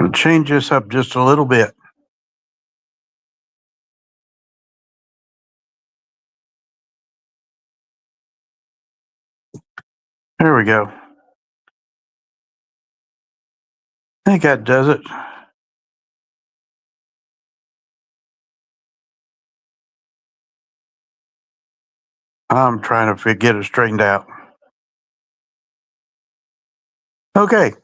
I'll change this up just a little bit. There we go. I think that does it. I'm trying to get it straightened out. Okay.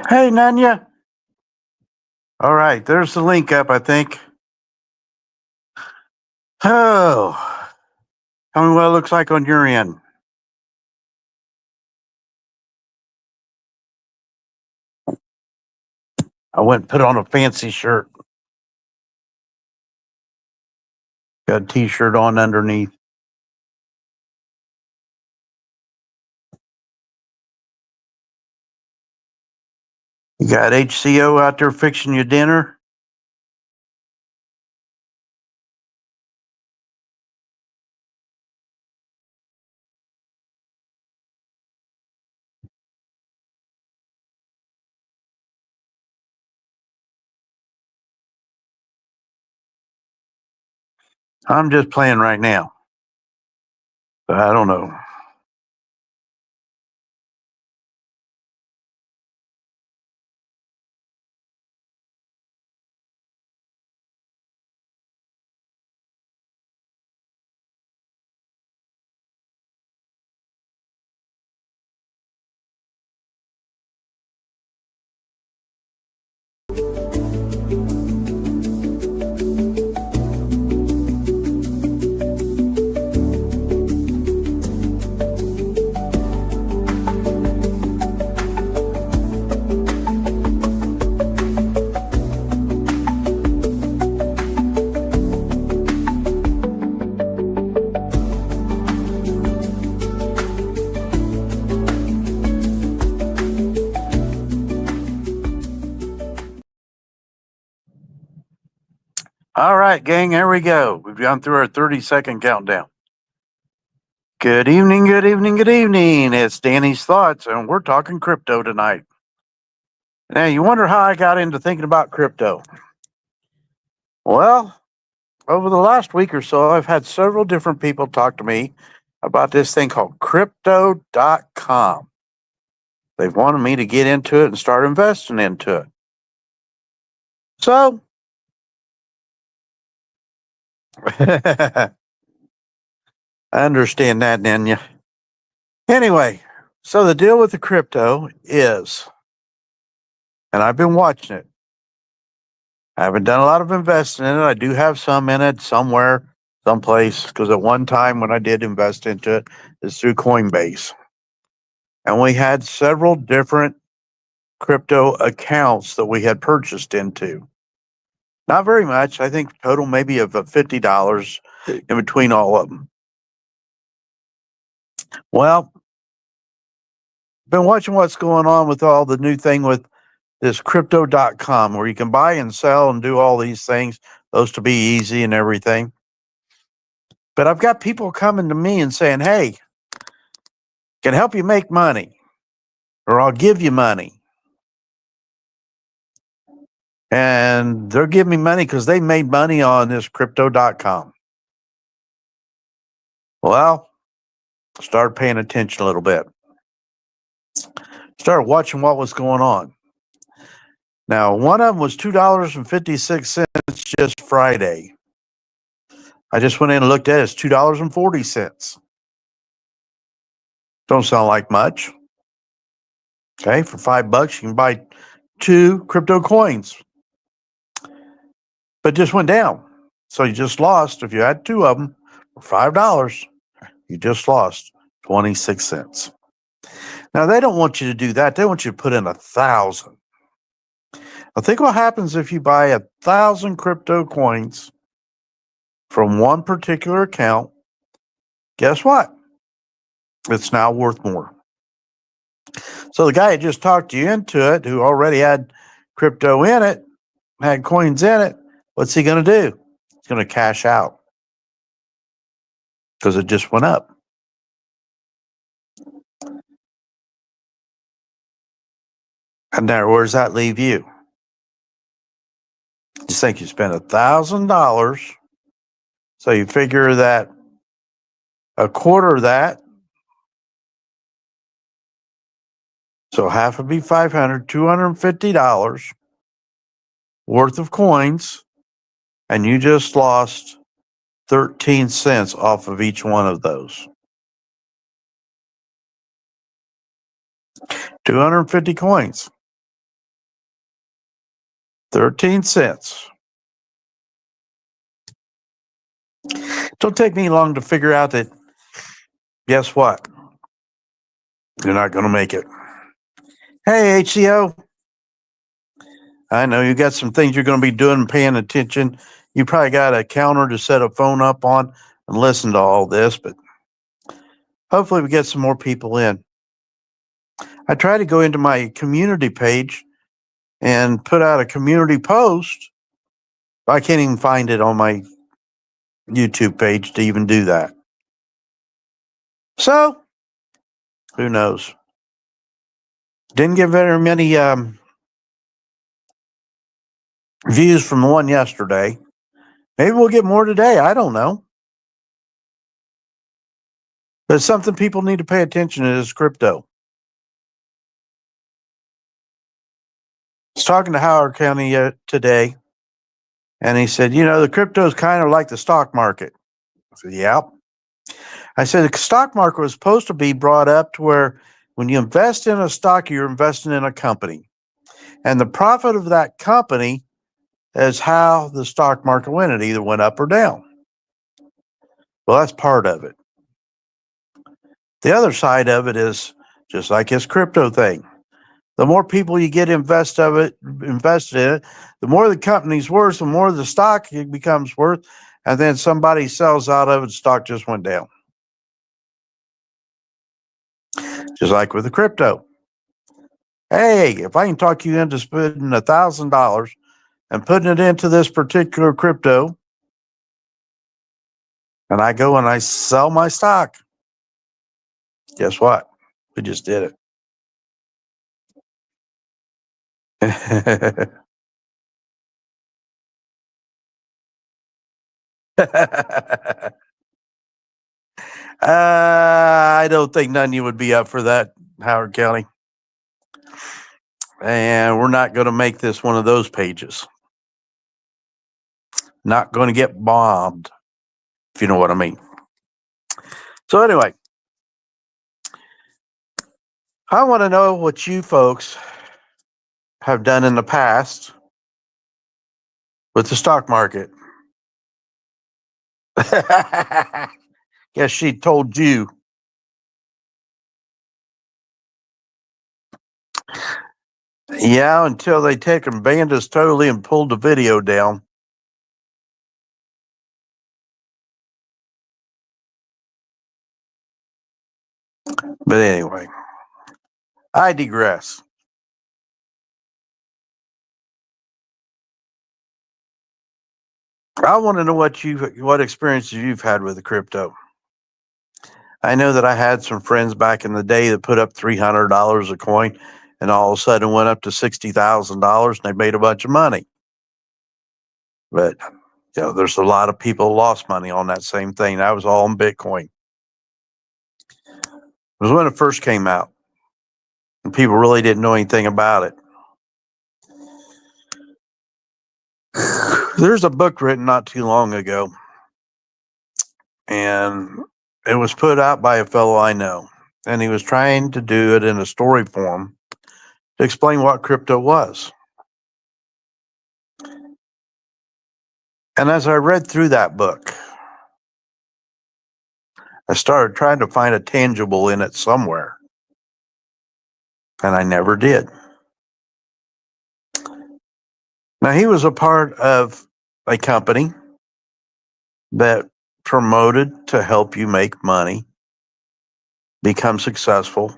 Hey, Nanya. All right, there's the link up, I think. Oh, tell me what it looks like on your end. I went and put on a fancy shirt. Got a t-shirt on underneath. You got HCO out there fixing your dinner? I'm just playing right now. I don't know. All right, gang, here we go. We've gone through our 30-second countdown. Good evening, good evening, good evening. It's Danny's Thoughts, and we're talking crypto tonight. Now, you wonder how I got into thinking about crypto. Well, over the last week or so, I've had several different people talk to me about this thing called crypto.com. They've wanted me to get into it and start investing into it. So, I understand that, didn't you? Anyway, so the deal with the crypto is, and I've been watching it. I haven't done a lot of investing in it. I do have some in it somewhere, someplace, because at one time when I did invest into it, it's through Coinbase. And we had several different crypto accounts that we had purchased into. Not very much. I think total maybe of $50 in between all of them. Well, been watching what's going on with all the new thing with this crypto.com where you can buy and sell and do all these things, those to be easy and everything. But I've got people coming to me and saying, hey, can I help you make money, or I'll give you money. And they're giving me money because they made money on this crypto.com. Well, started paying attention a little bit. Started watching what was going on. Now, one of them was $2.56 just Friday. I just went in and looked at it. It's $2.40. Don't sound like much. Okay, for $5, you can buy 2 crypto coins. But it just went down. So you just lost. If you had 2 of them for $5, you just lost 26 cents. Now, they don't want you to do that. They want you to put in 1,000. Now, think what happens if you buy 1,000 crypto coins from one particular account. Guess what? It's now worth more. So the guy who just talked you into it, who already had crypto in it, had coins in it, what's he going to do? He's going to cash out because it just went up. And now, where does that leave you? You think you spent $1,000, so you figure that a quarter of that, so half would be $500, $250 worth of coins, and you just lost 13 cents off of each one of those. 250 coins. 13 cents. Don't take me long to figure out that, guess what? You're not going to make it. Hey, HCO. I know you got some things you're going to be doing and paying attention. You probably got a counter to set a phone up on and listen to all this, but hopefully we get some more people in. I try to go into my community page and put out a community post. I can't even find it on my YouTube page to even do that. So, who knows? Didn't get very many views from the one yesterday. Maybe we'll get more today. I don't know. But something people need to pay attention to is crypto. I was talking to Howard County today, and he said, the crypto is kind of like the stock market. I said, yeah. I said, the stock market was supposed to be brought up to where when you invest in a stock, you're investing in a company. And the profit of that company is how the stock market went. It either went up or down. Well, that's part of it. The other side of it is just like this crypto thing. The more people you get invested in it, the more the company's worth, the more the stock becomes worth, and then somebody sells out of it, the stock just went down. Just like with the crypto. Hey, if I can talk you into spending $1,000 and putting it into this particular crypto, and I go and I sell my stock, guess what? We just did it. I don't think none of you would be up for that, Howard County. And we're not going to make this one of those pages. Not going to get bombed, if you know what I mean. So anyway, I want to know what you folks have done in the past with the stock market. Guess she told you. Yeah, until they take and banned us totally and pulled the video down. But anyway, I digress. I want to know what experiences you've had with the crypto. I know that I had some friends back in the day that put up $300 a coin, and all of a sudden went up to $60,000, and they made a bunch of money. But there's a lot of people lost money on that same thing. That was all on Bitcoin. It was when it first came out, and people really didn't know anything about it. There's a book written not too long ago, and it was put out by a fellow I know, and he was trying to do it in a story form to explain what crypto was. And as I read through that book, I started trying to find a tangible in it somewhere, and I never did. Now, he was a part of a company that promoted to help you make money become successful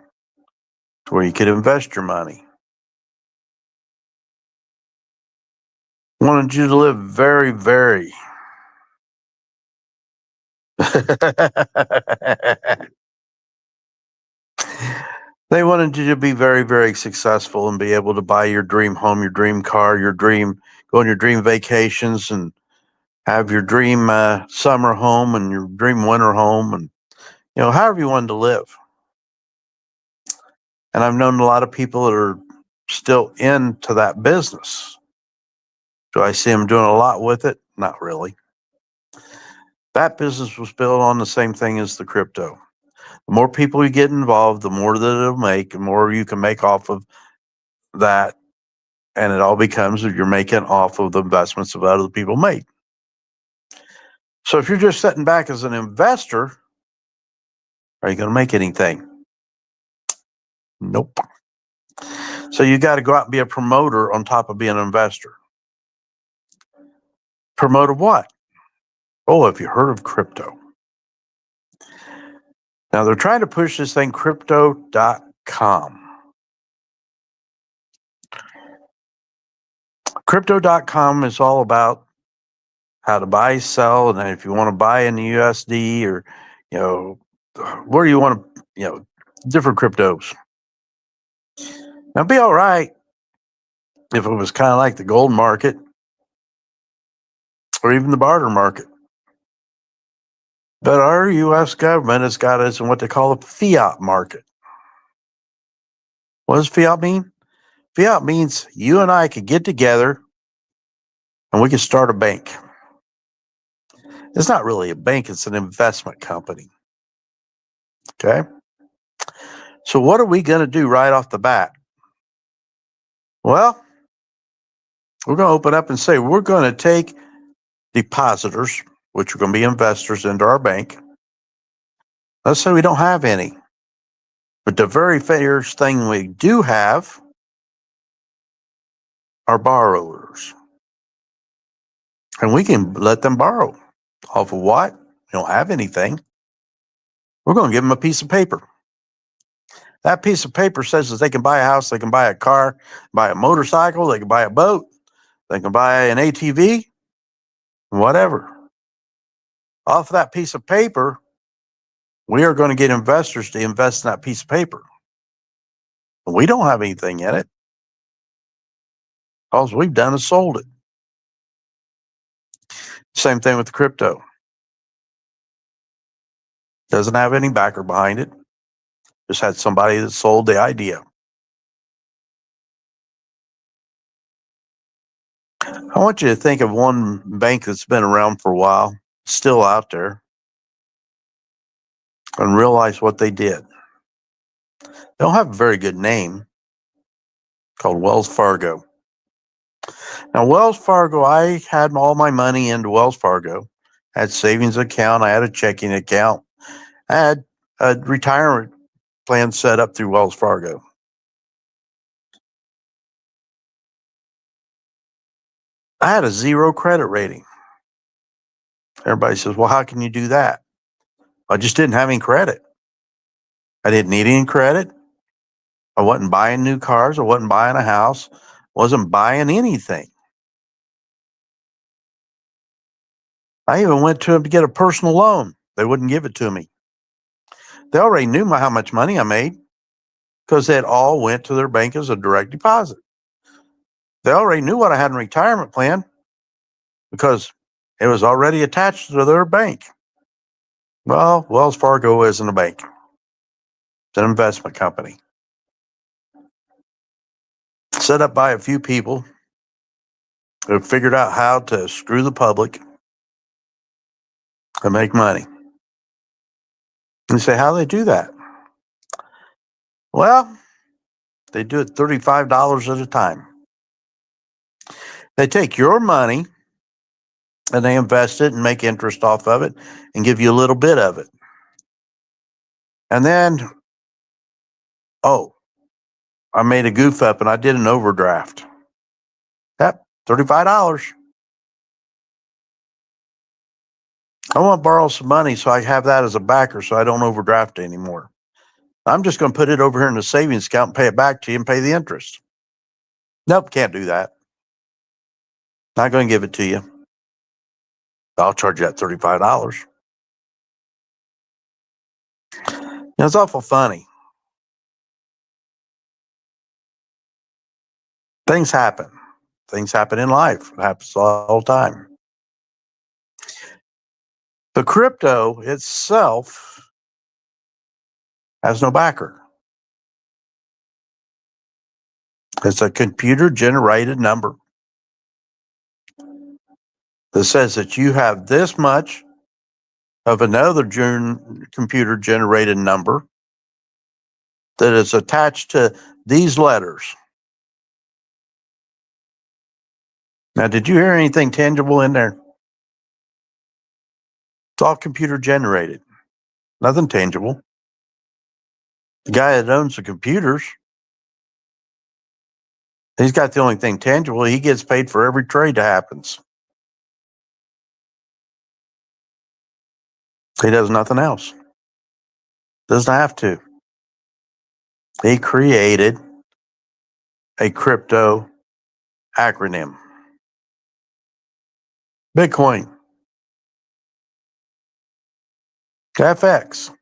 to where you could invest your money. Wanted you to live very, very they wanted you to be very, very successful and be able to buy your dream home, your dream car, go on your dream vacations and have your dream summer home and your dream winter home and, however you wanted to live. And I've known a lot of people that are still into that business. Do I see them doing a lot with it? Not really. That business was built on the same thing as the crypto. The more people you get involved, the more that it'll make, the more you can make off of that. And it all becomes that you're making off of the investments that other people made. So if you're just sitting back as an investor, are you going to make anything? Nope. So you got to go out and be a promoter on top of being an investor. Promote of what? Oh, have you heard of crypto? Now they're trying to push this thing crypto.com. Crypto.com is all about how to buy, sell, and if you want to buy in the USD or, where you want to, different cryptos. Now, it'd be all right if it was kind of like the gold market or even the barter market. But our U.S. government has got us in what they call a fiat market. What does fiat mean? Fiat means you and I could get together and we could start a bank. It's not really a bank, it's an investment company. Okay? So what are we going to do right off the bat? Well, we're going to open up and say we're going to take depositors, which are going to be investors into our bank. Let's say we don't have any. But the very first thing we do have are borrowers. And we can let them borrow. Off of what? We don't have anything. We're going to give them a piece of paper. That piece of paper says that they can buy a house, they can buy a car, buy a motorcycle, they can buy a boat, they can buy an ATV, whatever. Off of that piece of paper, we are going to get investors to invest in that piece of paper. We don't have anything in it. All we've done is sold it. Same thing with the crypto. Doesn't have any backer behind it. Just had somebody that sold the idea. I want you to think of one bank that's been around for a while, still out there, and realize what they did. They don't have a very good name, called Wells Fargo. Now, Wells Fargo, I had all my money into Wells Fargo. I had savings account, I had a checking account, I had a retirement plan set up through Wells Fargo. I had a 0 credit rating. Everybody says, well, how can you do that? I just didn't have any credit. I didn't need any credit. I wasn't buying new cars. I wasn't buying a house. Wasn't buying anything. I even went to them to get a personal loan. They wouldn't give it to me. They already knew how much money I made because it all went to their bank as a direct deposit. They already knew what I had in retirement plan because it was already attached to their bank. Well, Wells Fargo isn't a bank. It's an investment company. Set up by a few people who figured out how to screw the public and make money. You say, how do they do that? Well, they do it $35 at a time. They take your money and they invest it and make interest off of it and give you a little bit of it. And then, I made a goof up and I did an overdraft. Yep, $35. I want to borrow some money so I have that as a backer so I don't overdraft anymore. I'm just going to put it over here in the savings account and pay it back to you and pay the interest. Nope, can't do that. Not going to give it to you. I'll charge you that $35. It's awful funny. Things happen. Things happen in life. It happens all the time. The crypto itself has no backer. It's a computer generated number that says that you have this much of another computer generated number that is attached to these letters. Now, did you hear anything tangible in there? It's all computer generated, nothing tangible. The guy that owns the computers, he's got the only thing tangible. He gets paid for every trade that happens. He does nothing else. Doesn't have to. He created a crypto acronym. Bitcoin. FX.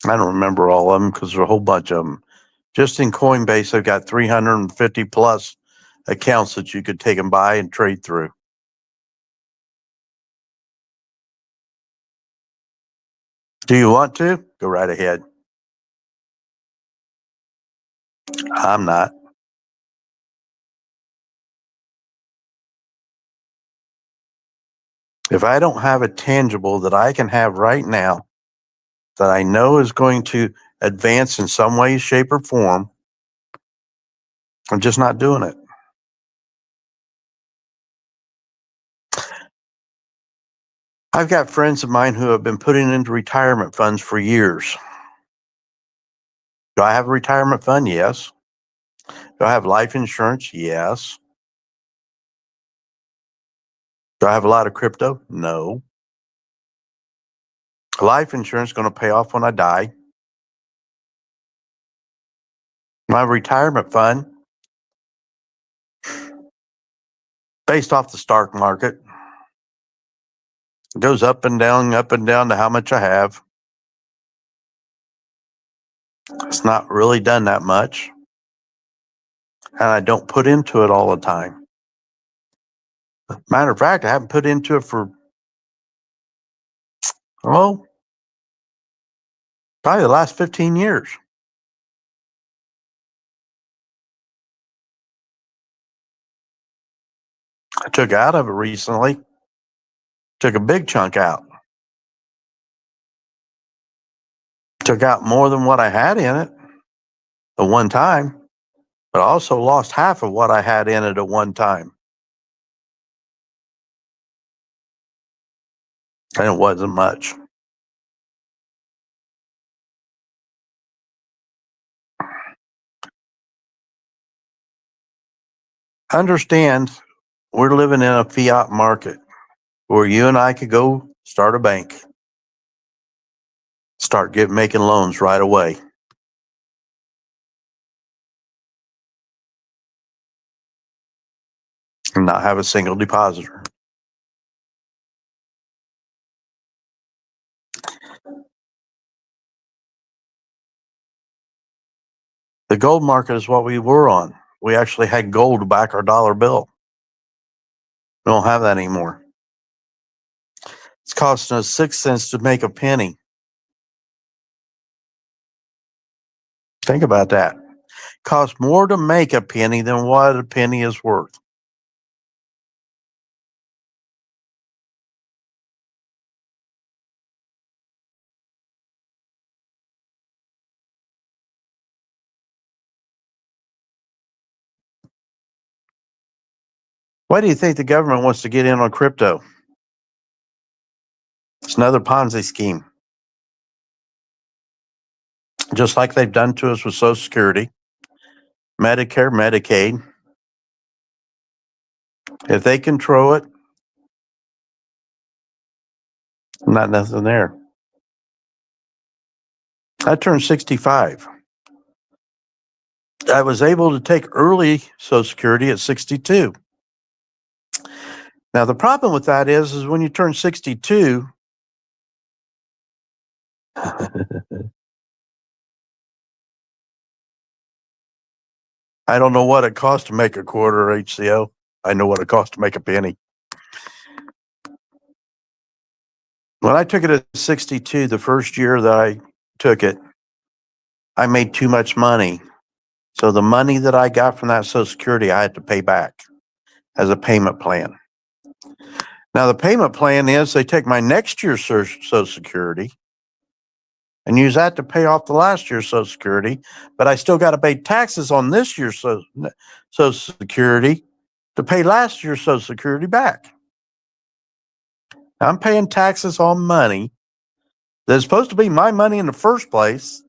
I don't remember all of them because there's a whole bunch of them. Just in Coinbase, they've got 350 plus accounts that you could take and buy and trade through. Do you want to? Go right ahead. I'm not. If I don't have a tangible that I can have right now that I know is going to advance in some way, shape, or form, I'm just not doing it. I've got friends of mine who have been putting into retirement funds for years. Do I have a retirement fund? Yes. Do I have life insurance? Yes. Do I have a lot of crypto? No. Life insurance is going to pay off when I die. My retirement fund, based off the stock market, goes up and down to how much I have. It's not really done that much. And I don't put into it all the time. Matter of fact, I haven't put into it for, probably the last 15 years. I took out of it recently, took a big chunk out. Took out more than what I had in it at one time, but I also lost half of what I had in it at one time. And it wasn't much. Understand, we're living in a fiat market where you and I could go start a bank, start making loans right away. And not have a single depositor. The gold market is what we were on. We actually had gold to back our dollar bill. We don't have that anymore. It's costing us 6 cents to make a penny. Think about that. Costs more to make a penny than what a penny is worth. Why do you think the government wants to get in on crypto? It's another Ponzi scheme. Just like they've done to us with Social Security, Medicare, Medicaid. If they control it, not nothing there. I turned 65. I was able to take early Social Security at 62. Now, the problem with that is when you turn 62, I don't know what it costs to make a quarter HCO. I know what it costs to make a penny. When I took it at 62, the first year that I took it, I made too much money. So the money that I got from that Social Security, I had to pay back as a payment plan. Now, the payment plan is they take my next year's Social Security and use that to pay off the last year's Social Security, but I still got to pay taxes on this year's Social Security to pay last year's Social Security back. Now, I'm paying taxes on money that's supposed to be my money in the first place.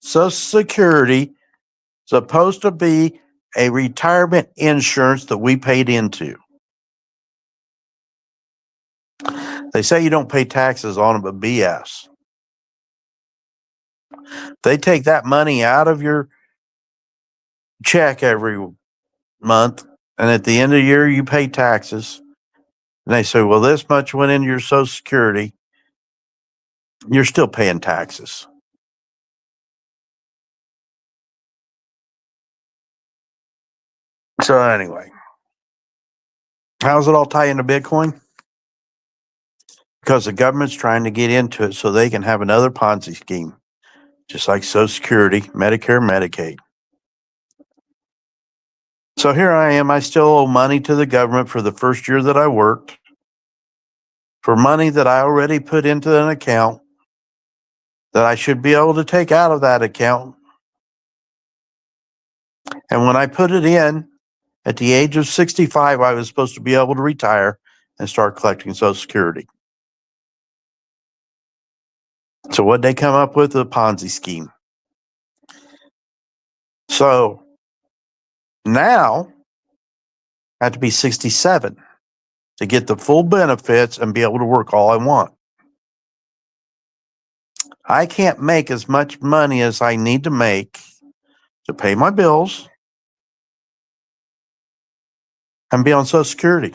Social Security supposed to be a retirement insurance that we paid into. They say you don't pay taxes on it, but BS. They take that money out of your check every month, and at the end of the year, you pay taxes. And they say, well, this much went into your Social Security. You're still paying taxes. So, anyway, how does it all tie into Bitcoin? Because the government's trying to get into it so they can have another Ponzi scheme, just like Social Security, Medicare, Medicaid. So here I am. I still owe money to the government for the first year that I worked, for money that I already put into an account that I should be able to take out of that account. And when I put it in at the age of 65, I was supposed to be able to retire and start collecting Social Security. So what they come up with? A Ponzi scheme. So now I have to be 67 to get the full benefits and be able to work all I want. I can't make as much money as I need to make to pay my bills and be on Social Security.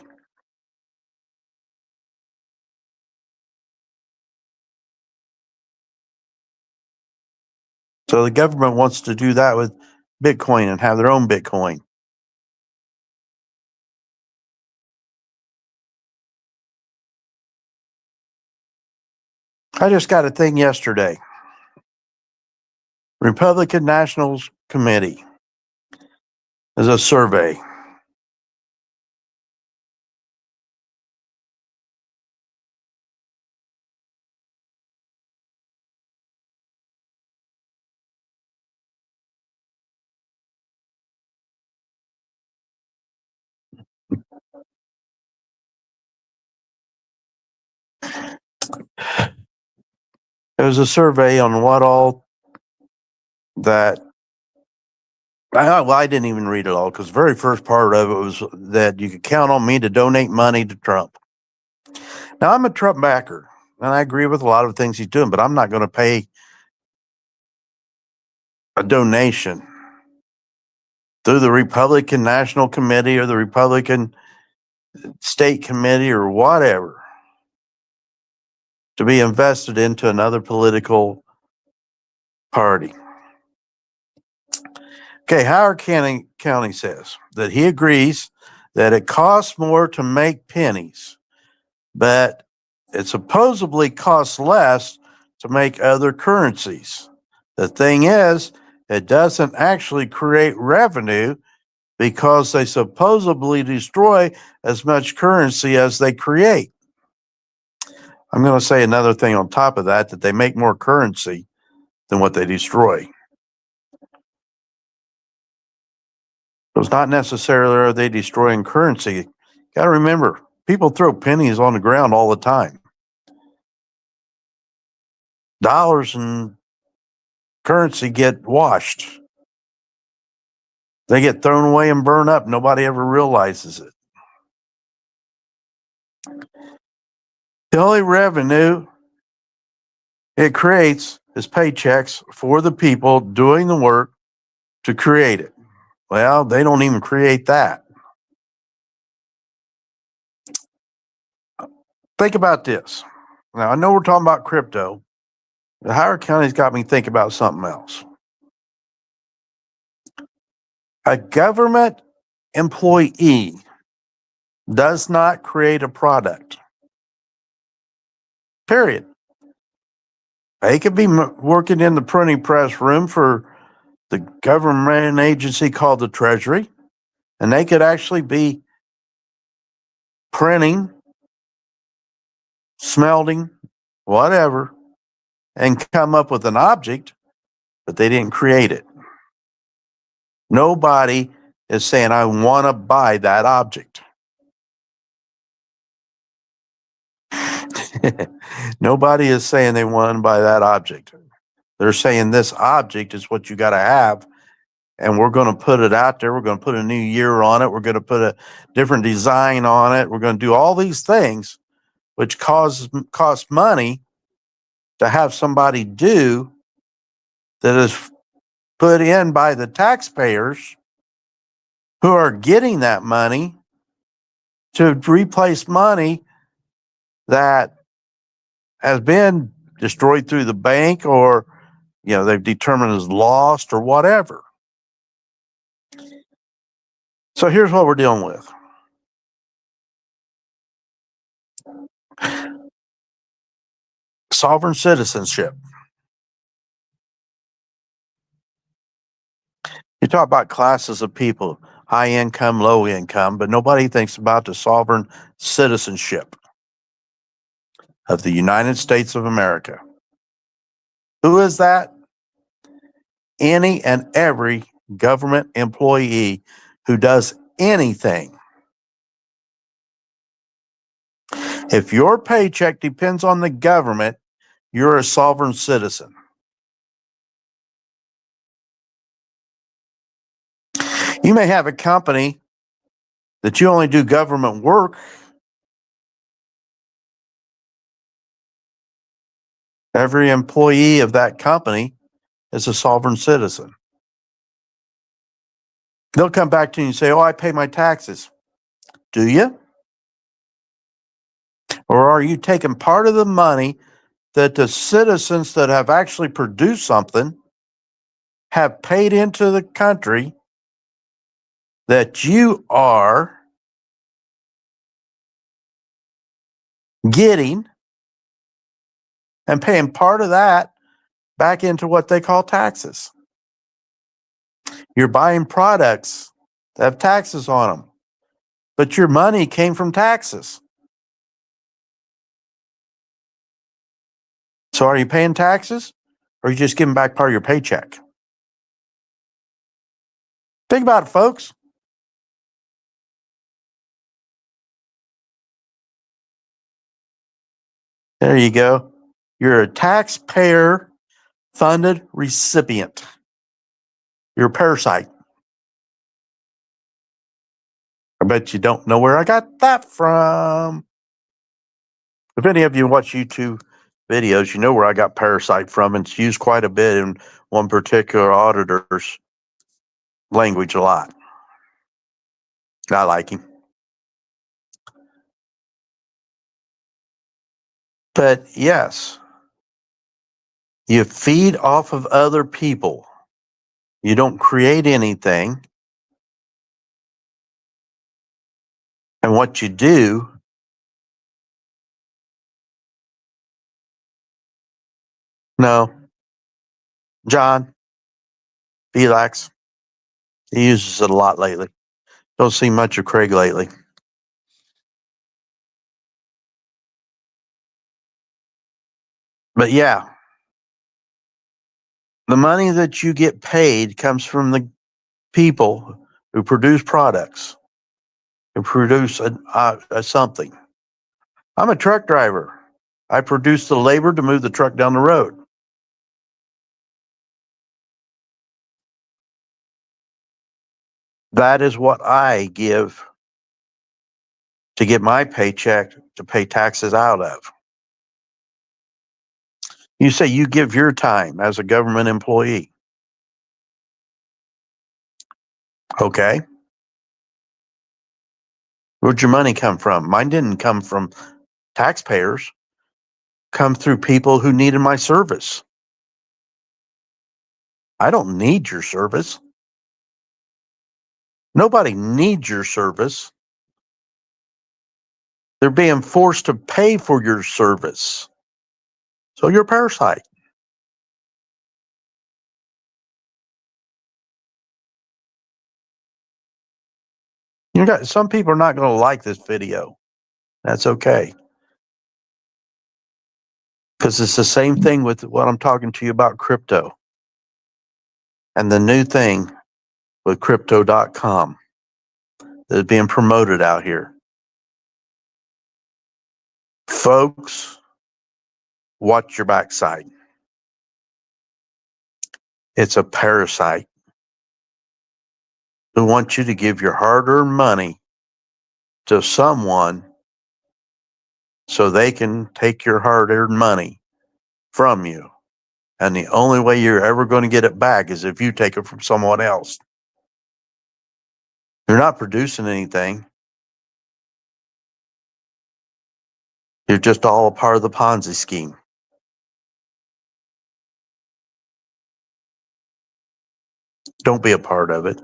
So the government wants to do that with Bitcoin and have their own Bitcoin. I just got a thing yesterday. Republican National Committee is a survey. It was a survey on what all that. I didn't even read it all because the very first part of it was that you could count on me to donate money to Trump. Now, I'm a Trump backer, and I agree with a lot of things he's doing, but I'm not going to pay a donation through the Republican National Committee or the Republican State Committee or whatever to be invested into another political party. Okay, Howard County says that he agrees that it costs more to make pennies, but it supposedly costs less to make other currencies. The thing is, it doesn't actually create revenue because they supposedly destroy as much currency as they create. I'm going to say another thing on top of that, that they make more currency than what they destroy. So it's not necessarily are they destroying currency. You got to remember, people throw pennies on the ground all the time. Dollars and currency get washed. They get thrown away and burned up. Nobody ever realizes it. The only revenue it creates is paychecks for the people doing the work to create it. Well, they don't even create that. Think about this. Now, I know we're talking about crypto, but Howard County's got me thinking about something else. A government employee does not create a product. Period. They could be working in the printing press room for the government agency called the Treasury, and they could actually be printing, smelting, whatever, and come up with an object, but they didn't create it. Nobody is saying, I want to buy that object. Nobody is saying they want to buy that object. They're saying this object is what you got to have, and we're going to put it out there. We're going to put a new year on it. We're going to put a different design on it. We're going to do all these things, which cost money to have somebody do, that is put in by the taxpayers who are getting that money to replace money that has been destroyed through the bank, or they've determined as lost or whatever. So here's what we're dealing with. Sovereign citizenship. You talk about classes of people, high income, low income, but nobody thinks about the sovereign citizenship of the United States of America. Who is that? Any and every government employee who does anything. If your paycheck depends on the government, you're a sovereign citizen. You may have a company that you only do government work. Every employee of that company is a sovereign citizen. They'll come back to you and say, oh, I pay my taxes. Do you? Or are you taking part of the money that the citizens that have actually produced something have paid into the country, that you are getting and paying part of that back into what they call taxes? You're buying products that have taxes on them, but your money came from taxes. So are you paying taxes, or are you just giving back part of your paycheck? Think about it, folks. There you go. You're a taxpayer-funded recipient. You're a parasite. I bet you don't know where I got that from. If any of you watch YouTube videos, you know where I got parasite from. And it's used quite a bit in one particular auditor's language a lot. I like him. But yes, you feed off of other people. You don't create anything. And what you do, no, John Felix, he uses it a lot lately. Don't see much of Craig lately. But yeah, the money that you get paid comes from the people who produce products, who produce a something. I'm a truck driver. I produce the labor to move the truck down the road. That is what I give to get my paycheck to pay taxes out of. You say you give your time as a government employee. Okay. Where'd your money come from? Mine didn't come from taxpayers, come through people who needed my service. I don't need your service. Nobody needs your service. They're being forced to pay for your service. So you're a parasite. You got some people are not going to like this video. That's okay. Because it's the same thing with what I'm talking to you about crypto. And the new thing with crypto.com that's being promoted out here. Folks, watch your backside. It's a parasite who wants you to give your hard-earned money to someone so they can take your hard-earned money from you. And the only way you're ever going to get it back is if you take it from someone else. You're not producing anything. You're just all a part of the Ponzi scheme. Don't be a part of it.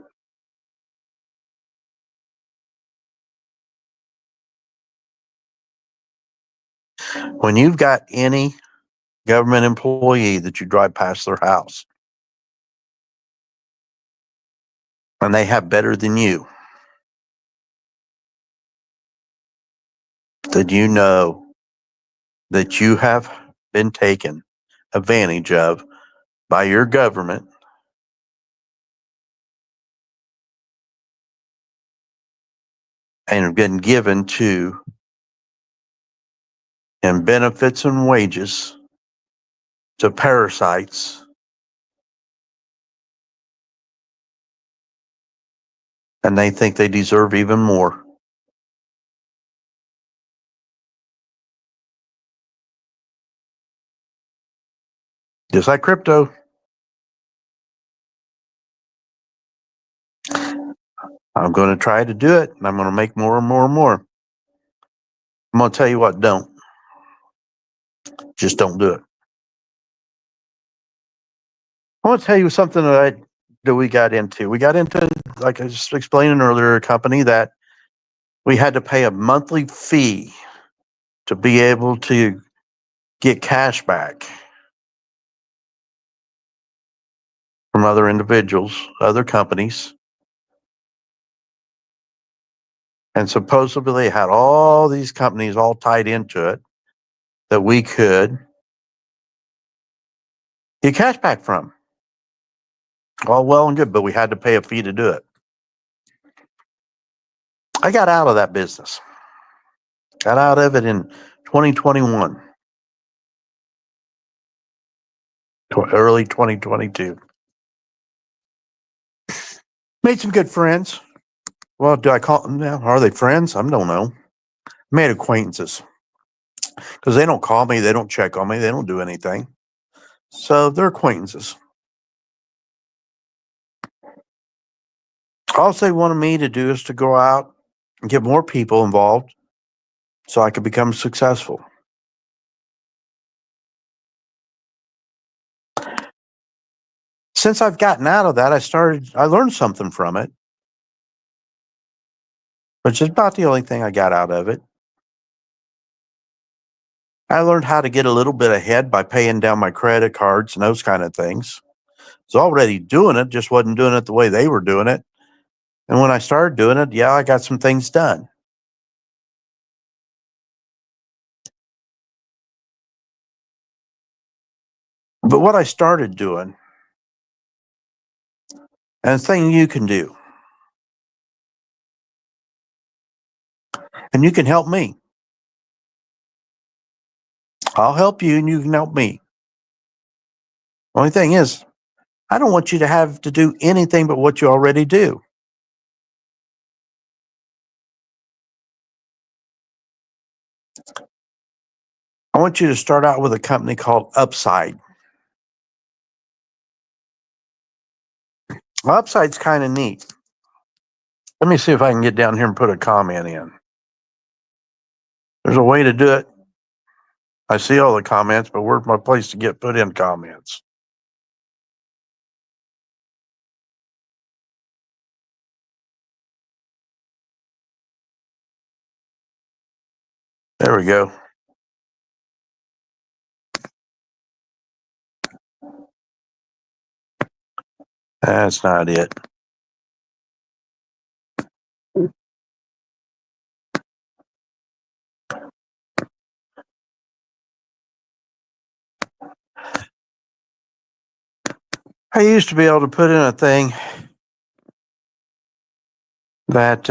When you've got any government employee that you drive past their house and they have better than you, then you know that you have been taken advantage of by your government and have been given to in benefits and wages to parasites, and they think they deserve even more. Just like crypto. I'm going to try to do it, and I'm going to make more and more and more. I'm going to tell you what, don't. Just don't do it. I want to tell you something that we got into. We got into, like I was just explaining earlier, a company that we had to pay a monthly fee to be able to get cash back from other individuals, other companies. And supposedly they had all these companies all tied into it that we could get cash back from. All well and good, but we had to pay a fee to do it. I got out of that business. Got out of it in 2021, early 2022. Made some good friends. Well, do I call them now? Are they friends? I don't know. Made acquaintances because they don't call me, they don't check on me, they don't do anything. So they're acquaintances. All they wanted me to do is to go out and get more people involved so I could become successful. Since I've gotten out of that, I learned something from it, which is about the only thing I got out of it. I learned how to get a little bit ahead by paying down my credit cards and those kind of things. I was already doing it, just wasn't doing it the way they were doing it. And when I started doing it, yeah, I got some things done. But what I started doing, and the thing you can do, and you can help me. I'll help you and you can help me. Only thing is, I don't want you to have to do anything but what you already do. I want you to start out with a company called Upside. Upside's kind of neat. Let me see if I can get down here and put a comment in. There's a way to do it. I see all the comments, but where's my place to get put in comments? There we go. That's not it. I used to be able to put in a thing that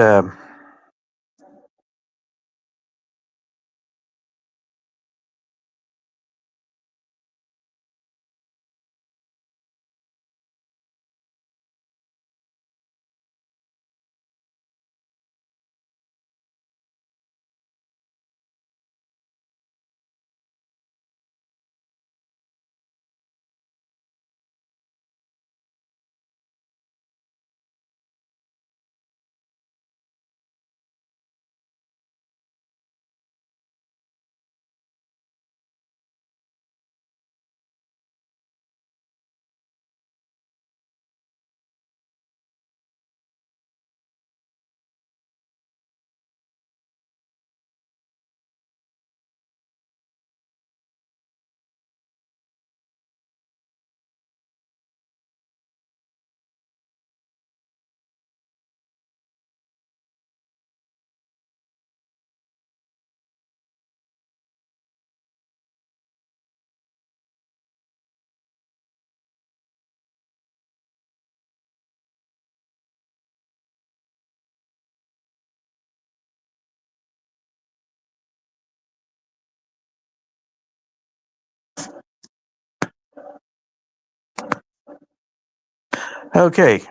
okay,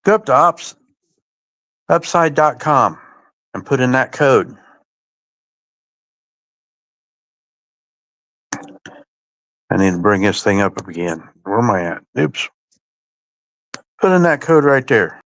go up to upside.com and put in that code. I need to bring this thing up again. Where am I at? Oops. Put in that code right there.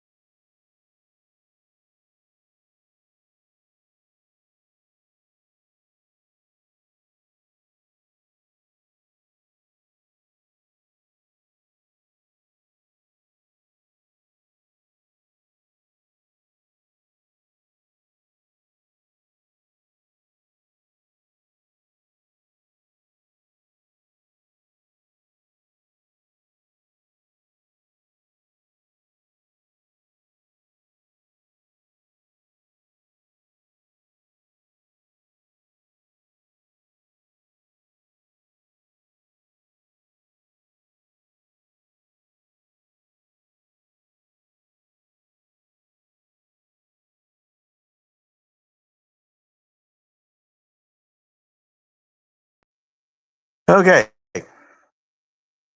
Okay.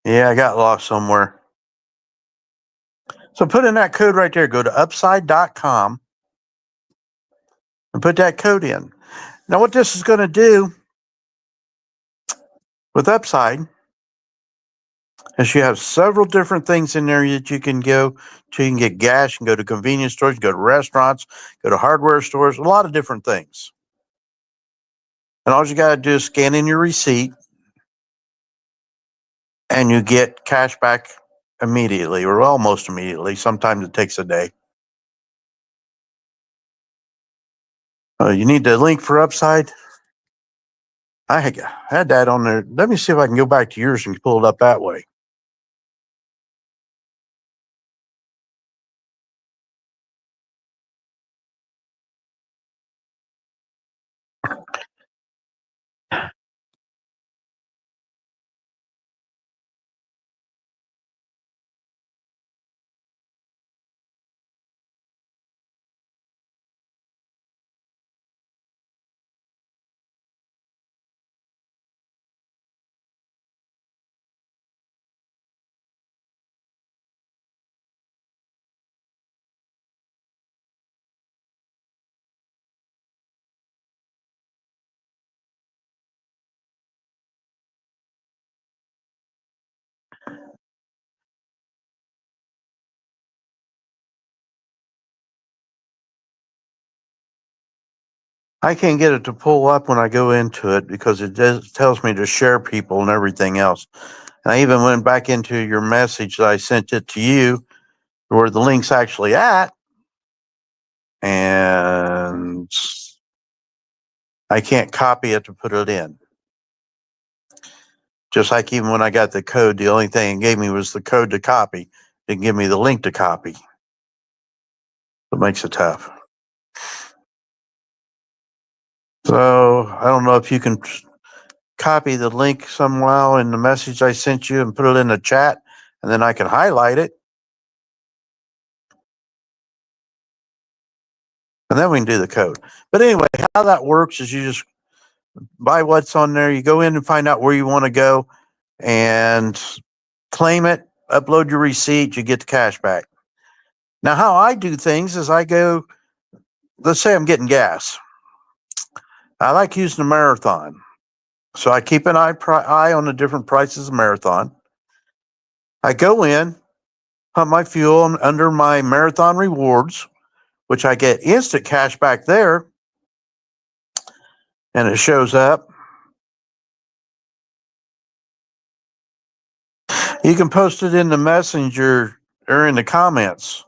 Yeah, I got lost somewhere. So put in that code right there. Go to upside.com and put that code in. Now, what this is going to do with Upside is you have several different things in there that you can go to. You can get gas, you can go to convenience stores, you can go to restaurants, go to hardware stores, a lot of different things. And all you got to do is scan in your receipt and you get cash back immediately or almost immediately. Sometimes it takes a day. You need the link for Upside. I had that on there. Let me see if I can go back to yours and pull it up that way. I can't get it to pull up when I go into it because tells me to share people and everything else. And I even went back into your message that I sent it to you where the link's actually at. And I can't copy it to put it in. Just like even when I got the code, the only thing it gave me was the code to copy. It didn't give me the link to copy. It makes it tough. So I don't know if you can copy the link somehow in the message I sent you and put it in the chat, and then I can highlight it. And then we can do the code. But anyway, how that works is you just buy what's on there. You go in and find out where you want to go and claim it, upload your receipt, you get the cash back. Now, how I do things is I go, let's say I'm getting gas. I like using a Marathon. So I keep an eye on the different prices of Marathon. I go in, pump my fuel under my Marathon rewards, which I get instant cash back there. And it shows up. You can post it in the messenger or in the comments.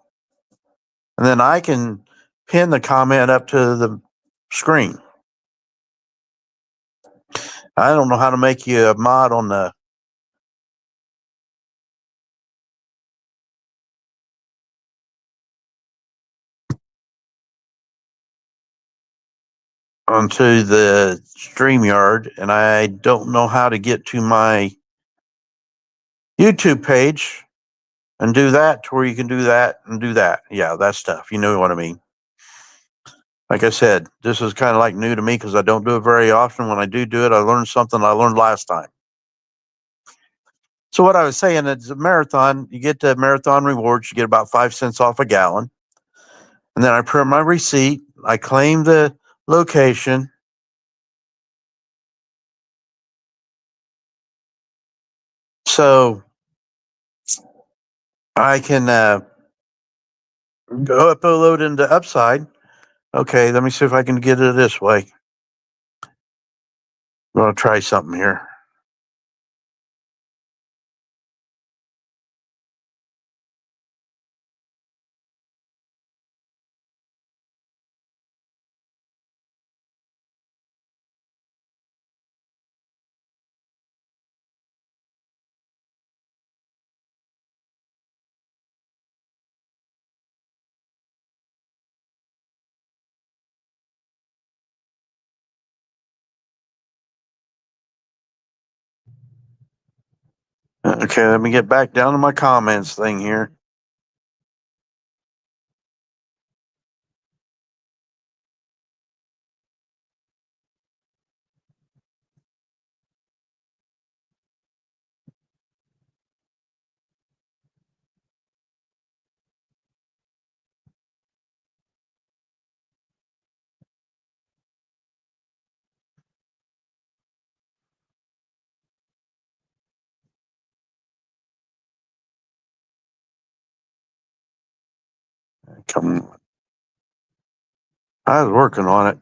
And then I can pin the comment up to the screen. I don't know how to make you a mod on the onto the StreamYard, and I don't know how to get to my YouTube page and do that to where you can do that and do that. Yeah, that stuff. You know what I mean? Like I said, this is kind of like new to me because I don't do it very often. When I do it, I learn something I learned last time. So what I was saying is a marathon, you get the marathon rewards, you get about 5 cents off a gallon. And then I print my receipt, I claim the location. So I can go upload into Upside. Okay, let me see if I can get it this way. I'm going to try something here. Okay, let me get back down to my comments thing here. Come on. I was working on it.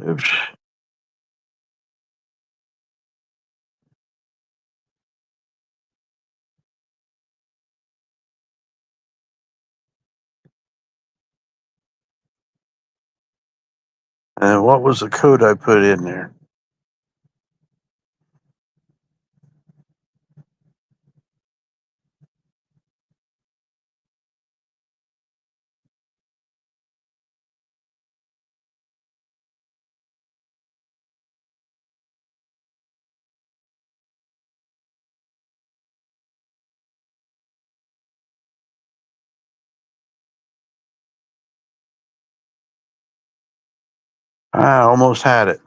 Oops. And what was the code I put in there? I almost had it.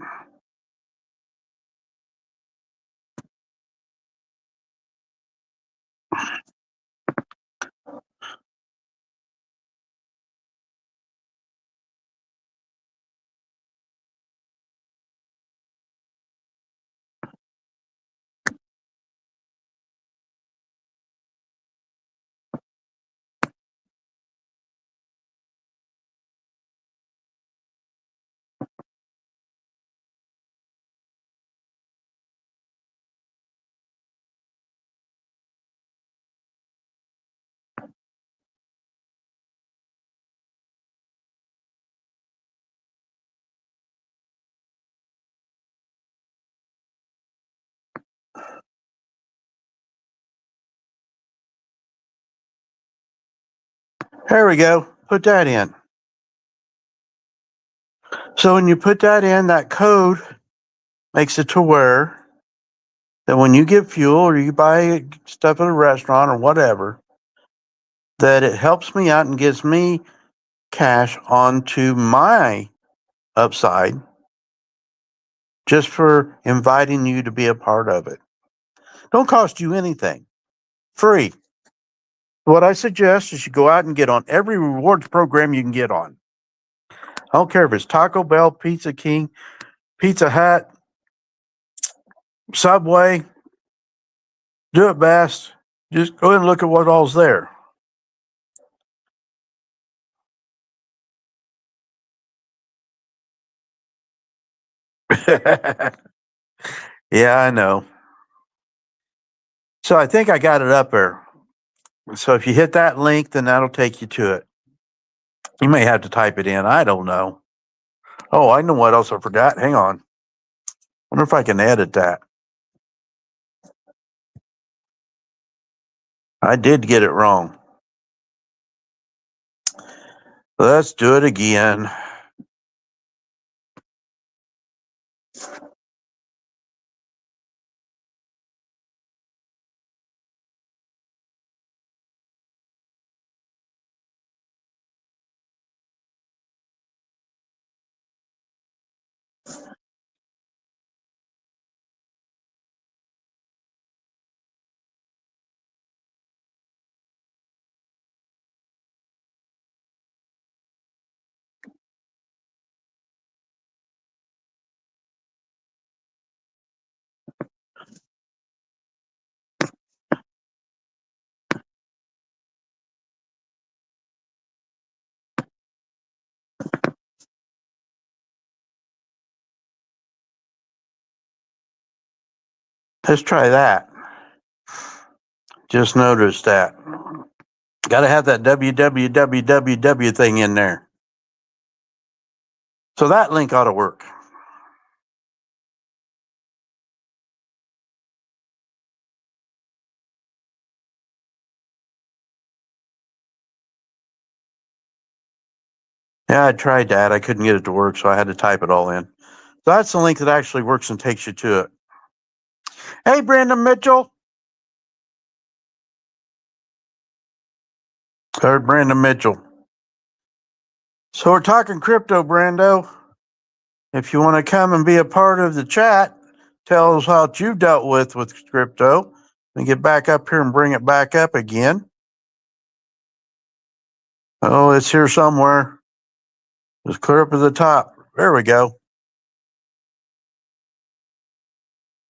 There we go. Put that in. So when you put that in, that code makes it to where that when you get fuel or you buy stuff at a restaurant or whatever, that it helps me out and gives me cash onto my upside just for inviting you to be a part of it. Don't cost you anything. Free. What I suggest is you go out and get on every rewards program you can get on. I don't care if it's Taco Bell, Pizza King, Pizza Hut, Subway, do it best. Just go ahead and look at what all's there. Yeah, I know. So I think I got it up there. So if you hit that link, then that'll take you to it. You may have to type it in. I don't know. Oh, I know what else I forgot. Hang on. Wonder if I can edit that. I did get it wrong. Let's do it again. Let's try that. Just noticed that. Got to have that www thing in there. So that link ought to work. Yeah, I tried that. I couldn't get it to work, so I had to type it all in. So that's the link that actually works and takes you to it. Hey, Brandon Mitchell. Third Brandon Mitchell. So we're talking crypto, Brando. If you want to come and be a part of the chat, tell us how you dealt with crypto, and get back up here and bring it back up again. Oh, it's here somewhere. Just clear up at the top. There we go.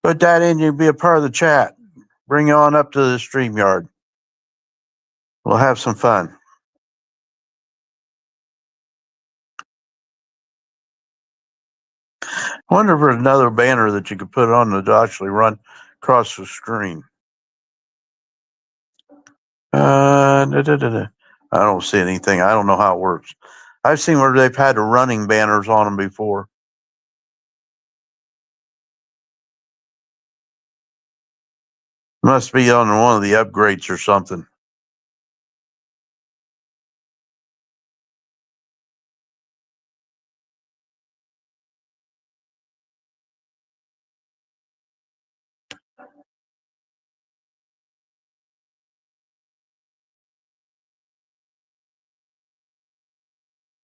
Put that in, you'll be a part of the chat. Bring you on up to the StreamYard. We'll have some fun. I wonder if there's another banner that you could put on to actually run across the screen. I don't see anything. I don't know how it works. I've seen where they've had the running banners on them before. Must be on one of the upgrades or something.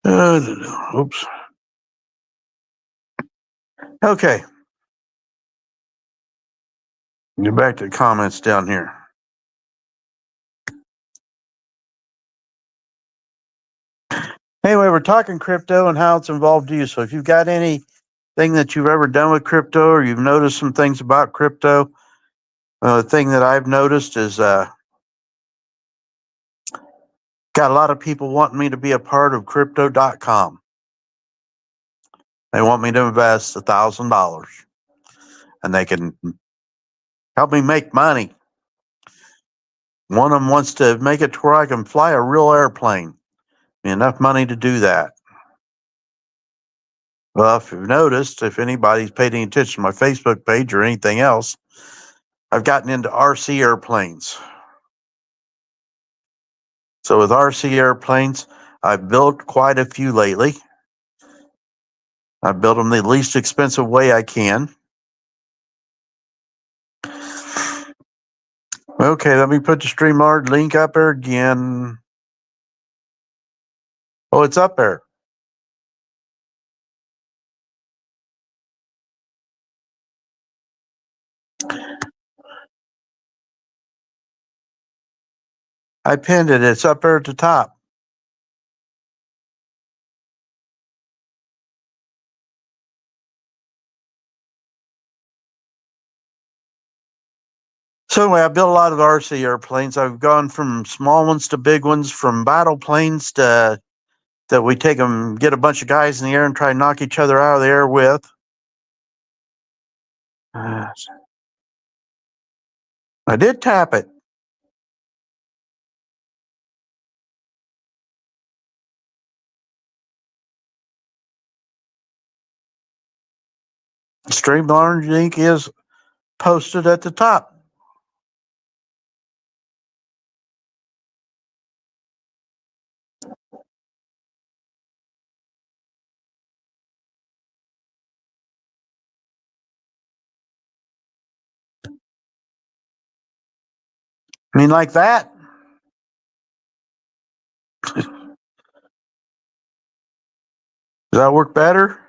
Oops. Okay. Get back to the comments down here. Anyway, we're talking crypto and how it's involved you. So if you've got anything that you've ever done with crypto or you've noticed some things about crypto, the thing that I've noticed is got a lot of people wanting me to be a part of crypto.com. They want me to invest $1,000 and they can help me make money. One of them wants to make it to where I can fly a real airplane. Enough money to do that. Well, if you've noticed, if anybody's paid any attention to my Facebook page or anything else, I've gotten into RC airplanes. So with RC airplanes, I've built quite a few lately. I built them the least expensive way I can. Okay, let me put the StreamYard link up there again. Oh, it's up there. I pinned it. It's up there at the top. So anyway, I built a lot of RC airplanes. I've gone from small ones to big ones, from battle planes to that we take them, get a bunch of guys in the air and try and knock each other out of the air with. I did tap it. StreamYard link is posted at the top. I mean, like that. Does that work better?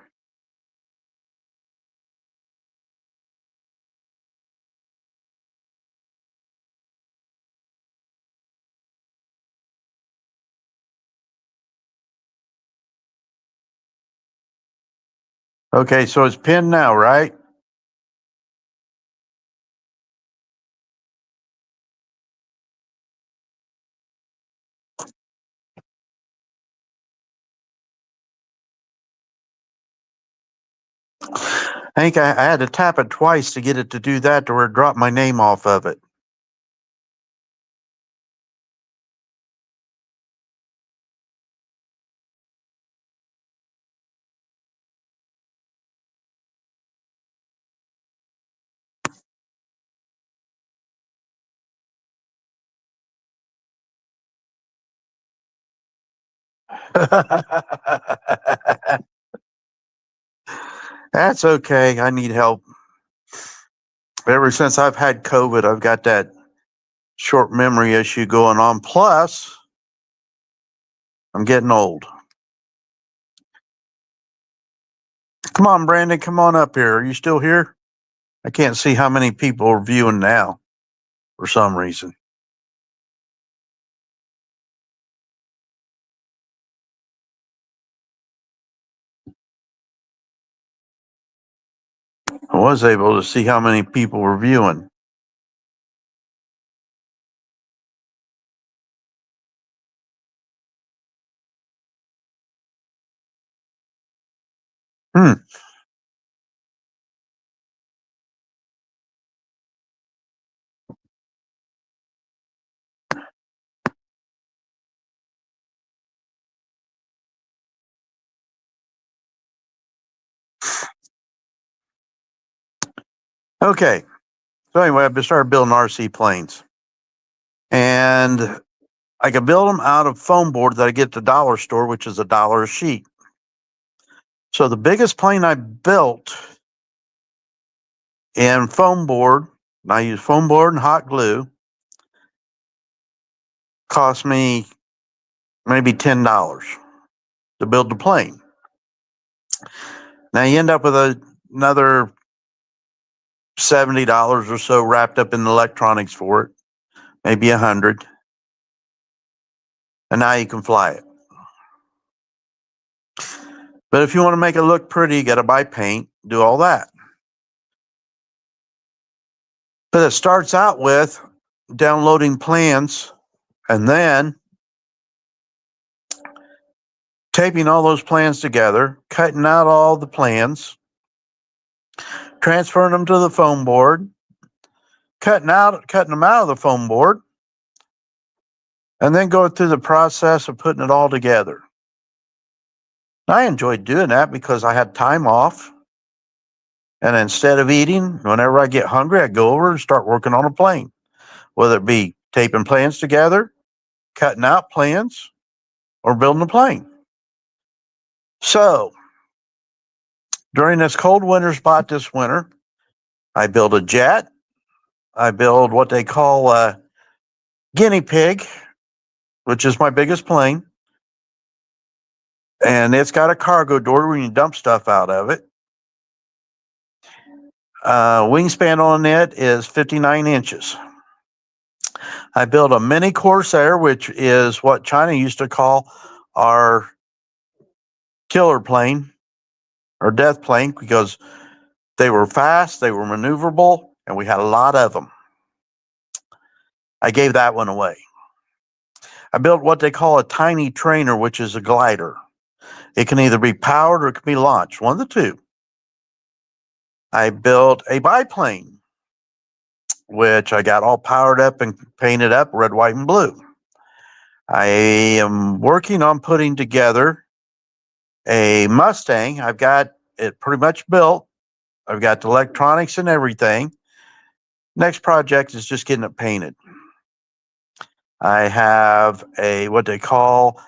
Okay, so it's pinned now, right? I think I had to tap it twice to get it to do that, to where it dropped my name off of it. That's okay. I need help. Ever since I've had COVID, I've got that short memory issue going on. Plus, I'm getting old. Come on, Brandon, come on up here. Are you still here? I can't see how many people are viewing now for some reason. I was able to see how many people were viewing. Hmm. Okay. So anyway, I've started building RC planes. And I can build them out of foam board that I get at the dollar store, which is $1 a sheet. So the biggest plane I built in foam board, and I use foam board and hot glue, cost me maybe $10 to build the plane. Now you end up with a another $70 or so wrapped up in the electronics for it, maybe $100. And now you can fly it. But if you want to make it look pretty, you got to buy paint, do all that. But it starts out with downloading plans and then taping all those plans together, cutting out all the plans, transferring them to the foam board, cutting them out of the foam board, and then going through the process of putting it all together. I enjoyed doing that because I had time off. And instead of eating, whenever I get hungry, I go over and start working on a plane, whether it be taping plans together, cutting out plans, or building a plane. So during this cold winter spot this winter, I build a jet. I build what they call a guinea pig, which is my biggest plane. And it's got a cargo door where you can dump stuff out of it. Wingspan on it is 59 inches. I built a mini Corsair, which is what China used to call our killer plane or death plane because they were fast, they were maneuverable, and we had a lot of them. I gave that one away. I built what they call a tiny trainer, which is a glider. It can either be powered or it can be launched, one of the two. I built a biplane, which I got all powered up and painted up red, white, and blue. I am working on putting together a Mustang. I've got it pretty much built. I've got the electronics and everything. Next project is just getting it painted. I have what they call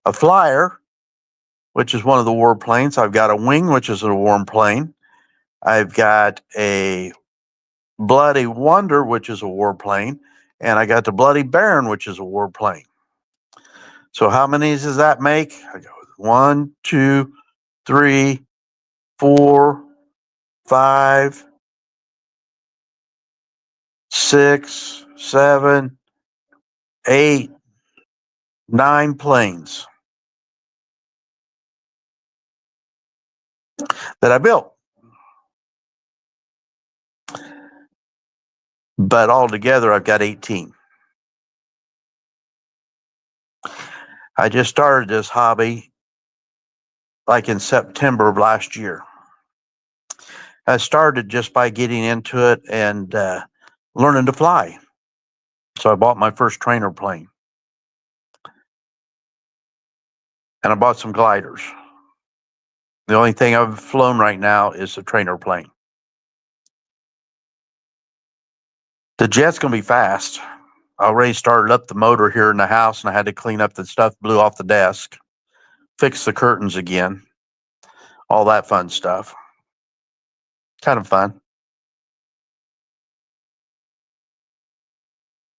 a Flyer, which is one of the warplanes. I've got a Wing, which is a warplane. I've got a Bloody Wonder, which is a warplane, and I got the Bloody Baron, which is a warplane. So how many does that make? I go 1, 2, 3, 4, 5, 6, 7, 8, 9 planes that I built. But altogether, I've got 18. I just started this hobby like in September of last year. I started just by getting into it and learning to fly. So I bought my first trainer plane. And I bought some gliders. The only thing I've flown right now is the trainer plane. The jet's going to be fast. I already started up the motor here in the house, and I had to clean up the stuff blew off the desk, fix the curtains again, all that fun stuff. Kind of fun.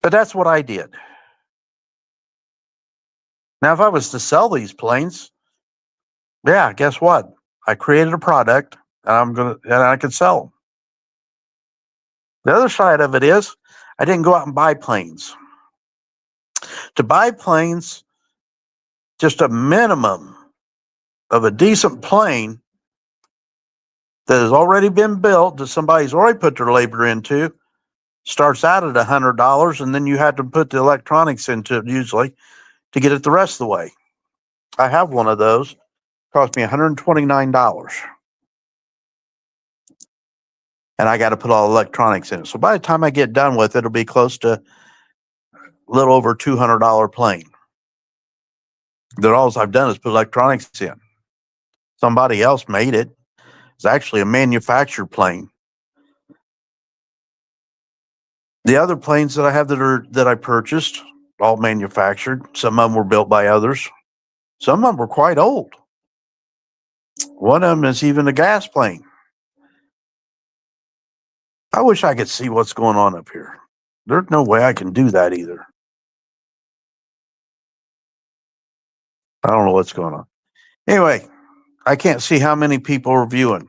But that's what I did. Now, if I was to sell these planes, yeah, guess what? I created a product, and I could sell them. The other side of it is, I didn't go out and buy planes. To buy planes, just a minimum of a decent plane that has already been built, that somebody's already put their labor into, starts out at $100, and then you have to put the electronics into it usually to get it the rest of the way. I have one of those. Cost me $129. And I got to put all the electronics in it. So by the time I get done with it, it'll be close to a little over $200 plane. That all I've done is put electronics in. Somebody else made it. It's actually a manufactured plane. The other planes that I have that I purchased, all manufactured. Some of them were built by others. Some of them were quite old. One of them is even a gas plane. I wish I could see what's going on up here. There's no way I can do that either. I don't know what's going on. Anyway, I can't see how many people are viewing.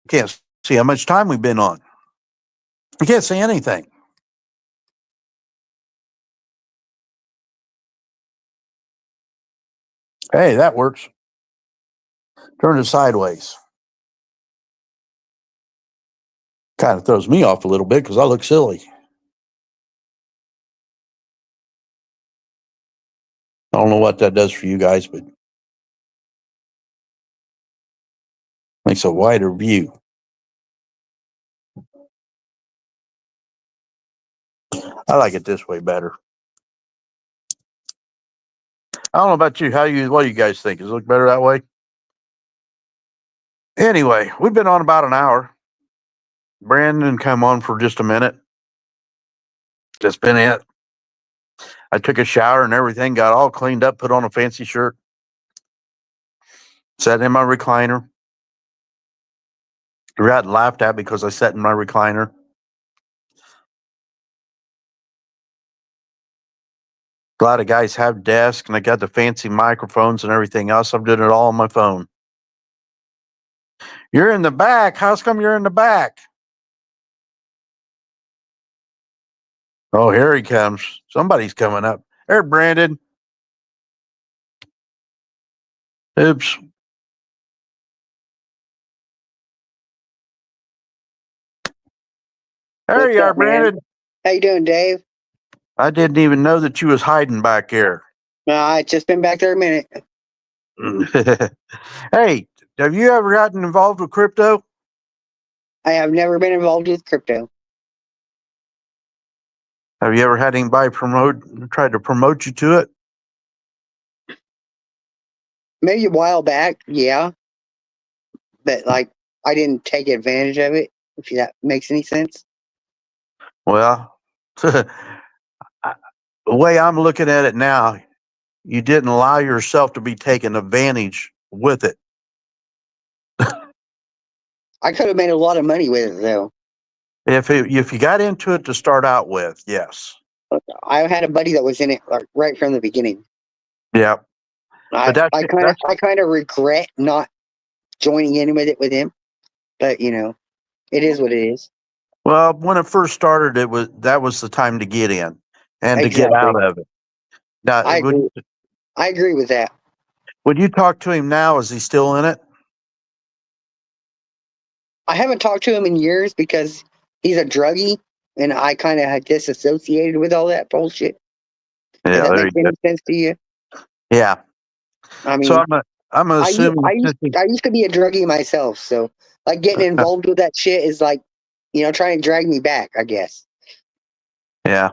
Can't see how much time we've been on. I can't see anything. Hey, that works. Turn it sideways. Kind of throws me off a little bit because I look silly. I don't know what that does for you guys, but makes a wider view. I like it this way better. I don't know about you. What do you guys think? Does it look better that way? Anyway, we've been on about an hour. Brandon come on for just a minute. That's been it. I took a shower and everything, got all cleaned up, put on a fancy shirt, sat in my recliner. You got laughed at because I sat in my recliner. A lot of guys have desks and I got the fancy microphones and everything else. I'm doing it all on my phone. You're in the back. How's come you're in the back? Oh, here he comes. Somebody's coming up. There, Brandon. Oops. There you are, Brandon. How you doing, Dave? I didn't even know that you was hiding back here. I just been back there a minute. Hey, have you ever gotten involved with crypto? I have never been involved with crypto. Have you ever had anybody try to promote you to it? Maybe a while back, yeah. But like I didn't take advantage of it, if that makes any sense. Well, the way I'm looking at it now, you didn't allow yourself to be taken advantage with it. I could have made a lot of money with it though. If you got into it to start out with, yes. I had a buddy that was in it like, right from the beginning. Yeah. I kind of regret not joining in with it with him, but you know, it is what it is. Well, when it first started, that was the time to get in and to get out of it. Now, I agree with that. When you talk to him now, is he still in it? I haven't talked to him in years because he's a druggie, and I kind of had disassociated with all that bullshit. Yeah, does that make any sense to you? Yeah. I mean, so I'm assuming I used to be a druggie myself, so like getting involved with that shit is like, you know, trying to drag me back, I guess. Yeah.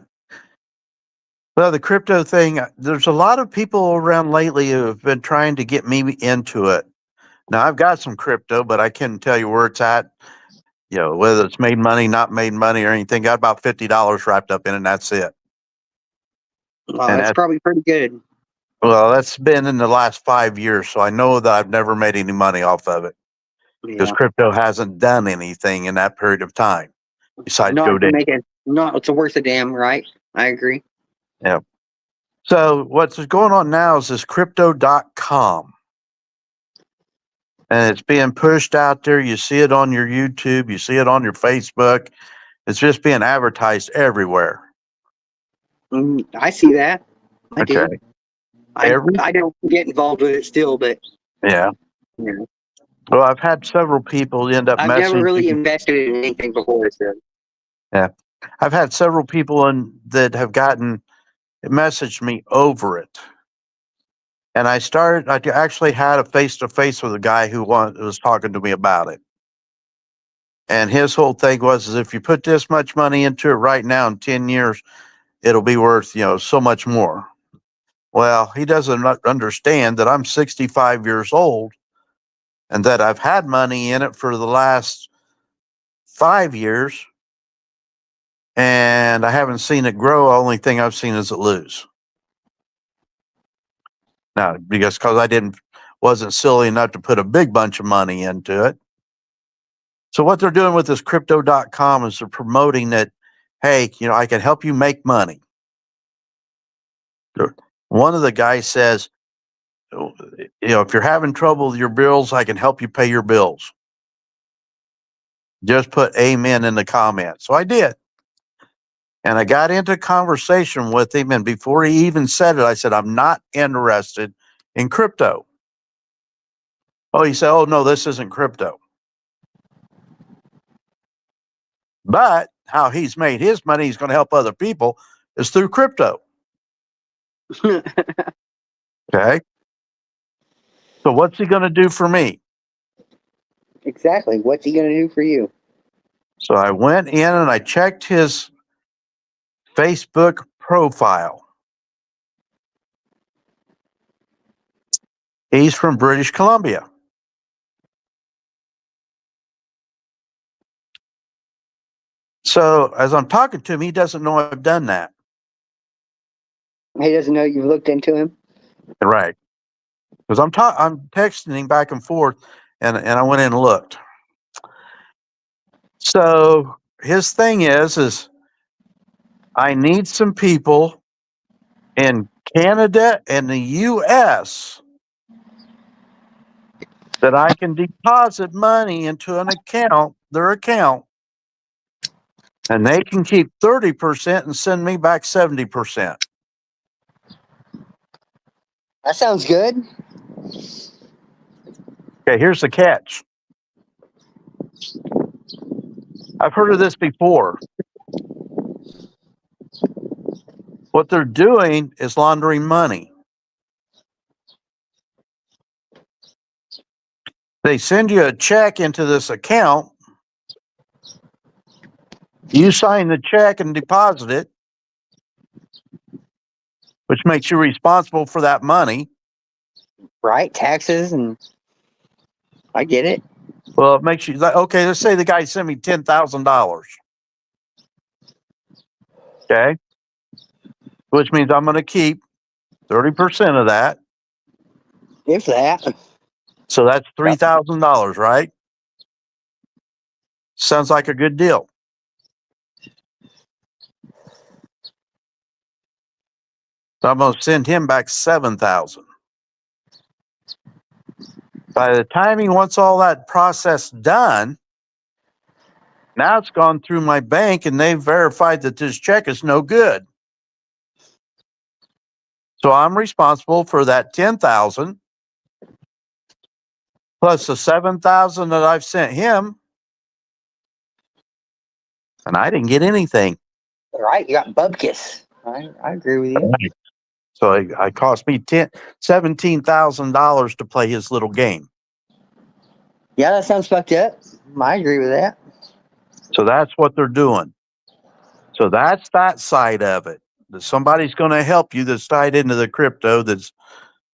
Well, the crypto thing, there's a lot of people around lately who have been trying to get me into it. Now, I've got some crypto, but I can't tell you where it's at, you know, whether it's made money, not made money or anything. Got about $50 wrapped up in it, and that's it. Well, that's probably pretty good. Well, that's been in the last 5 years, so I know that I've never made any money off of it because crypto hasn't done anything in that period of time besides go down. Not to worth a damn, right? I agree. Yeah. So what's going on now is this crypto.com. And it's being pushed out there. You see it on your YouTube. You see it on your Facebook. It's just being advertised everywhere. I see that. I okay. do. I don't get involved with it still, but yeah. Well, I've had several people end up. I've never really invested in anything before. So. Yeah, I've had several people that have messaged me over it, and I actually had a face-to-face with a guy who was talking to me about it, and his whole thing was if you put this much money into it right now in 10 years, it'll be worth so much more. Well, he doesn't understand that I'm 65 years old and that I've had money in it for the last 5 years and I haven't seen it grow. The only thing I've seen is it lose. Now, because I wasn't silly enough to put a big bunch of money into it. So what they're doing with this crypto.com is they're promoting that, hey, I can help you make money. One of the guys says, if you're having trouble with your bills, I can help you pay your bills. Just put amen in the comments. So I did. And I got into conversation with him. And before he even said it, I said, I'm not interested in crypto. Oh, he said, oh, no, this isn't crypto. But how he's made his money, he's going to help other people, is through crypto. Okay. So what's he going to do for me? Exactly. What's he going to do for you? So I went in and I checked his Facebook profile. He's from British Columbia. So as I'm talking to him, he doesn't know I've done that. He doesn't know you've looked into him? Right. Because I'm texting him back and forth, and I went in and looked. So his thing is I need some people in Canada and the US that I can deposit money into an account, their account, and they can keep 30% and send me back 70%. That sounds good. Okay, here's the catch. I've heard of this before. What they're doing is laundering money. They send you a check into this account. You sign the check and deposit it, which makes you responsible for that money. Right? Taxes, and I get it. Well, it makes you like, okay, let's say the guy sent me $10,000. Okay. Which means I'm going to keep 30% of that. If that. So that's $3,000, right? Sounds like a good deal. So I'm going to send him back 7,000. By the time he wants all that process done, now it's gone through my bank and they've verified that this check is no good. So I'm responsible for that 10,000 plus the 7,000 that I've sent him, and I didn't get anything. Right? You got bubkiss. I agree with you. So it cost me $17,000 to play his little game. Yeah, that sounds fucked up. I agree with that. So that's what they're doing. So that's that side of it. That somebody's going to help you that's tied into the crypto. That's,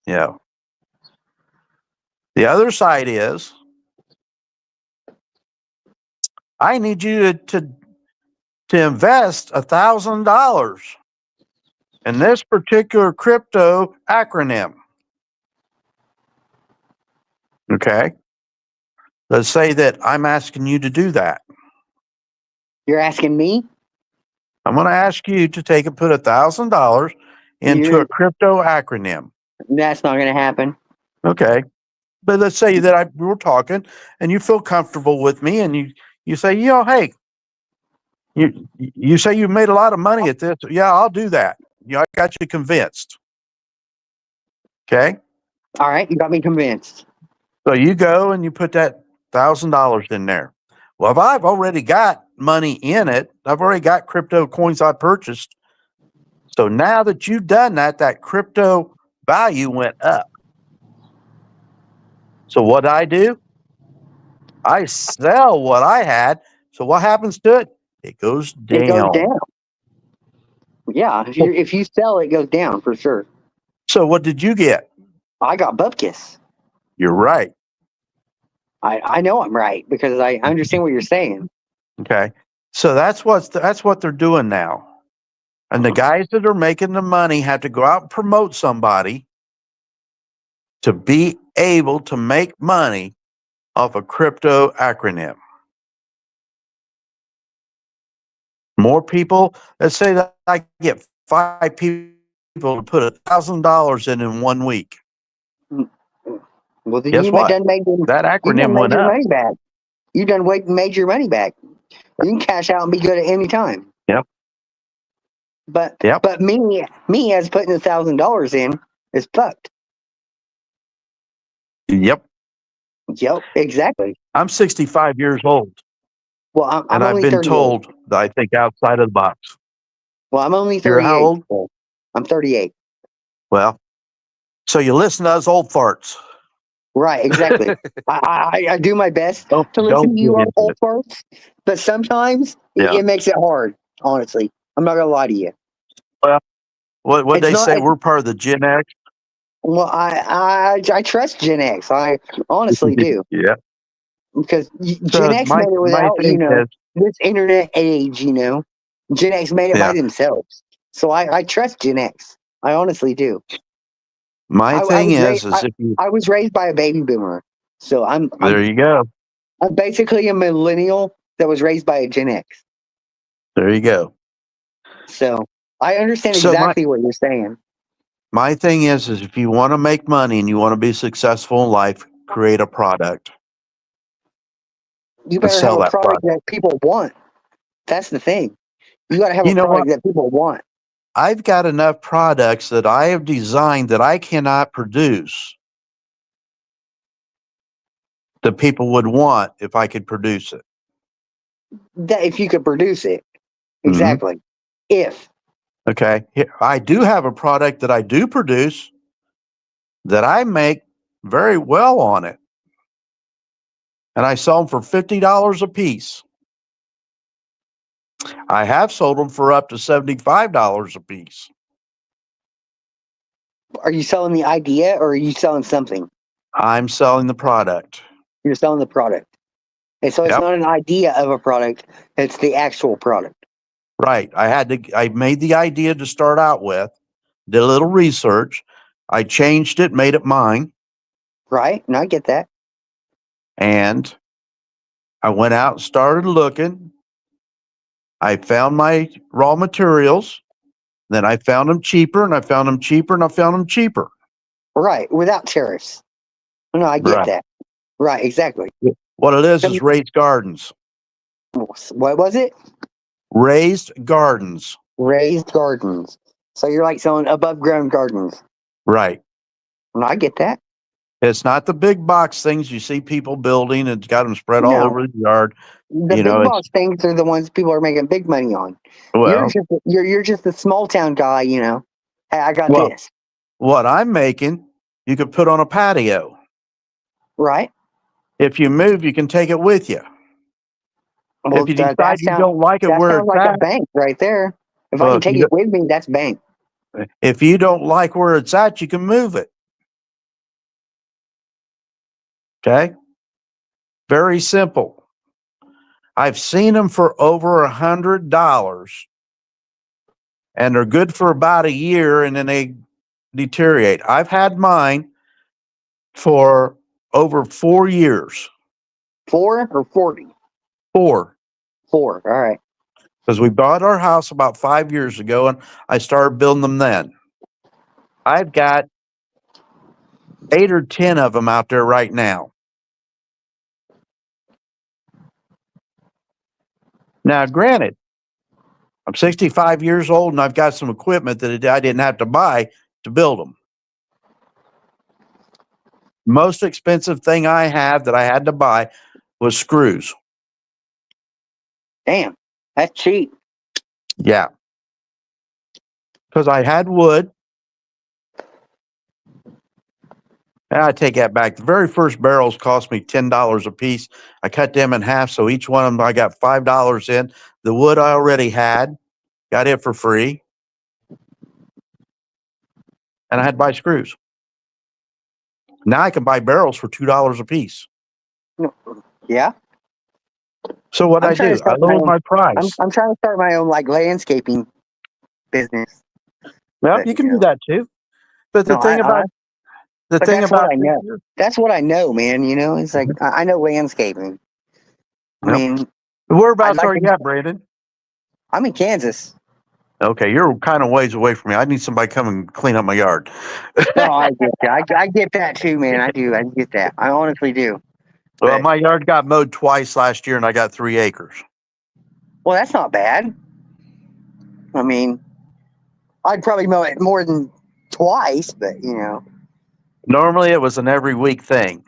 you know. The other side is, I need you to invest $1,000 in this particular crypto acronym. Okay. Let's say that I'm asking you to do that. You're asking me? I'm going to ask you to take and put $1,000 into a crypto acronym. That's not going to happen. Okay. But let's say that we're talking and you feel comfortable with me and you say, you know, hey, you say you made a lot of money at this. Yeah, I'll do that. You know, I got you convinced. Okay. All right. You got me convinced. So you go and you put that $1,000 in there. Well, if I've already got money in it, I've already got crypto coins I purchased. So now that you've done that, that crypto value went up. So what I do? I sell what I had. So what happens to it? It goes down. It goes down. Yeah. If you sell, it goes down for sure. So what did you get? I got bupkis. You're right. I know I'm right because I understand what you're saying. Okay. So that's what they're doing now. And the guys that are making the money have to go out and promote somebody to be able to make money off a crypto acronym. More people, let's say that I get 5 people to put $1,000 in 1 week. Well, then Guess you what? done made That you done acronym made went your up. money back. You done made your money back. You can cash out and be good at any time. Yep. But Yep. but me as putting $1,000 in is fucked. Yep. Yep, exactly. I'm 65 years old, Well, I'm and I've only been 38. told that I think outside of the box. Well, I'm only You're 38. how old? So I'm 38. Well, so you listen to us old farts. Right, exactly. I do my best Don't to listen to get you into old it. folks, but sometimes Yeah. it makes it hard. Honestly, I'm not gonna lie to you. What It's they not. say? We're part of the Gen X. Well, I trust Gen X. I honestly do, Yeah. because Gen So X my made it my without thing is, this internet age. Gen X made it by yeah. themselves. So I trust Gen X. I honestly do. My I thing was raised. is if you I was raised by a baby boomer, so there you go. I'm basically a millennial that was raised by a Gen X. There you go. So I understand So exactly what you're saying. my thing is if you want to make money and you want to be successful in life, create a product You and better have sell a that product product. that people want. That's the thing. You got to have a You know what? product that people want. I've got enough products that I have designed that I cannot produce that people would want if I could produce it. That if you could produce it, Hmm. exactly. If Okay. I do have a product that I do produce that I make very well on it. And I sell them for $50 a piece. I have sold them for up to $75 a piece. are you selling the idea or are you selling something? I'm selling the product. You're selling the product. And so it's Yep. not an idea of a product, it's the actual product. Right. I made the idea to start out with, did a little research. I changed it, made it mine. Right? And I get that. And I went out and started looking. I found my raw materials. Then I found them cheaper and I found them cheaper and I found them cheaper. Right. Without tariffs. No, I get Right. that. Right, exactly. What it is raised gardens. What was it? Raised gardens. Raised gardens. So you're like selling above ground gardens. Right. No, I get that. It's not the big box things you see people building and got them spread all No. over the yard. The You big know, boss things are the ones people are making big money on. well, You're just a small town guy, Hey, I got well, this. what I'm making, you could put on a patio. Right? If you move, you can take it with you. Well, If you decide you don't like it that where sounds it's like a at, bank right there. If I well, can take it with me, that's bank. if you don't like where it's at, you can move it. Okay? Very simple. I've seen them for over $100 and they're good for about a year and then they deteriorate. I've had mine for over 4 years. 4 or 40? 4. 4. All right. Because we bought our house about 5 years ago and I started building them then. I've got 8 or 10 of them out there right now. Now, granted, I'm 65 years old and I've got some equipment that I didn't have to buy to build them. Most expensive thing I have that I had to buy was screws. Damn. That's cheap. Yeah. Because I had wood. And I take that back. The very first barrels cost me $10 a piece. I cut them in half, so each one of them I got $5 in. The wood I already had, got it for free. And I had to buy screws. Now I can buy barrels for $2 a piece. Yeah. So what I do, I lowered my price. I'm trying to start my own like landscaping business. Well, But, you can do that too. But the thing about that's what I know. That's what I know, man. It's like I know landscaping. I mean, whereabouts are you at, Brandon? I'm in Kansas. Okay, you're kind of ways away from me. I need somebody to come and clean up my yard. No, I get that. I get that too, man. I do. I get that. I honestly do. Well, But, my yard got mowed twice last year, and I got 3 acres. well, that's not bad. I mean, I'd probably mow it more than twice, but Normally, it was an every week thing.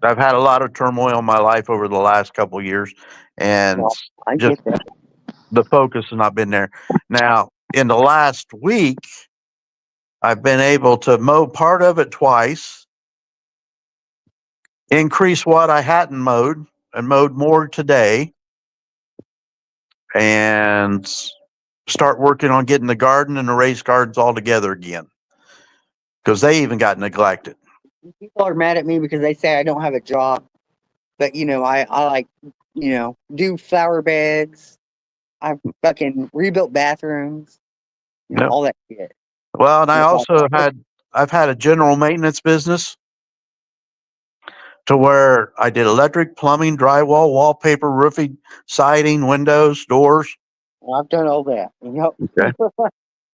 I've had a lot of turmoil in my life over the last couple of years, and well, I just get that. the focus has not been there. Now, in the last week, I've been able to mow part of it twice, increase what I hadn't mowed, and mowed more today, and start working on getting the garden and the raised gardens all together again because they even got neglected. People are mad at me because they say I don't have a job, but I like do flower beds. I've fucking rebuilt bathrooms, Yep. all that shit. Well, and I've had a general maintenance business to where I did electric, plumbing, drywall, wallpaper, roofing, siding, windows, doors. I've done all that. Yep. Okay.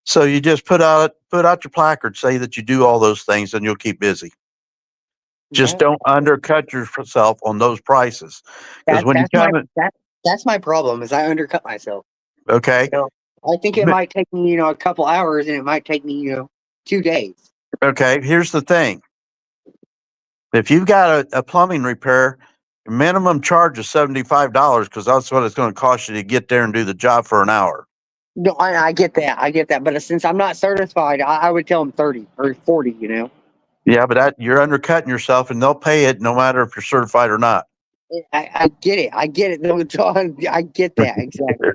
So you just put out your placard, say that you do all those things, and you'll keep busy. Just Yep. don't undercut yourself on those prices, because when you come in, That's my problem is I undercut myself. okay, I think it might take me a couple hours, and it might take me 2 days. okay. Here's the thing: if you've got a plumbing repair, minimum charge is $75 because that's what it's going to cost you to get there and do the job for an hour. No, I get that. I get that. But since I'm not certified, I would tell them 30 or 40. Yeah, but you're undercutting yourself, and they'll pay it no matter if you're certified or not. I get it. I get it, though, John. I get that exactly.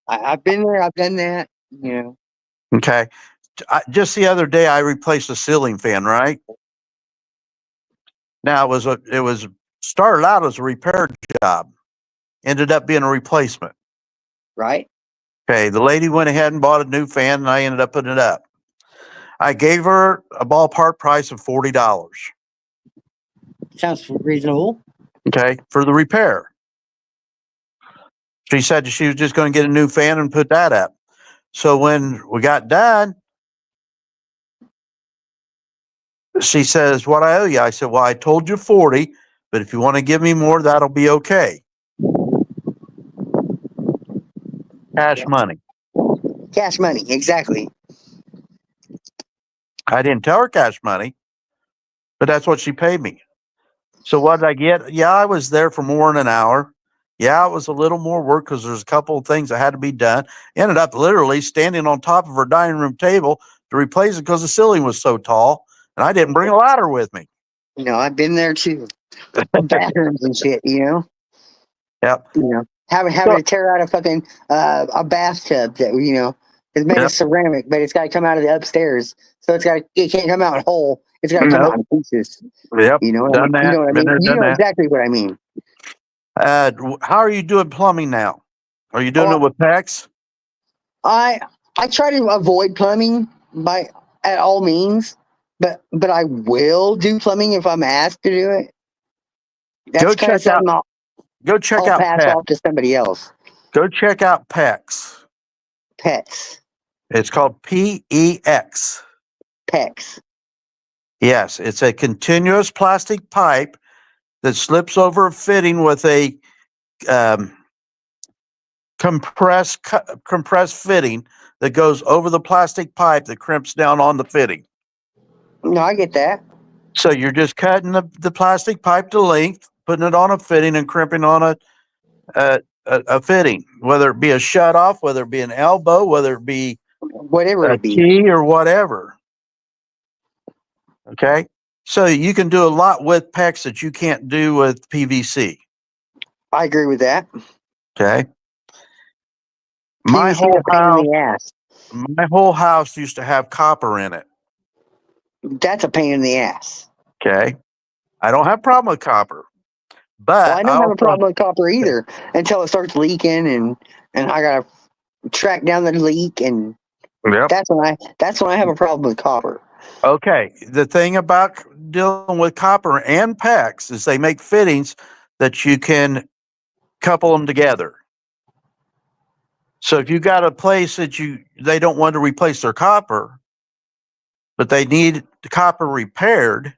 I've been there. I've done that. Okay. Just the other day, I replaced a ceiling fan. Right now, it was started out as a repair job, ended up being a replacement. Right. Okay, the lady went ahead and bought a new fan, and I ended up putting it up. I gave her a ballpark price of $40. Sounds reasonable. Okay, for the repair. She said she was just going to get a new fan and put that up. So when we got done, she says, "What I owe you?" I said, "Well, I told you 40, but if you want to give me more, that'll be okay." Cash money. Cash money. Exactly. I didn't tell her cash money, but that's what she paid me. So what did I get? Yeah, I was there for more than an hour. Yeah, it was a little more work because there's a couple of things that had to be done. Ended up literally standing on top of her dining room table to replace it because the ceiling was so tall, and I didn't bring a ladder with me. I've been there too. Bathrooms and shit. Yep. Having to tear out a fucking a bathtub that is made of ceramic, but it's got to come out of the upstairs, so it can't come out whole. It's got to come out in pieces. Yep. You know what Done I mean? that. You know what I Been mean? there, You know done exactly what I mean. that. How are you doing plumbing now? Are you doing it with PEX? I try to avoid plumbing by at all means, but I will do plumbing if I'm asked to do it. That's kind of something Go check I'll out pass PEX. off to somebody else. Go check out PEX. PEX. It's called PEX. PEX. Yes, it's a continuous plastic pipe that slips over a fitting with a compressed fitting that goes over the plastic pipe that crimps down on the fitting. No, I get that. So you're just cutting the plastic pipe to length, putting it on a fitting, and crimping on a fitting, whether it be a shut off, whether it be an elbow, whether it be Whatever a it be. key or whatever. Okay, so you can do a lot with PEX that you can't do with PVC. I agree with that. Okay. My whole pain in the ass. My whole house used to have copper in it. That's a pain in the ass. Okay. I don't have a problem with copper. But I don't have a problem with copper either until it starts leaking and I gotta track down the leak, and that's when I have a problem with copper. Okay. The thing about dealing with copper and PEX is they make fittings that you can couple them together. So if you got a place that they don't want to replace their copper, but they need the copper repaired,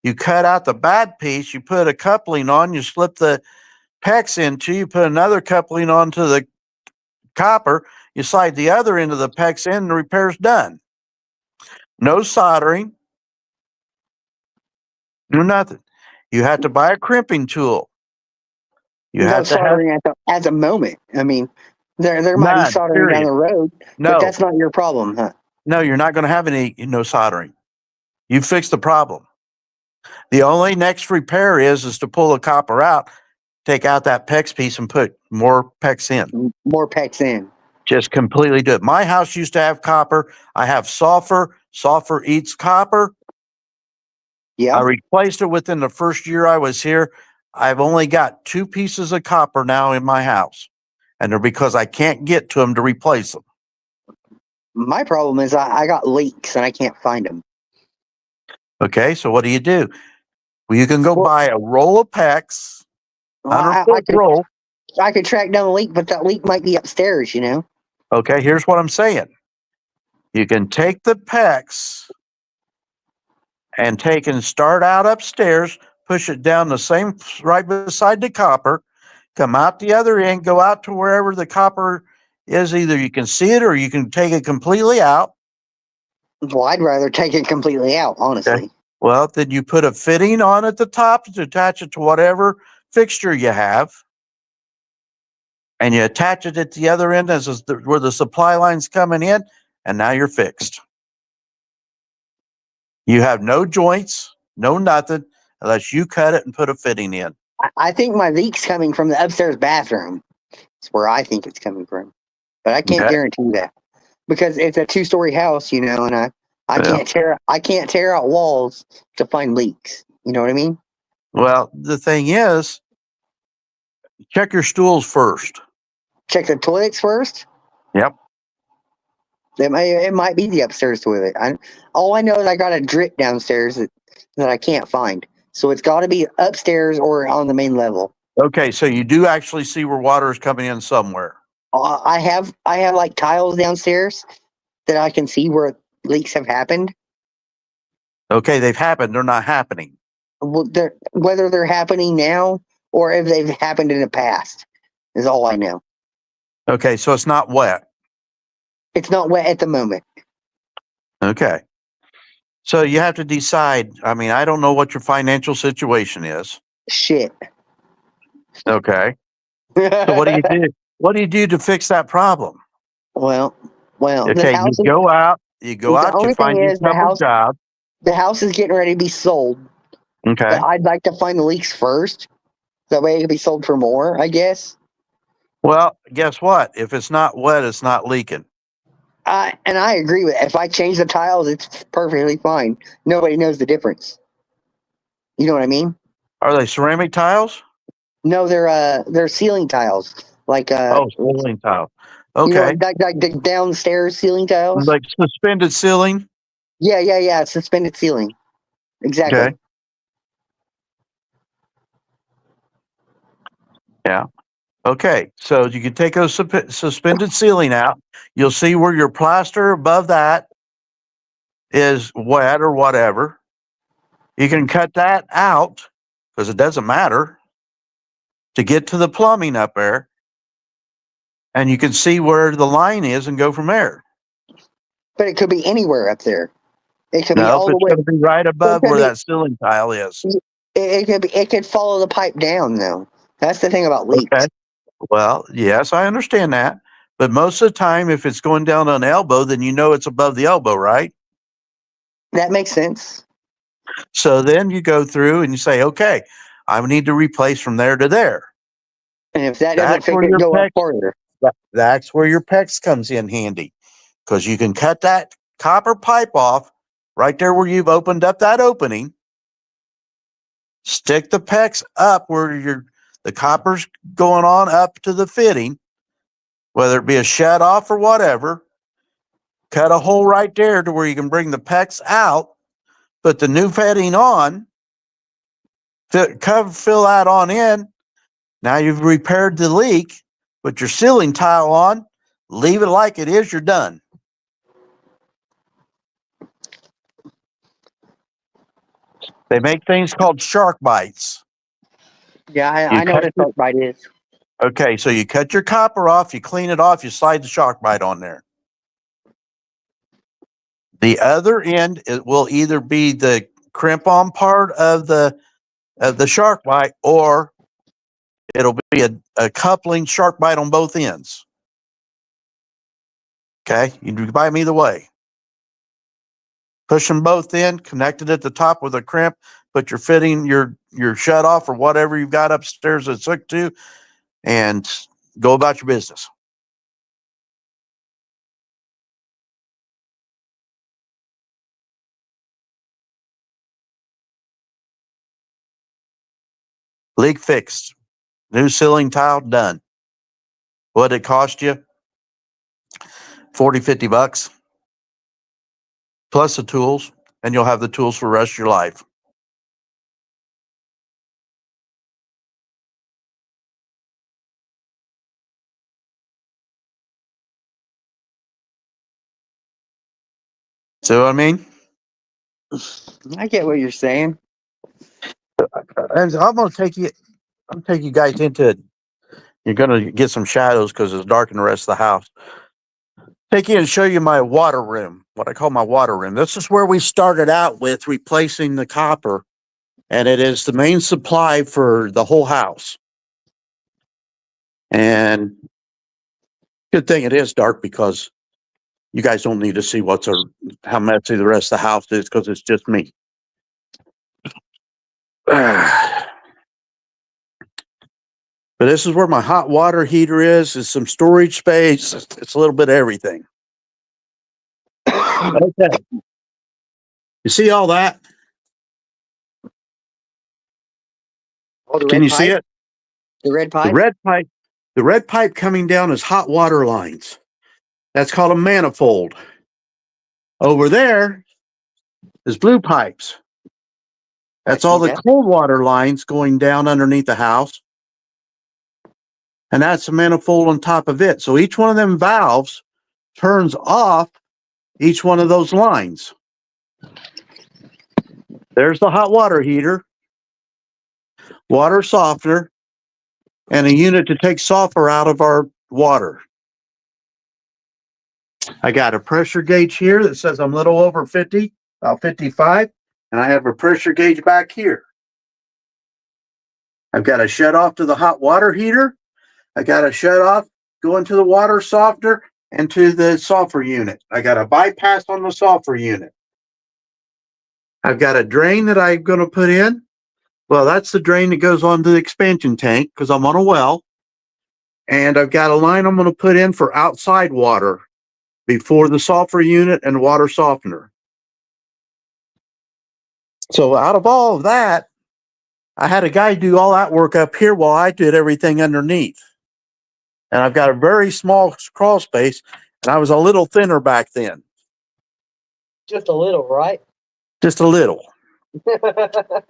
you cut out the bad piece, you put a coupling on, you slip the PEX into, you put another coupling onto the copper, you slide the other end of the PEX in, and the repair's done. No soldering, no nothing. You have to buy a crimping tool. You No have to have soldering at the moment. I mean, there might be none, soldering down period. the road, but No, that's not your problem, huh? no, you're not going to have no soldering. You fixed the problem. The only next repair is to pull the copper out, take out that PEX piece, and put more PEX in. More PEX in. Just completely do it. My house used to have copper. I have sulfur. Sulfur eats copper. Yeah. I replaced it within the first year I was here. I've only got 2 pieces of copper now in my house, and they're because I can't get to them to replace them. My problem is I got leaks and I can't find them. Okay, so what do? Well, you can go buy a roll of PEX, Well, 100-foot roll. I could track down the leak, but that leak might be upstairs, you know? Okay, here's what I'm saying. You can take the PEX and start out upstairs, push it down the same right beside the copper, come out the other end, go out to wherever the copper is. Either you can see it or you can take it completely out. Well, I'd rather take it completely out, honestly. Okay. Well, then you put a fitting on at the top to attach it to whatever fixture you have, and you attach it at the other end where the supply line's coming in, and now you're fixed. You have no joints, no nothing, unless you cut it and put a fitting in. I think my leak's coming from the upstairs bathroom. It's where I think it's coming from, but I can't guarantee that because it's a 2-story house, you know, and I can't tear out walls to find leaks. You know what I mean? Well, the thing is, check your stools first. Check the toilets first. Yep. It might be the upstairs toilet. All I know is I got a drip downstairs that I can't find. So it's got to be upstairs or on the main level. Okay, so you do actually see where water is coming in somewhere. I have like tiles downstairs that I can see where leaks have happened. Okay, they've happened. They're not happening. Well, whether they're happening now or if they've happened in the past is all I know. Okay, so it's not wet. It's not wet at the moment. Okay. So you have to decide. I mean, I don't know what your financial situation is. Shit. Okay. So what do you do? What do you do to fix that problem? Well. Okay, you go out, you find you a couple jobs. The house is getting ready to be sold. Okay. But I'd like to find the leaks first. That way it can be sold for more, I guess. Well, guess what? If it's not wet, it's not leaking. And I agree with it. If I change the tiles, it's perfectly fine. Nobody knows the difference. You know what I mean? Are they ceramic tiles? No, they're ceiling tiles. Like ceiling tile. Okay. You know, like the downstairs ceiling tiles. Like suspended ceiling. Yeah. Suspended ceiling. Exactly. Okay. Yeah. Okay. So you can take those suspended ceiling out. You'll see where your plaster above that is wet or whatever. You can cut that out because it doesn't matter to get to the plumbing up there. And you can see where the line is and go from there. But it could be anywhere up there. It could be all the way. It's going to be right above where that ceiling tile is. It could follow the pipe down though. That's the thing about leaks. Okay. Well, yes, I understand that. But most of the time, if it's going down an elbow, then you know it's above the elbow, right? That makes sense. So then you go through and you say, okay, I need to replace from there to there. And if that doesn't fix it, go up further. That's where your PEX comes in handy because you can cut that copper pipe off right there where you've opened up that opening. Stick the PEX up where the copper's going on up to the fitting, whether it be a shut off or whatever. Cut a hole right there to where you can bring the PEX out, put the new fitting on, fill that on in. Now you've repaired the leak, put your ceiling tile on, leave it like it is, you're done. They make things called shark bites. Yeah, You I know what cut a shark bite is. Okay, so you cut your copper off, you clean it off, you slide the shark bite on there. The other end, it will either be the crimp-on part of the shark bite, or it'll be a coupling shark bite on both ends. Okay, you can buy them either way. Push them both in, connected at the top with a crimp, put your fitting, your shut off or whatever you've got upstairs that's hooked to, and go about your business. Leak fixed. New ceiling tile done. What'd it cost you? 40, 50 bucks. Plus the tools, and you'll have the tools for the rest of your life. See what I mean? I get what you're saying. And I'm gonna take you guys into it. You're gonna get some shadows because it's dark in the rest of the house. Take you and show you my water room, what I call my water room. This is where we started out with replacing the copper, and it is the main supply for the whole house. And good thing it is dark because you guys don't need to see how messy the rest of the house is because it's just me. But this is where my hot water heater is. It's some storage space. It's a little bit of everything. Okay. You see all that? Oh, Can you see it? The red pipe? The red pipe coming down is hot water lines. That's called a manifold. Over there is blue pipes. That's all the cold water lines going down underneath the house. And that's a manifold on top of it. So each one of them valves turns off each one of those lines. There's the hot water heater, water softener, and a unit to take sulfur out of our water. I got a pressure gauge here that says I'm a little over 50, about 55, and I have a pressure gauge back here. I've got a shut off to the hot water heater. I got a shut off going to the water softener and to the sulfur unit. I got a bypass on the sulfur unit. I've got a drain that I'm going to put in. Well, that's the drain that goes onto the expansion tank because I'm on a well. And I've got a line I'm going to put in for outside water before the sulfur unit and water softener. So out of all of that, I had a guy do all that work up here while I did everything underneath. And I've got a very small crawl space, and I was a little thinner back then. Just a little, right? Just a little.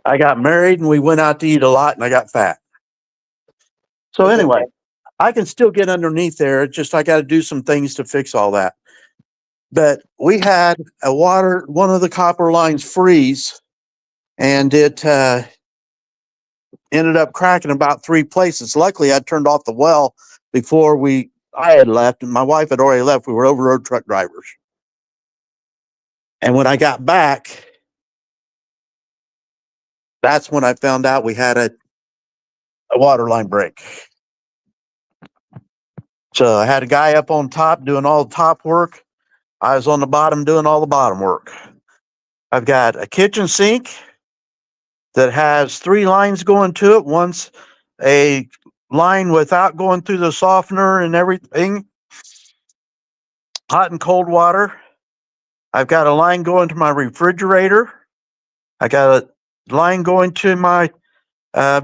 I got married and we went out to eat a lot and I got fat. So anyway, I can still get underneath there. It's just I got to do some things to fix all that. But we had one of the copper lines freeze, and it ended up cracking about 3 places. Luckily, I turned off the well before I had left, and my wife had already left. We were over-road truck drivers. And when I got back, that's when I found out we had a water line break. So I had a guy up on top doing all the top work. I was on the bottom doing all the bottom work. I've got a kitchen sink that has 3 lines going to it. One's a line without going through the softener and everything. Hot and cold water. I've got a line going to my refrigerator. I got a line going to my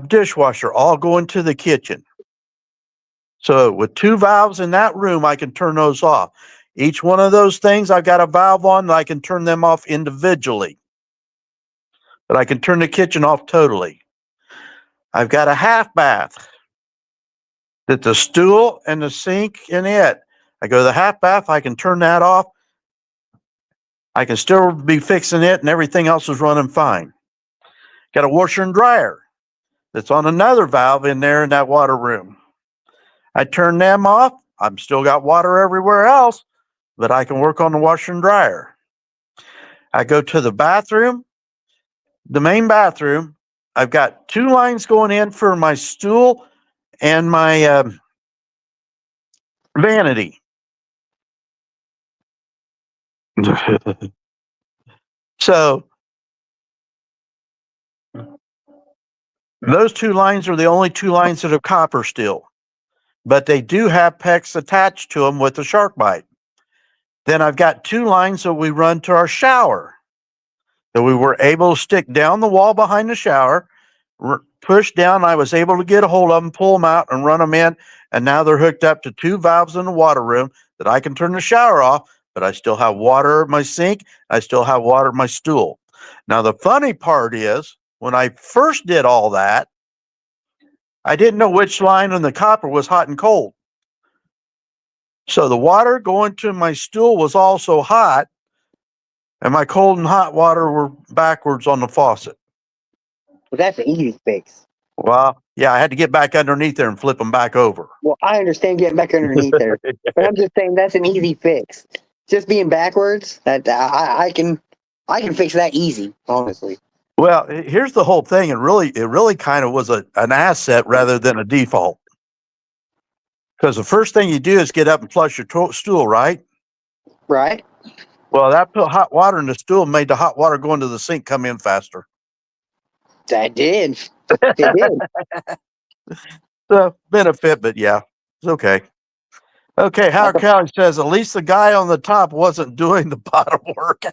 dishwasher, all going to the kitchen. So with 2 valves in that room, I can turn those off. Each one of those things, I've got a valve on that I can turn them off individually. But I can turn the kitchen off totally. I've got a half bath that the stool and the sink in it, I go to the half bath, I can turn that off. I can still be fixing it and everything else is running fine. Got a washer and dryer that's on another valve in there in that water room. I turn them off. I'm still got water everywhere else, but I can work on the washer and dryer. I go to the bathroom, the main bathroom. I've got 2 lines going in for my stool and my vanity. So those 2 lines are the only 2 lines that have copper still, but they do have PEX attached to them with the shark bite. Then I've got 2 lines that we run to our shower that we were able to stick down the wall behind the shower, push down. I was able to get a hold of them, pull them out, and run them in. And now they're hooked up to 2 valves in the water room that I can turn the shower off, but I still have water at my sink. I still have water at my stool. Now, the funny part is when I first did all that, I didn't know which line in the copper was hot and cold. So the water going to my stool was also hot, and my cold and hot water were backwards on the faucet. Well, that's an easy fix. Well, yeah, I had to get back underneath there and flip them back over. Well, I understand getting back underneath there, but I'm just saying that's an easy fix. Just being backwards, that I can fix that easy, honestly. Well, here's the whole thing, and it really kind of was an asset rather than a default. Because the first thing you do is get up and flush your stool, right? Right. Well, that put hot water in the stool and made the hot water going to the sink come in faster. That did. It did. The benefit, but yeah, it's okay. Okay, Howard County says at least the guy on the top wasn't doing the bottom work.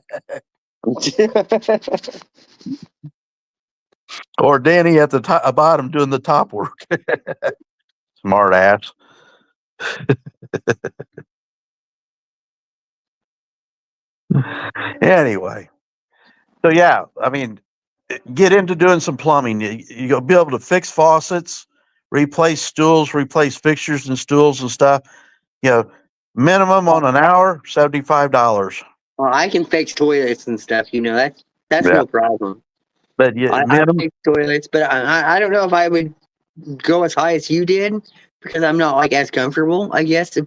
Or Danny at the bottom doing the top work. Smart ass. Anyway, so yeah, I mean, get into doing some plumbing. You'll be able to fix faucets, replace stools, replace fixtures and stools and stuff. You know, minimum on an hour, $75. Well, I can fix toilets and stuff. That's Yeah. no problem. But yeah, I minimum. fix toilets, but I don't know if I would go as high as you did because I'm not like as comfortable. I guess if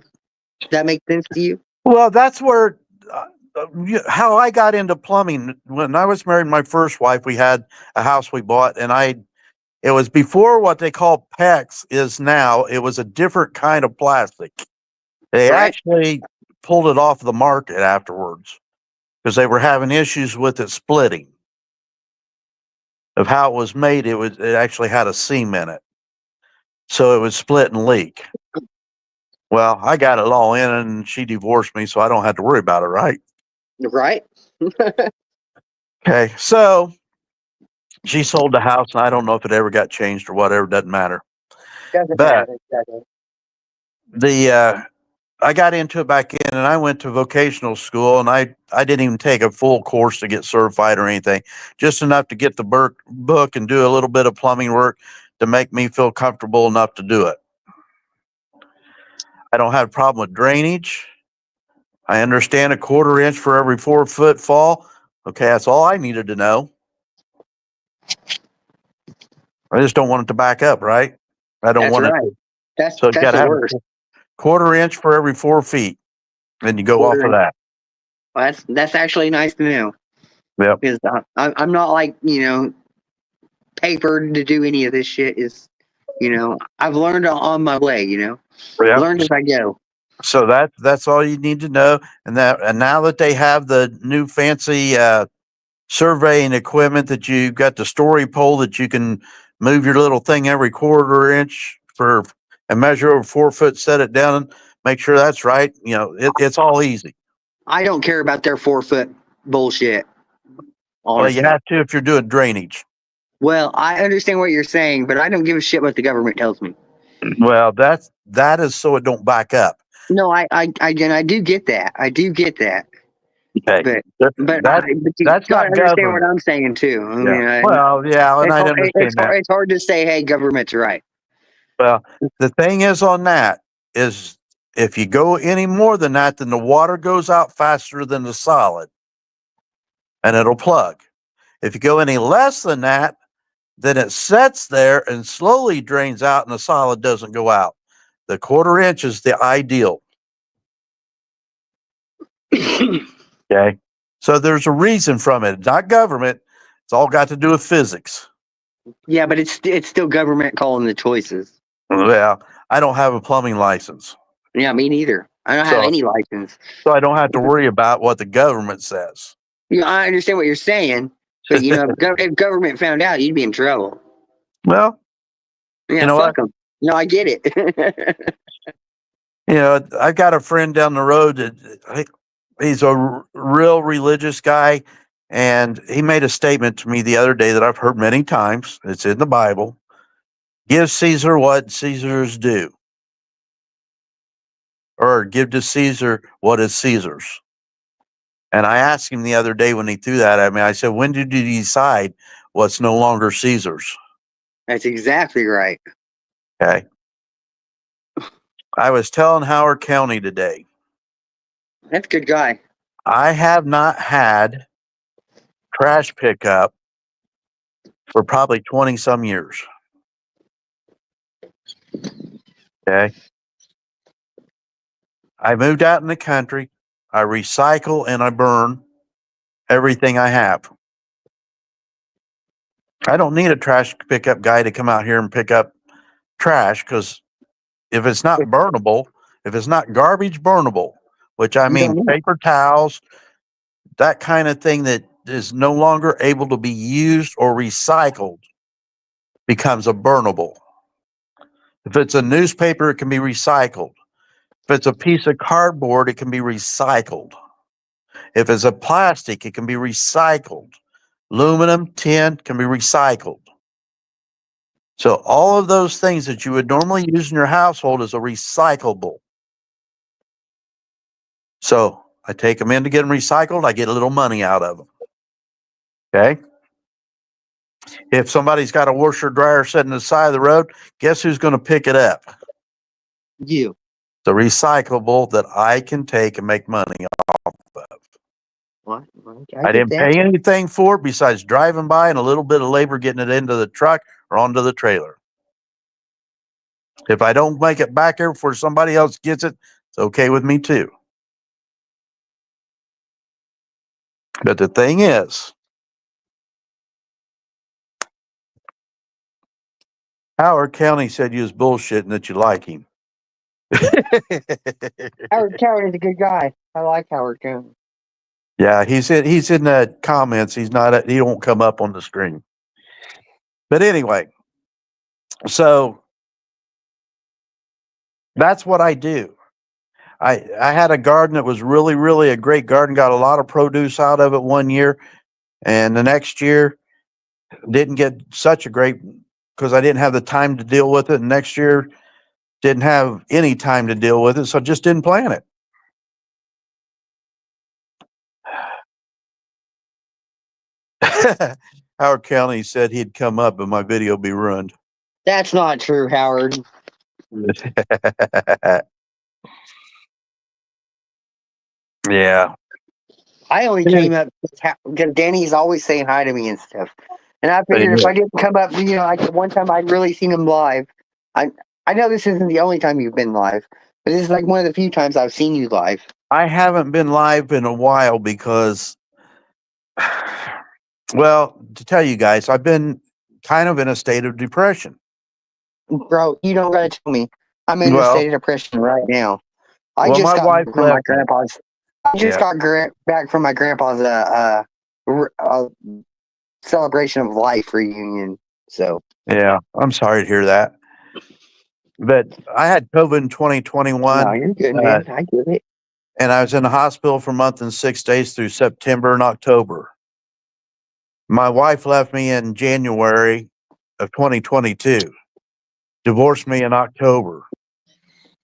that makes sense to you. Well, that's where how I got into plumbing. When I was married to my first wife, we had a house we bought, and it was before what they call PEX is now. It was a different kind of plastic. They Right. actually pulled it off the market afterwards because they were having issues with it splitting. Of how it was made, it actually had a seam in it, so it would split and leak. Well, I got it all in, and she divorced me, so I don't have to worry about it, right? Right. Okay, so she sold the house, and I don't know if it ever got changed or whatever. Doesn't matter. Doesn't But matter. I got into it back in, and I went to vocational school, and I didn't even take a full course to get certified or anything, just enough to get the book and do a little bit of plumbing work to make me feel comfortable enough to do it. I don't have a problem with drainage. I understand a 1/4 inch for every 4-foot fall. Okay, that's all I needed to know. I just don't want it to back up, right? I don't That's want right. it. That's So you got to the have worst. a 1/4 inch for every 4 feet. Then you go off 1/4 of that. Well, that's actually nice to know. Yep. Because I'm not like papered to do any of this shit. I've learned on my way. Yep. Learned as I go. So that's all you need to know. And now that they have the new fancy surveying equipment, that you got the story pole that you can move your little thing every 1/4 inch and measure over 4 foot, set it down, and make sure that's right. It's all easy. I don't care about their 4-foot bullshit. Well, Honestly. you have to if you're doing drainage. Well, I understand what you're saying, but I don't give a shit what the government tells me. Well, that is so it don't back up. No, I do get that. I do get that. Okay. But you that's gotta not understand government. what I'm saying too. I mean, Well, yeah, and I understand that. it's hard to say, hey, government's right. Well, the thing is on that is if you go any more than that, then the water goes out faster than the solid and it'll plug. If you go any less than that, then it sets there and slowly drains out and the solid doesn't go out. The 1/4 inch is the ideal. Okay. So there's a reason from it. It's not government. It's all got to do with physics. Yeah, but it's still government calling the choices. Well, I don't have a plumbing license. Yeah, me neither. I don't have any license. So I don't have to worry about what the government says. You know, I understand what you're saying, but you know, if government found out, you'd be in trouble. Well, Yeah, you know fuck them. No, I get it. You know, I've got a friend down the road that he's a real religious guy, and he made a statement to me the other day that I've heard many times. It's in the Bible. Give Caesar what Caesar is due. Or give to Caesar what is Caesar's. And I asked him the other day when he threw that at me, I said, when did you decide what's no longer Caesar's? That's exactly right. Okay. I was telling Howard County today, That's a good guy. I have not had trash pickup for probably 20 some years. Okay. I moved out in the country. I recycle and I burn everything I have. I don't need a trash pickup guy to come out here and pick up trash, because if it's not burnable, if it's not garbage burnable, which I mean paper towels, that kind of thing that is no longer able to be used or recycled, becomes a burnable. If it's a newspaper, it can be recycled. If it's a piece of cardboard, it can be recycled. If it's a plastic, it can be recycled. Aluminum, tin can be recycled. So all of those things that you would normally use in your household is a recyclable. So I take them in to get them recycled. I get a little money out of them. Okay. If somebody's got a washer dryer sitting on the side of the road, guess who's going to pick it up? You. The recyclable that I can take and make money off of. What? I didn't pay anything for it besides driving by and a little bit of labor getting it into the truck or onto the trailer. If I don't make it back there before somebody else gets it, it's okay with me too. But the thing is, Howard County said you was bullshitting and that you like him. Howard County is a good guy. I like Howard County. Yeah, he's in the comments. He won't come up on the screen. But anyway, so that's what I do. I had a garden that was really, really a great garden, got a lot of produce out of it one year, and the next year didn't get such a great, because I didn't have the time to deal with it. And next year didn't have any time to deal with it, so I just didn't plant it. Howard County said he'd come up, but my video be ruined. That's not true, Howard. Yeah. I only came up because Danny's always saying hi to me and stuff. And I figured if I didn't come up, you know, like one time I'd really seen him live. I know this isn't the only time you've been live, but this is like one of the few times I've seen you live. I haven't been live in a while because, well, to tell you guys, I've been kind of in a state of depression. Bro, you don't gotta tell me. I'm in a state of depression right now. I Well, just my got wife back from my left. grandpa's. I just got back from my grandpa's celebration of life reunion. So Yeah, I'm sorry to hear that. But I had COVID in 2021. no, you're good, man. I get it. And I was in the hospital for a month and 6 days through September and October. My wife left me in January of 2022, divorced me in October.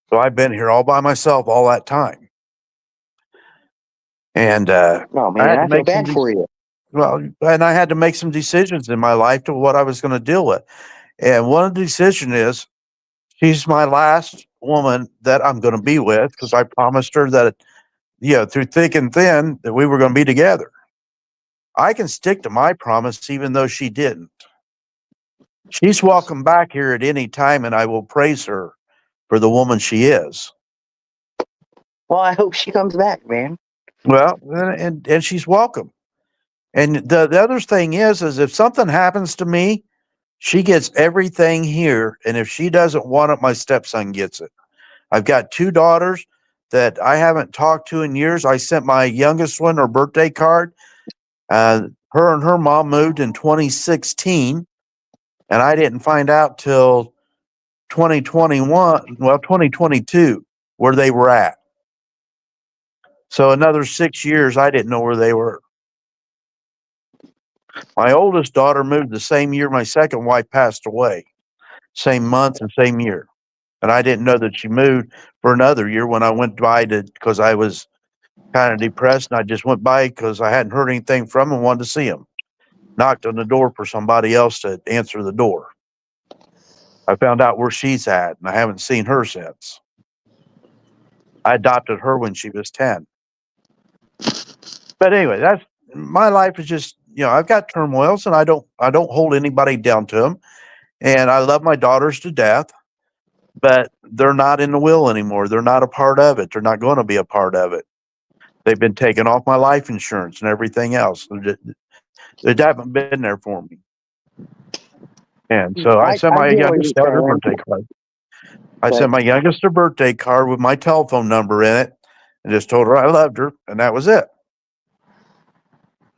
So I've been here all by myself all that time. And oh man, I feel bad for you. Well, and I had to make some decisions in my life to what I was going to deal with. And one of the decisions is She's my last woman that I'm going to be with because I promised her that, through thick and thin, that we were going to be together. I can stick to my promise even though she didn't. She's welcome back here at any time, and I will praise her for the woman she is. Well, I hope she comes back, man. Well, and she's welcome. And the other thing is if something happens to me, she gets everything here. And if she doesn't want it, my stepson gets it. I've got 2 daughters that I haven't talked to in years. I sent my youngest one her birthday card. Her and her mom moved in 2016, and I didn't find out till 2022, where they were at. So another 6 years, I didn't know where they were. My oldest daughter moved the same year my second wife passed away, same month and same year. And I didn't know that she moved for another year when I went by because I was kind of depressed, and I just went by because I hadn't heard anything from him and wanted to see him. Knocked on the door for somebody else to answer the door. I found out where she's at, and I haven't seen her since. I adopted her when she was 10. But anyway, that's my life is just, I've got turmoils, and I don't hold anybody down to them. And I love my daughters to death, but they're not in the will anymore. They're not a part of it. They're not going to be a part of it. They've been taking off my life insurance and everything else. They haven't been there for me. And so I sent my youngest daughter a birthday card. I sent my youngest a birthday card with my telephone number in it and just told her I loved her, and that was it.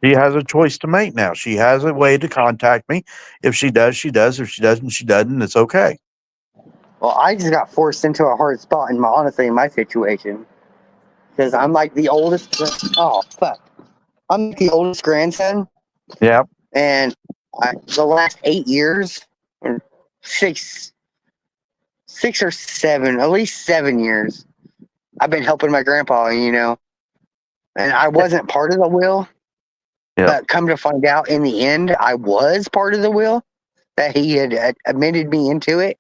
She has a choice to make now. She has a way to contact me. If she does, she does. If she doesn't, she doesn't. It's okay. Well, I just got forced into a hard spot in my situation. Because I'm like the oldest. Oh, fuck. I'm the oldest grandson. Yeah. And the last 8 years, or six or seven, at least 7 years, I've been helping my grandpa, and I wasn't part of the will. Yeah. But come to find out in the end, I was part of the will, that he had admitted me into it.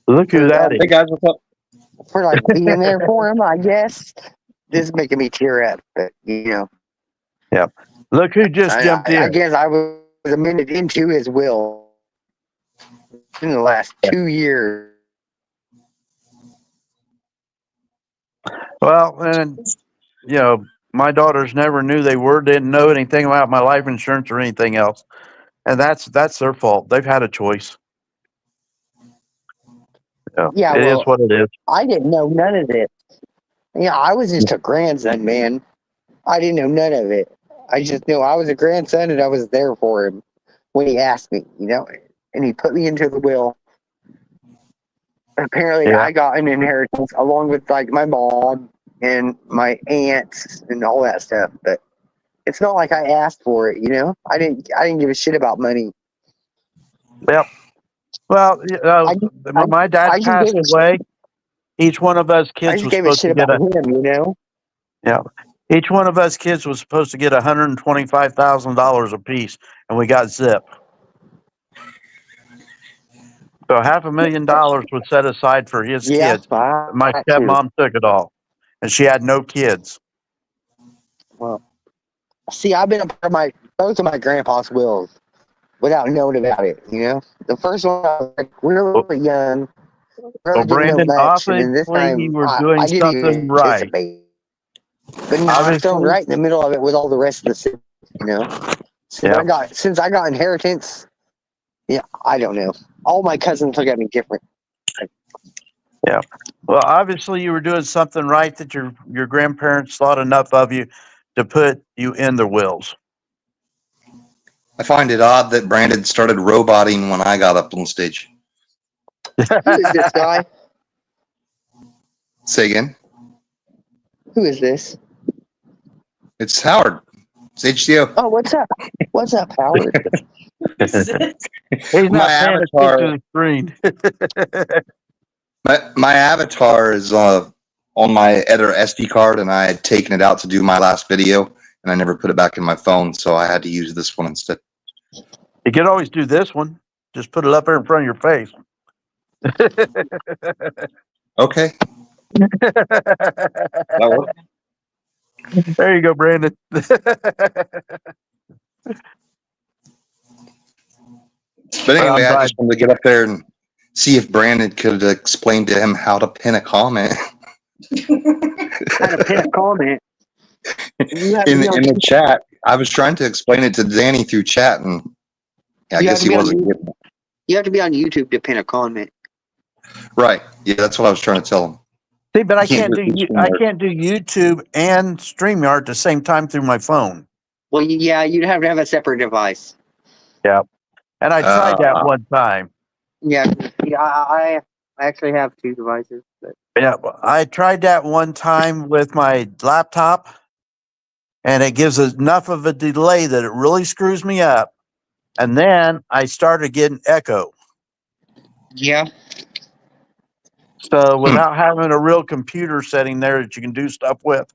Look who that is. Hey guys, what's up? For like being there for him, I guess. This is making me tear up, but Yeah. Look who just jumped in. I guess I was admitted into his will in the last 2 years. Well, and my daughters never knew didn't know anything about my life insurance or anything else. And that's their fault. They've had a choice. Yeah, it is what it is. I didn't know none of this. I was just a grandson, man. I didn't know none of it. I just knew I was a grandson and I was there for him when he asked me, and he put me into the will. Apparently, I got an inheritance along with like my mom and my aunts and all that stuff. But it's not like I asked for it, I didn't give a shit about money. Yep. Well, my dad passed away. Each one of us kids was supposed to get him, Yeah. Each one of us kids was supposed to get $125,000 a piece, and we got zip. So $500,000 was set aside for his kids. My stepmom took it all, and she had no kids. Well, see, I've been a part of both of my grandpa's wills without knowing about it. The first one I was like really young. Well, Brandon, obviously you were doing something right. But now I'm thrown right in the middle of it with all the rest of the city, Since I got inheritance, I don't know. All my cousins look at me different. Yeah. Well, obviously you were doing something right that your grandparents thought enough of you to put you in their wills. I find it odd that Brandon started roboting when I got up on stage. Who is this guy? Say again? Who is this? It's Howard. It's HDO. Oh, what's up? What's up, Howard? He's not paying attention to the screen. my avatar is on my other SD card, and I had taken it out to do my last video, and I never put it back in my phone, so I had to use this one instead. You could always do this one. Just put it up there in front of your face. Okay, that works. There you go, Brandon. But anyway, I'm I glad. just wanted to get up there and see if Brandon could explain to him how to pin a comment How to pin a comment. You have to in be on. the chat. I was trying to explain it to Danny through chat, and I You have guess to he be on. wasn't getting it. You have to be on YouTube to pin a comment. Right. Yeah, that's what I was trying to tell him. See, but You I can't do do it through I StreamYard. can't do YouTube and StreamYard at the same time through my phone. Well, yeah, you'd have to have a separate device. And I tried that one time. Yeah, I actually have two devices. But Yeah, I tried that one time with my laptop, and it gives enough of a delay that it really screws me up. And then I started getting echo. yeah, So without having a real computer setting there that you can do stuff with,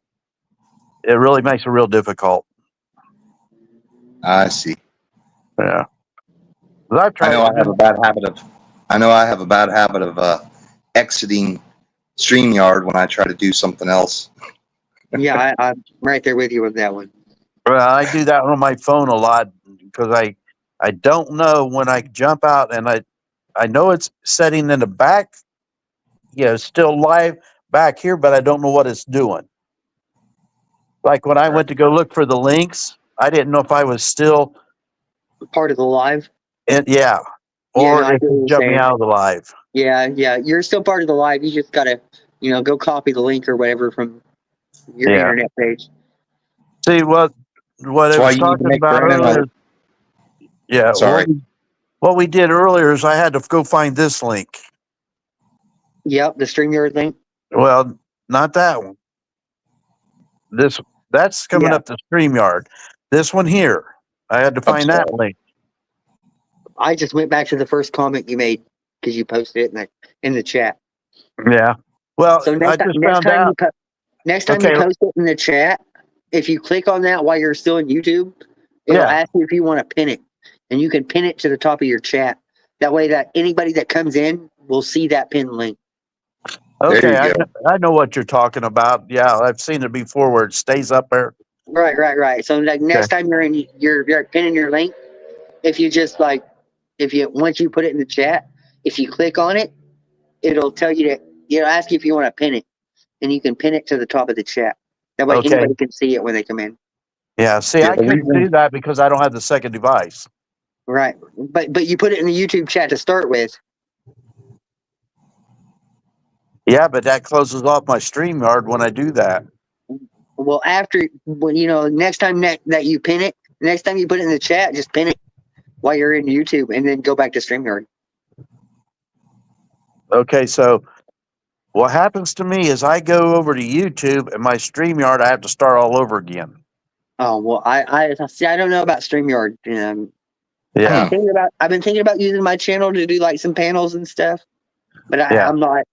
it really makes it real difficult. I see. Yeah. 'Cause I've I tried know it. I have a bad habit of. I know I have a bad habit of exiting StreamYard when I try to do something else. yeah, I'm right there with you with that one. Well, I do that on my phone a lot because I don't know when I jump out, and I know it's setting in the back, still live back here, but I don't know what it's doing. Like when I went to go look for the links, I didn't know if I was still Part of the live. in, Yeah, or no, I if get what it you're jumped me saying. out of the live. Yeah, you're still part of the live. You just gotta, go copy the link or whatever from your Yeah. internet page. See what That's I why was you need to talking make about Brandon earlier. Yeah. Sorry. What we did earlier is I had to go find this link. Yep, the StreamYard link. Well, not that one. That's coming Yeah. up to StreamYard. This one here, I had to find that link. I just went back to the first comment you made because you posted it in the chat. Yeah. Well, So I just found out. Next time Okay. you post it in the chat, if you click on that while you're still in YouTube, it'll ask you if you want to pin it, and you can pin it to the top of your chat. That way, that anybody that comes in will see that pin link. Okay, There you go. I know what you're talking about. Yeah, I've seen it before where it stays up there. Right. So like next time you're pinning your link, if you just once you put it in the chat, if you click on it, it'll tell you it'll ask you if you want to pin it, and you can pin it to the top of the chat. That way, Okay. anybody can see it when they come in. Yeah. See, Yeah, I the couldn't reason- do that because I don't have the second device. Right, but you put it in the YouTube chat to start with. Yeah, but that closes off my StreamYard when I do that. Well, next time that you pin it, next time you put it in the chat, just pin it while you're in YouTube, and then go back to StreamYard. Okay, so what happens to me is I go over to YouTube and my StreamYard, I have to start all over again. Oh well, I see. I don't know about StreamYard. Yeah. I've been thinking about using my channel to do like some panels and stuff, but I'm not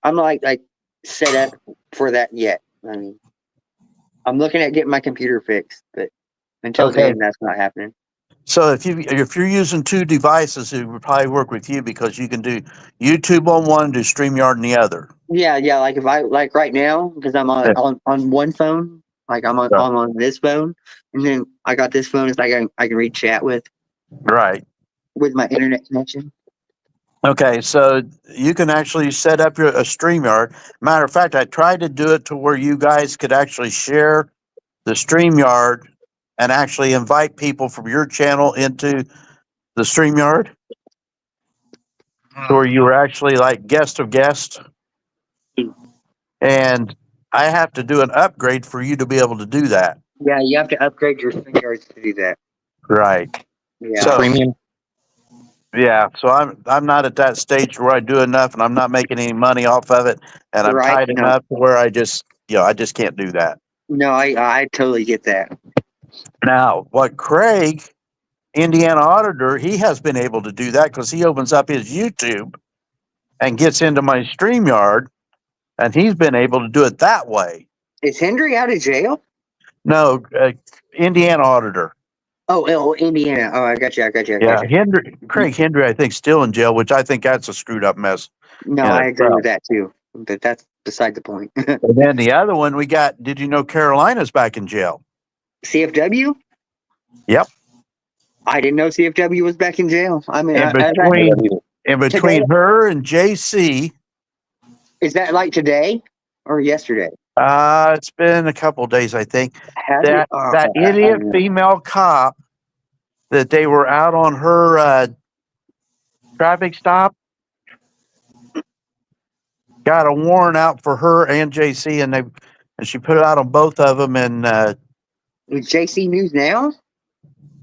like set up for that yet. I mean, I'm looking at getting my computer fixed, but until then, that's not happening. So if you're using two devices, it would probably work with you because you can do YouTube on one, do StreamYard on the other. Yeah. Like if I right now, because I'm on one phone, like I'm on this phone, and then I got this phone. It's like I can read chat with my internet connection. Okay, so you can actually set up a StreamYard. Matter of fact, I tried to do it to where you guys could actually share the StreamYard and actually invite people from your channel into the StreamYard. Where you were actually like guest of guest. And I have to do an upgrade for you to be able to do that. Yeah, you have to upgrade your StreamYard to do that. Right. Yeah. So, premium. yeah, so I'm not at that stage where I do enough and I'm not making any money off of it, and I'm tied enough to where I just can't do that. No, I totally get that. Now, what Craig, Indiana Auditor, he has been able to do that because he opens up his YouTube and gets into my StreamYard, and he's been able to do it that way. Is Hendry out of jail? No, Indiana Auditor. Oh, Indiana. Oh, I got you. Yeah, Craig Hendry, I think, still in jail, which I think that's a screwed up mess. No, in I agree itself. with that too. But that's beside the point. And then the other one we got, did you know Carolina's back in jail? CFW? Yep. I didn't know CFW was back in jail. I mean, In today, between her and JC, is that like today or yesterday? it's been a couple of days, I think. Has That it? Oh, that I idiot don't know. female cop that they were out on her traffic stop got a warrant out for her and JC, and she put it out on both of them. And With JC News now?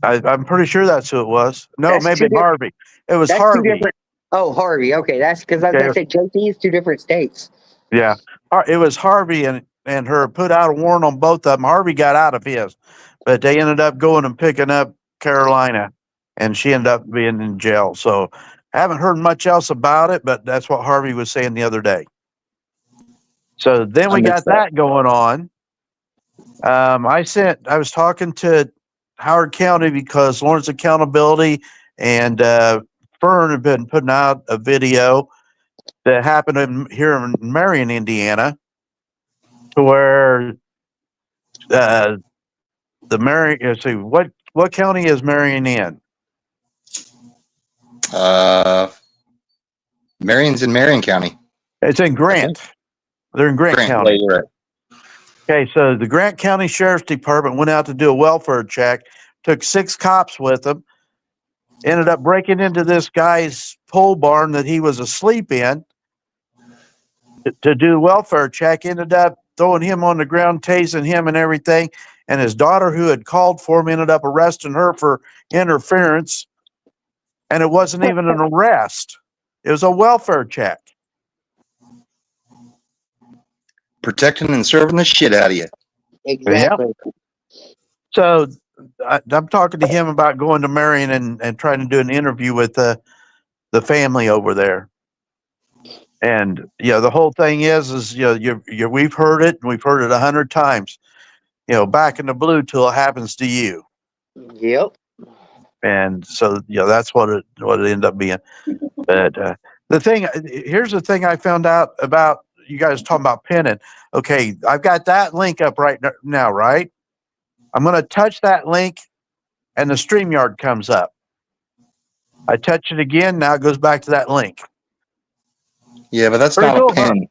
I'm pretty sure that's who it was. No, That's maybe two di- Harvey. It was That's two Harvey. different. Oh, Harvey. Okay, that's because I was Okay. gonna say JC is two different states. Yeah, it was Harvey and her put out a warrant on both of them. Harvey got out of his, but they ended up going and picking up Carolina, and she ended up being in jail. So I haven't heard much else about it, but that's what Harvey was saying the other day. So then we got that going on. I was talking to Howard County because Lawrence Accountability and Fern had been putting out a video that happened here in Marion, Indiana, to where the Marion. Let's see, what county is Marion in? Marion's in Marion County. It's in Grant. They're in Grant County. Yeah, you're right. Okay, so the Grant County Sheriff's Department went out to do a welfare check, took 6 cops with them, ended up breaking into this guy's pole barn that he was asleep in to do welfare check, ended up throwing him on the ground, tasing him and everything. And his daughter, who had called for him, ended up arresting her for interference. And it wasn't even an arrest. It was a welfare check. Protecting and serving the shit out of you. Exactly. So I'm talking to him about going to Marion and trying to do an interview with the family over there. And the whole thing is we've heard it, and we've heard it 100 times. Back in the blue till it happens to you. Yep. And so that's what it ended up being. But here's the thing I found out about you guys talking about pinning. Okay, I've got that link up right now, right? I'm going to touch that link, and the StreamYard comes up. I touch it again, now it goes back to that link. Yeah, but that's Pretty not cool, a pin.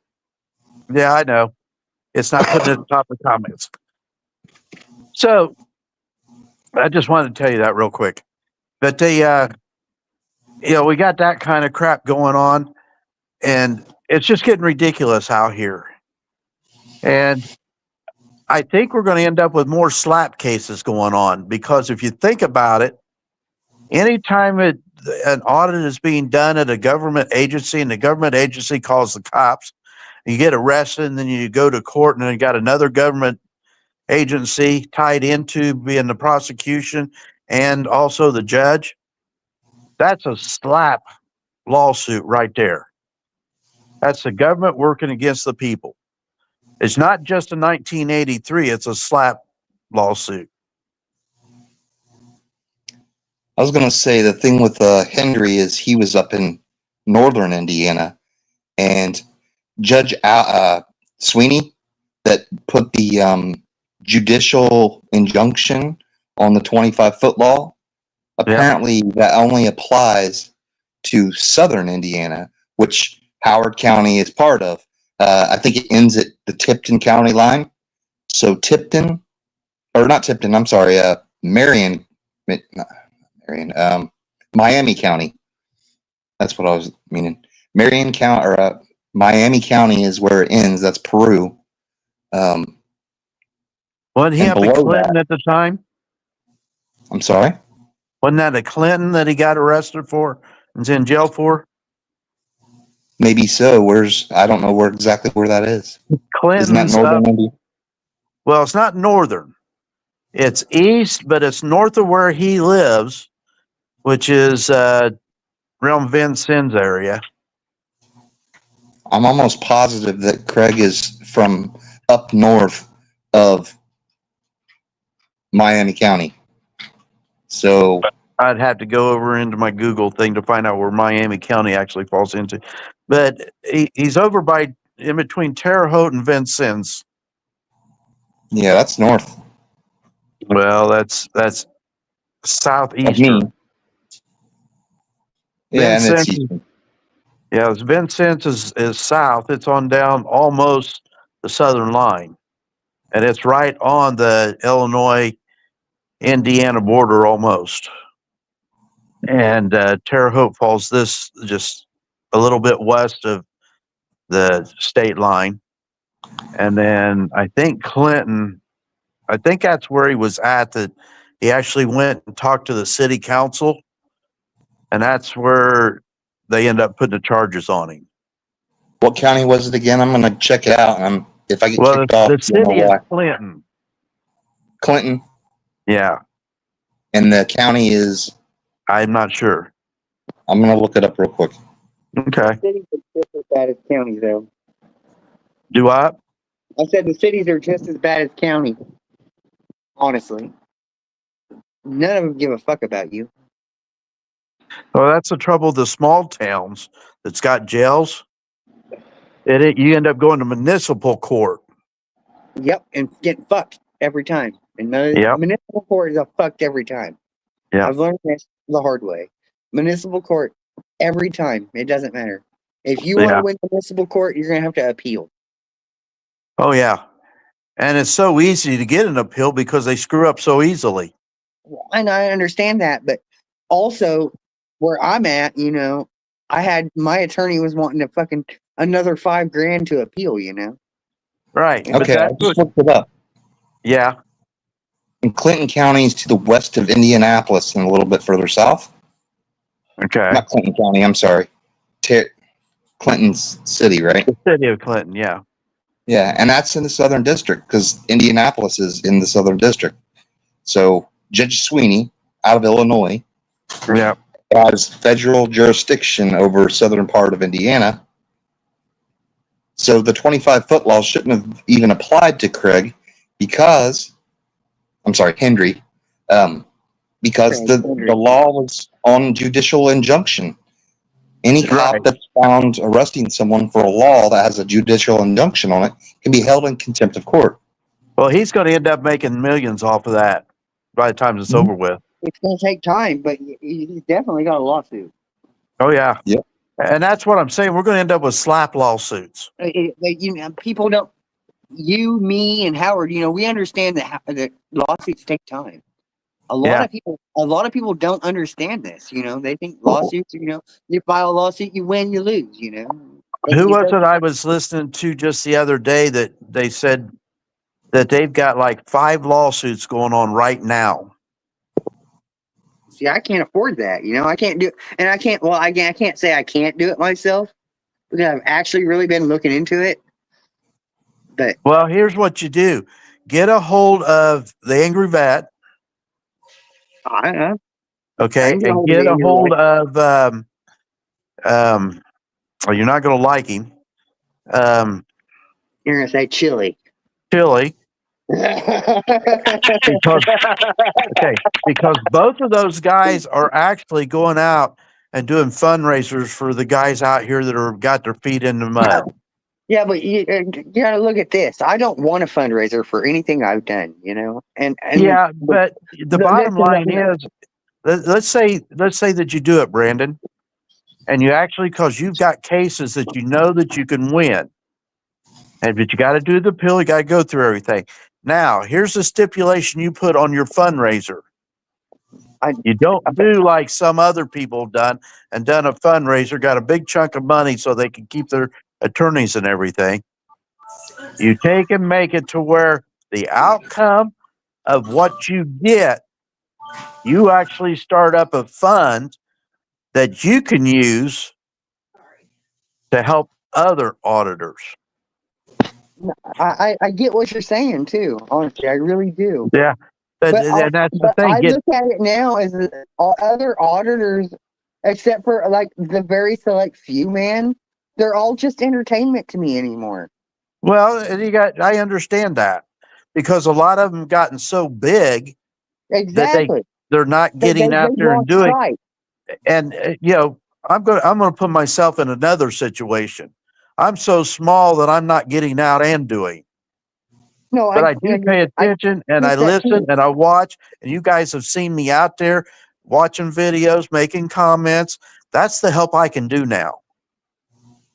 Yeah, I know. It's not putting it at the top of the comments. So I just wanted to tell you that real quick. But we got that kind of crap going on, and it's just getting ridiculous out here. And I think we're going to end up with more slap cases going on, because if you think about it, anytime an audit is being done at a government agency and the government agency calls the cops, you get arrested, and then you go to court, and then you got another government agency tied into being the prosecution and also the judge. That's a slap lawsuit right there. That's the government working against the people. It's not just a 1983, it's a slap lawsuit. I was going to say the thing with Henry is he was up in northern Indiana, and Judge Sweeney that put the judicial injunction on the 25-foot law, apparently that only applies to southern Indiana, which Howard County is part of. I think it ends at the Tipton County line. So Miami County. That's what I was meaning. Marion County or Miami County is where it ends. That's Peru. Wasn't he up in Clinton at the time? I'm sorry? Wasn't that a Clinton that he got arrested for and is in jail for? Maybe so. I don't know exactly where that is. Clinton's Isn't that northern India? Well, it's not northern. It's east, but it's north of where he lives, which is around Vincennes area. I'm almost positive that Craig is from up north of Miami County. So I'd have to go over into my Google thing to find out where Miami County actually falls into. but he's over by in between Terre Haute and Vincennes. Yeah, that's north Well, that's of southeastern. me. Yeah, and it's Vincennes, eastern. yeah, Vincennes is south. It's on down almost the southern line, and it's right on the Illinois Indiana border almost. And Terre Haute falls this just a little bit west of the state line. And then I think Clinton, I think that's where he was at, that he actually went and talked to the city council, and that's where they end up putting the charges on him. What county was it again? I'm going to check it out. And if I get Well, kicked off, the you'll know city is why. Clinton. Clinton, Yeah, and the county is. I'm not sure. I'm going to look it up real quick. Okay. Cities are just as bad as counties, though. Do I? I said the cities are just as bad as county. Honestly, none of them give a fuck about you. Well, that's the trouble with the small towns that's got jails. You end up going to municipal court. Yep, and getting fucked every time. And Yep. municipal court is a fucked every time. Yeah. I've learned this the hard way. Municipal court every time. It doesn't matter. If you want Yeah. to win municipal court, you're gonna have to appeal. Oh, yeah. And it's so easy to get an appeal because they screw up so easily. And I understand that, but also where I'm at, I had my attorney was wanting to fucking another $5,000 to appeal. Right. But Okay, I that's just what, looked it up. yeah. And Clinton County is to the west of Indianapolis and a little bit further south. Okay. Not Clinton County, I'm sorry. Clinton's city, right? The city of Clinton. Yeah. Yeah, and that's in the Southern District because Indianapolis is in the Southern District. So Judge Sweeney out of Illinois Yeah. has federal jurisdiction over southern part of Indiana. So the 25-foot law shouldn't have even applied to Craig because, Hendry, because the law was on judicial injunction. Any cop Right. that's found arresting someone for a law that has a judicial injunction on it can be held in contempt of court. Well, he's going to end up making millions off of that by the time it's over with. It's going to take time, but he's definitely got a lawsuit. Oh, yeah. Yep. And that's what I'm saying. We're going to end up with slap lawsuits. People don't. You, me, and Howard. We understand that lawsuits take time. A lot of people don't understand this. They think lawsuits. You file a lawsuit, you win, you lose. Who was it I was listening to just the other day that they said that they've got like 5 lawsuits going on right now? See, I can't afford that. I can't do it, and I can't. Well, I can't say I can't do it myself because I've actually really been looking into it. But Well, here's what you do: get a hold of the Angry Vet. Okay, and get a hold of well, you're not going to like him. You're gonna say Chili. Chili. Because both of those guys are actually going out and doing fundraisers for the guys out here that are got their feet in the mud. Yeah, but you got to look at this. I don't want a fundraiser for anything I've done, And Yeah, but the bottom line is, is, let's say that you do it, Brandon, and you actually, because you've got cases that you know that you can win, but you got to do the appeal, you got to go through everything. Now, here's the stipulation you put on your fundraiser. You don't do like some other people done a fundraiser, got a big chunk of money so they can keep their attorneys and everything. You take and make it to where the outcome of what you get, you actually start up a fund that you can use to help other auditors. I get what you're saying too. Honestly, I really do. Yeah, but that's the thing. I look at it now as all other auditors, except for like the very select few, man. They're all just entertainment to me anymore. Well, I understand that because a lot of them gotten so big exactly that they're not getting out there and doing. Sight. And I'm gonna put myself in another situation. I'm so small that I'm not getting out and doing. No, But I do pay I attention and I get that listen too. and I watch, and you guys have seen me out there watching videos, making comments. That's the help I can do now.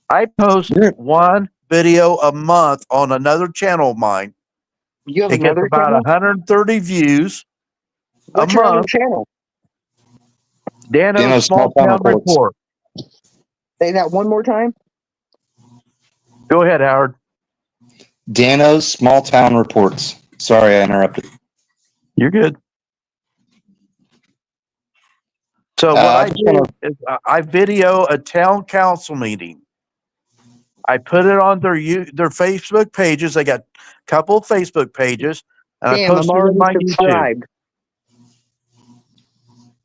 I post You're- one video a month on another channel of mine. You have It gets another about channel? 130 views a What's your other month. channel? Dano's Dano's Small Small Town Town Reports. Report. Say that one more time. Go ahead, Howard. Dano's Small Town Reports. Sorry, I interrupted. You're good. So what I I just do want to. is I video a town council meeting. I put it on their Facebook pages. They got a couple of Facebook pages, and I Damn, I'm post it in already my YouTube. subscribed.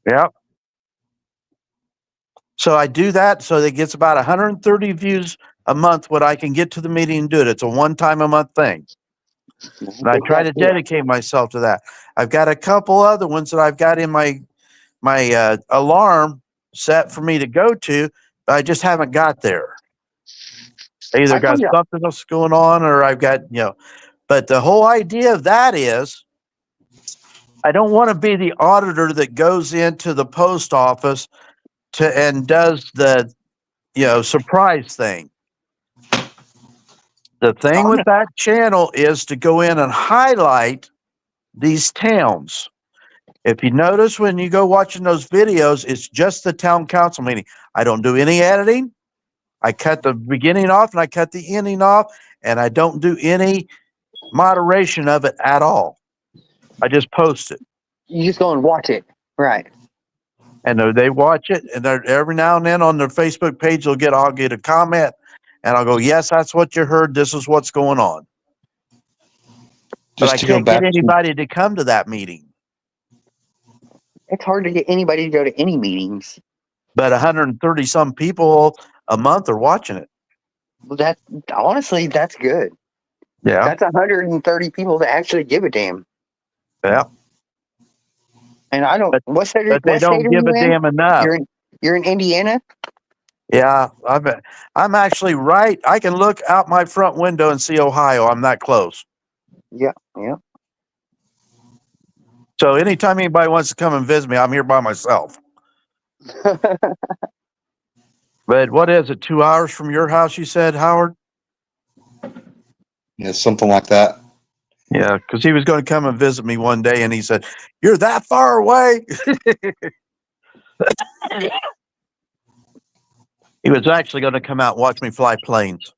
Yep. So I do that. So it gets about 130 views a month. What I can get to the meeting and do it. It's a one-time a month thing, and I try to dedicate myself to that. I've got a couple other ones that I've got in my alarm set for me to go to, but I just haven't got there. I either I got told you. something else going on, or I've got But the whole idea of that is, I don't want to be the auditor that goes into the post office and does the surprise thing. The thing with that channel is to go in and highlight these towns. If you notice when you go watching those videos, it's just the town council meeting. I don't do any editing. I cut the beginning off and I cut the ending off, and I don't do any moderation of it at all. I just post it. You just go and watch it. Right. And they watch it, and every now and then on their Facebook page, I'll get a comment, and I'll go, "Yes, that's what you heard. This is what's going on." But I Just to go can't get back to. anybody to come to that meeting. It's hard to get anybody to go to any meetings. But 130 some people a month are watching it. Well, honestly, that's good. Yeah, That's 130 people that actually give a damn. yeah. And I don't. But- What state? But they What state don't are give you a in? damn enough. You're in Indiana. Yeah, I'm actually right. I can look out my front window and see Ohio. I'm that close. Yeah, yeah. So anytime anybody wants to come and visit me, I'm here by myself. But what is it? 2 hours from your house? You said, Howard? Yeah, something like that. Yeah, because he was going to come and visit me one day, and he said, "You're that far away." He was actually going to come out and watch me fly planes.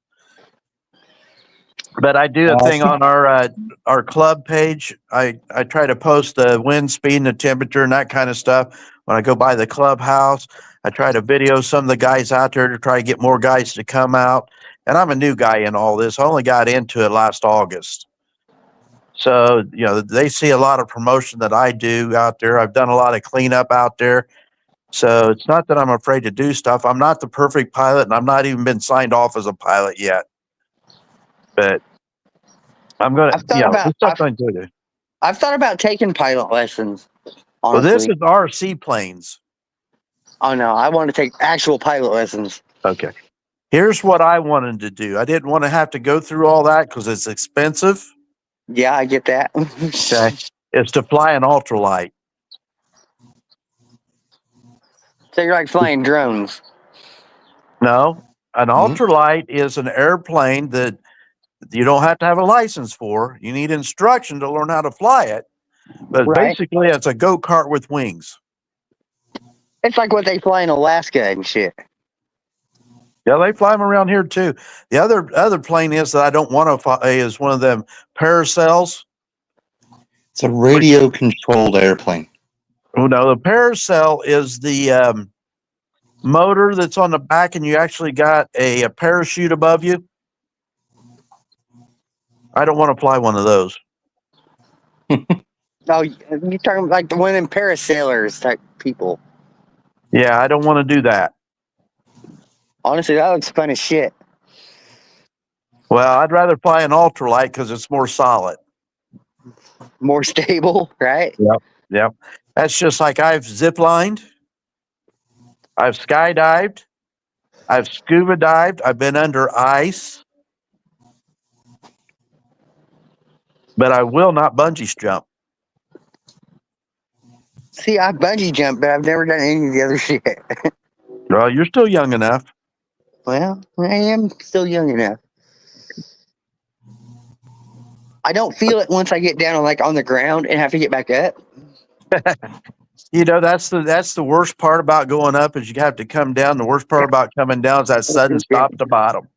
But I do a thing on our club page. I try to post the wind speed and the temperature and that kind of stuff. When I go by the clubhouse, I try to video some of the guys out there to try to get more guys to come out. And I'm a new guy in all this. I only got into it last August. So, they see a lot of promotion that I do out there. I've done a lot of cleanup out there. So it's not that I'm afraid to do stuff. I'm not the perfect pilot, and I'm not even been signed off as a pilot yet. But I'm going to, it's something to do. I've thought about taking pilot lessons. Honestly. Well, this is RC planes. Oh no, I want to take actual pilot lessons. Okay. Here's what I wanted to do. I didn't want to have to go through all that because it's expensive. Yeah, I get that. Okay. It's to fly an ultralight. So you're like flying drones. No, an ultralight is an airplane that you don't have to have a license for. You need instruction to learn how to fly it. But basically, it's a go-kart with wings. It's like what they fly in Alaska and shit. Yeah, they fly them around here too. The other plane is that I don't want to fly is one of them Paracels. It's a radio-controlled airplane. Oh no, the Paracel is the motor that's on the back, and you actually got a parachute above you. I don't want to fly one of those. No, you're talking like the one in parasailers type people. Yeah, I don't want to do that. Honestly, that looks fun as shit. Well, I'd rather fly an ultralight because it's more solid. More stable, right? Yep. That's just like I've zip lined. I've skydived. I've scuba dived. I've been under ice. But I will not bungee jump. See, I bungee jumped, but I've never done any of the other shit. Well, you're still young enough. Well, I am still young enough. I don't feel it once I get down on the ground and have to get back up. You know, that's the worst part about going up is you have to come down. The worst part about coming down is that sudden stop to bottom.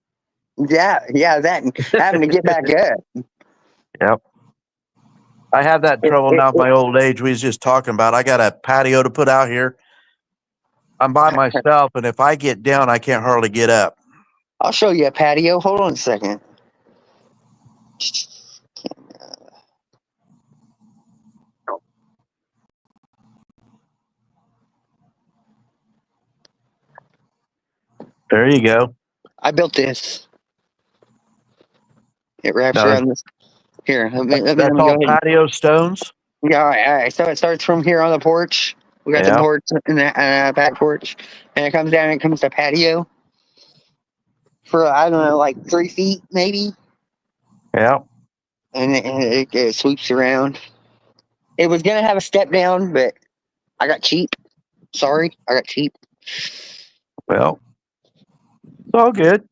Yeah, that and having to get back up. Yep. I have that trouble now at my old age. We was just talking about. I got a patio to put out here. I'm by myself, and if I get down, I can't hardly get up. I'll show you a patio. Hold on a second. There you go. I built this. It wraps No, around this. Here, let me That's go all ahead. patio stones. Yeah, all right. So it starts from here on the porch. We got Yeah. the porch and the back porch, and it comes down and it comes to patio for I don't know, like 3 feet maybe, Yeah. and it sweeps around. It was gonna have a step down, but I got cheap. Sorry, I got cheap. Well, it's all good.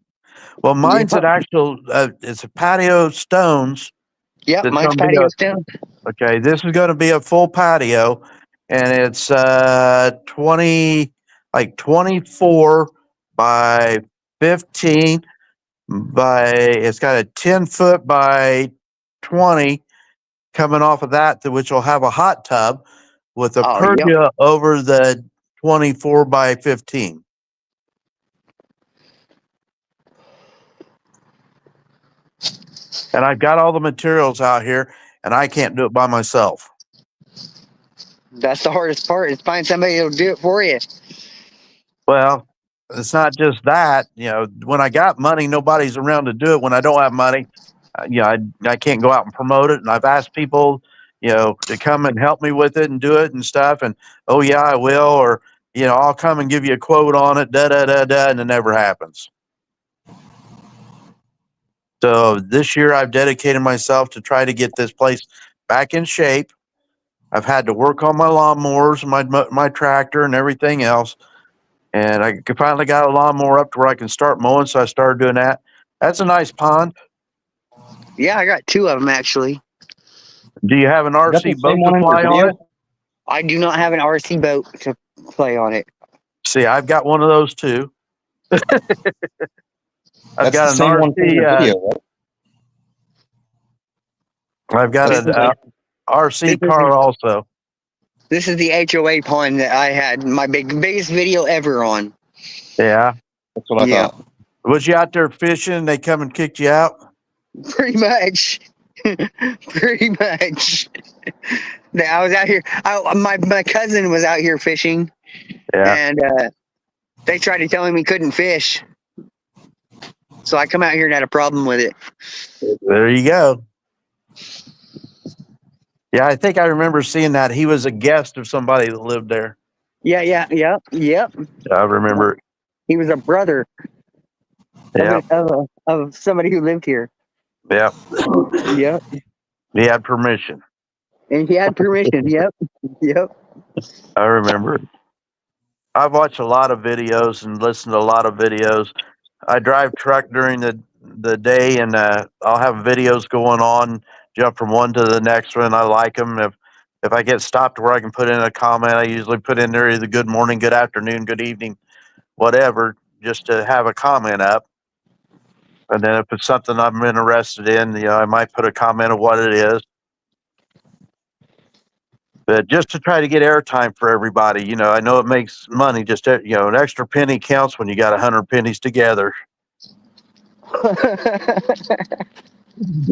Well, mine's Yeah. an actual. It's a patio stones. Yep, That's mine's gonna be patio's down. okay. This is going to be a full patio, and it's 24 by 15 by. It's got a 10-foot by 20 coming off of that, which will have a hot tub with a Oh, yep. pergola over the 24 by 15. And I've got all the materials out here, and I can't do it by myself. That's the hardest part is find somebody that'll do it for you. Well, it's not just that. You know, when I got money, nobody's around to do it. When I don't have money, I can't go out and promote it. And I've asked people, to come and help me with it and do it and stuff. And oh yeah, I will, or I'll come and give you a quote on it. Da da da da, and it never happens. So this year, I've dedicated myself to try to get this place back in shape. I've had to work on my lawnmowers, my tractor, and everything else. And I finally got a lawnmower up to where I can start mowing, so I started doing that. That's a nice pond. Yeah, I got 2 of them actually. Do you have an Is that the RC boat same one to in your fly on video? it? I do not have an RC boat to play on it. See, I've got one of those too. I've That's got the an same one from your RC. video, right? I've got This an is like- RC car also. This is the HOA pond that I had my biggest video ever on. Yeah. That's what I Yeah. thought. Was you out there fishing? They come and kicked you out? Pretty much. Pretty much. I was out here. My cousin was out here fishing, Yeah. and they tried to tell him he couldn't fish. So I come out here and had a problem with it. There you go. Yeah, I think I remember seeing that. He was a guest of somebody that lived there. Yep. I remember. He was a brother Yeah. of somebody who lived here. Yeah. Yep. He had permission. And he had permission. Yep. I remember. I've watched a lot of videos and listened to a lot of videos. I drive truck during the day, and I'll have videos going on, jump from one to the next one. I like them. If I get stopped where I can put in a comment, I usually put in there either good morning, good afternoon, good evening, whatever, just to have a comment up. And then if it's something I'm interested in, I might put a comment of what it is. But just to try to get airtime for everybody, I know it makes money. Just an extra penny counts when you got 100 pennies together.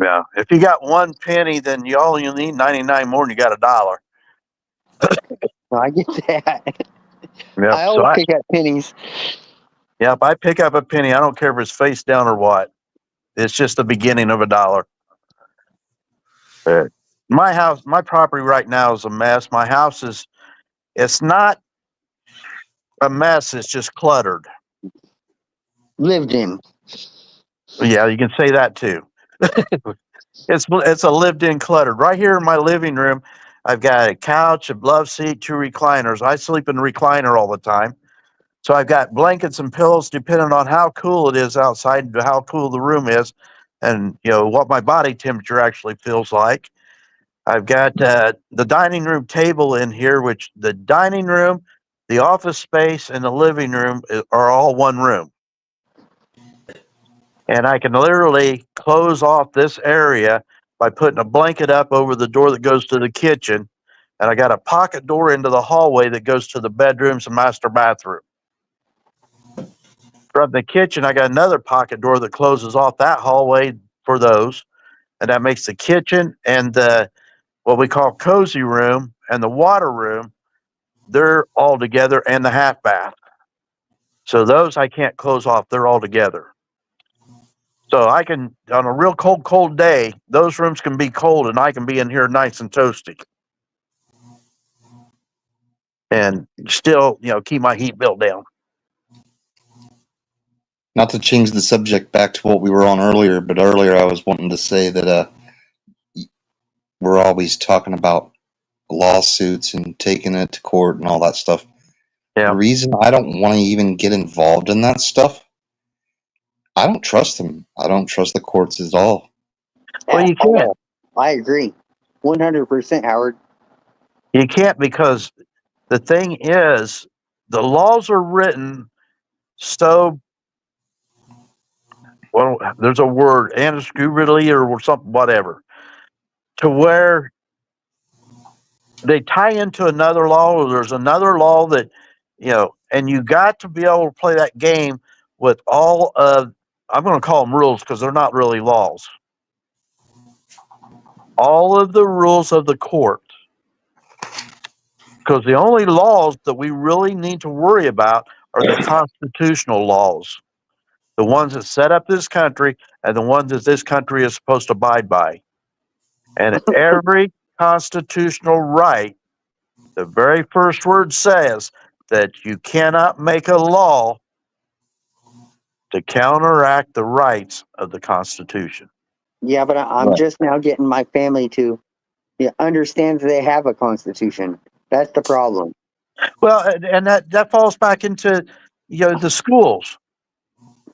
Yeah, if you got 1 penny, then you only need 99 more, and you got $1. I get that. Yep. I always pick up pennies. Yeah, if I pick up a penny, I don't care if it's face down or what. It's just the beginning of $1. My house, my property right now is a mess. My house it's not a mess. It's just cluttered. Lived in. Yeah, you can say that too. It's a lived-in cluttered. Right here in my living room, I've got a couch, a love seat, 2 recliners. I sleep in the recliner all the time. So I've got blankets and pillows depending on how cool it is outside, how cool the room is, and what my body temperature actually feels like. I've got the dining room table in here, which the dining room, the office space, and the living room are all one room. And I can literally close off this area by putting a blanket up over the door that goes to the kitchen. And I got a pocket door into the hallway that goes to the bedrooms and master bathroom. From the kitchen, I got another pocket door that closes off that hallway for those. And that makes the kitchen and the what we call cozy room and the water room, they're all together, and the half bath. So those I can't close off. They're all together. So I can, on a real cold day, those rooms can be cold and I can be in here nice and toasty. And still, keep my heat bill down. Not to change the subject back to what we were on earlier, but earlier I was wanting to say that we're always talking about lawsuits and taking it to court and all that stuff. Yeah. The reason I don't want to even get involved in that stuff, I don't trust them. I don't trust the courts at all. Well, you can't. I agree. 100%, Howard. You can't, because the thing is, the laws are written so, well, there's a word, antiscrupully or something, whatever, to where they tie into another law, or there's another law that, and you got to be able to play that game with all of, I'm going to call them rules because they're not really laws. All of the rules of the court. Because the only laws that we really need to worry about are the constitutional laws. The ones that set up this country and the ones that this country is supposed to abide by. And every constitutional right, the very first word says that you cannot make a law to counteract the rights of the Constitution. Yeah, but I'm Right. just now getting my family to understand they have a constitution. That's the problem. Well, and that falls back into the schools.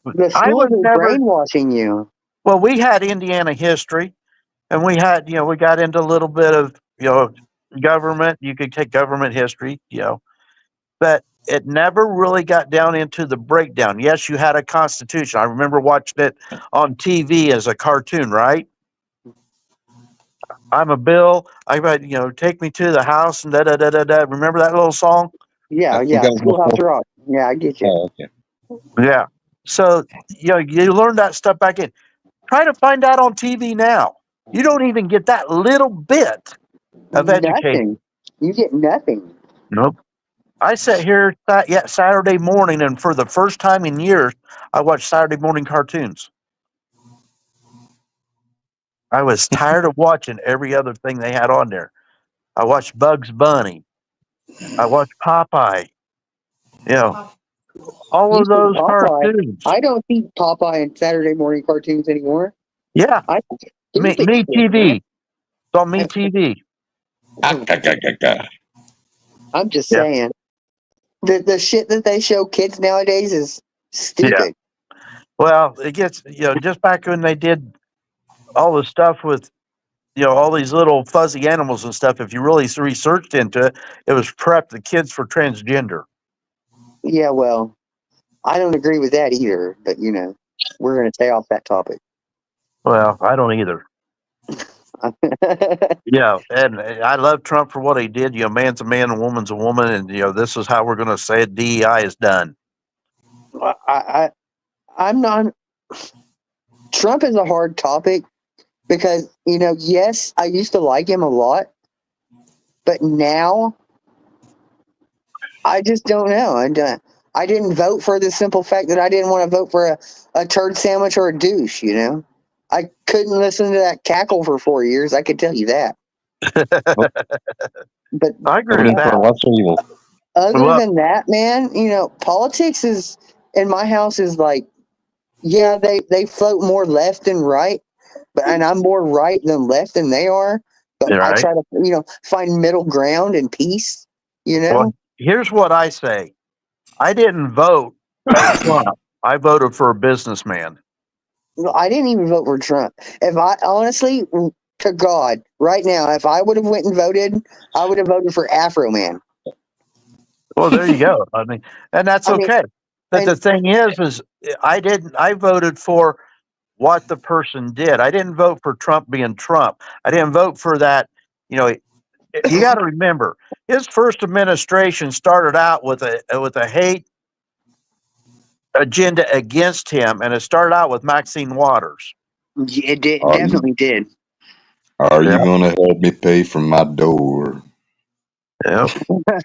The I schools was are never. brainwashing you. Well, we had Indiana history, and we had we got into a little bit of government. You could take government history, but it never really got down into the breakdown. Yes, you had a constitution. I remember watching it on TV as a cartoon, right? I'm a bill. I read, take me to the house and da da da da da. Remember that little song? Yeah, I think yeah. that was Schoolhouse before. Rock. Yeah, I get you. Oh, okay. Yeah. So you learn that stuff back in. Try to find out on TV now. You don't even get that little bit of education. Nothing. You get nothing. Nope. I sat here Saturday morning, and for the first time in years, I watched Saturday morning cartoons. I was tired of watching every other thing they had on there. I watched Bugs Bunny. I watched Popeye. All You of see those Popeye. cartoons. I don't see Popeye in Saturday morning cartoons anymore. Yeah, I Me stupid shit, TV. man. It's on Me TV. I'm just Yeah. saying. The shit that they show kids nowadays is stupid. Well, it gets just back when they did all the stuff with all these little fuzzy animals and stuff. If you really researched into it, it was prep the kids for transgender. Yeah, well, I don't agree with that either, but we're going to stay off that topic. Well, I don't either. Yeah, and I love Trump for what he did. Man's a man and woman's a woman, and this is how we're going to say it. DEI is done. I'm not. Trump is a hard topic because yes, I used to like him a lot, but now I just don't know. And I didn't vote for the simple fact that I didn't want to vote for a turd sandwich or a douche. I couldn't listen to that cackle for 4 years. I could tell you that. But I agree Voting with for a that. lesser evil. Other Well, than that, man, politics is in my house is like, yeah, they float more left than right, and I'm more right than left than they are. But I right. try to, find middle ground and peace. You Well, know, here's what I say. I didn't vote for Trump. I voted for a businessman. I didn't even vote for Trump. If I honestly, to God, right now, if I would have went and voted, I would have voted for Afro Man. Well, there you go. I mean, and that's I mean, okay. But and the thing is I voted for what the person did. I didn't vote for Trump being Trump. I didn't vote for that. You know, you got to remember his first administration started out with a hate agenda against him, and it started out with Maxine Waters. it did, Are you definitely did. are Yeah, you gonna help me pay for my door? yeah.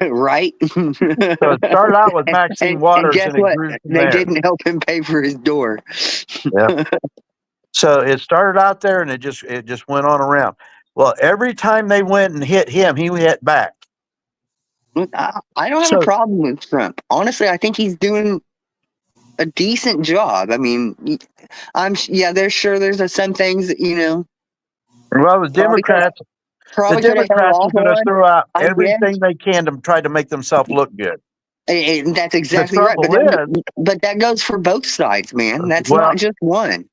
Right? So it started out with Maxine and Waters, guess and it what? grew from They there. didn't help him pay for his door. Yeah. So it started out there, and it just went on around. Well, every time they went and hit him, he hit back. I don't have a So problem with Trump. Honestly, I think he's doing a decent job. I mean, yeah, there's some things that, well, the probably could Democrats, the probably could have held Democrats are off going to on. throw out I guess. everything they can to try to make themselves look good. And that's The exactly right. trouble is, But that goes for both sides, man. That's well, not just one.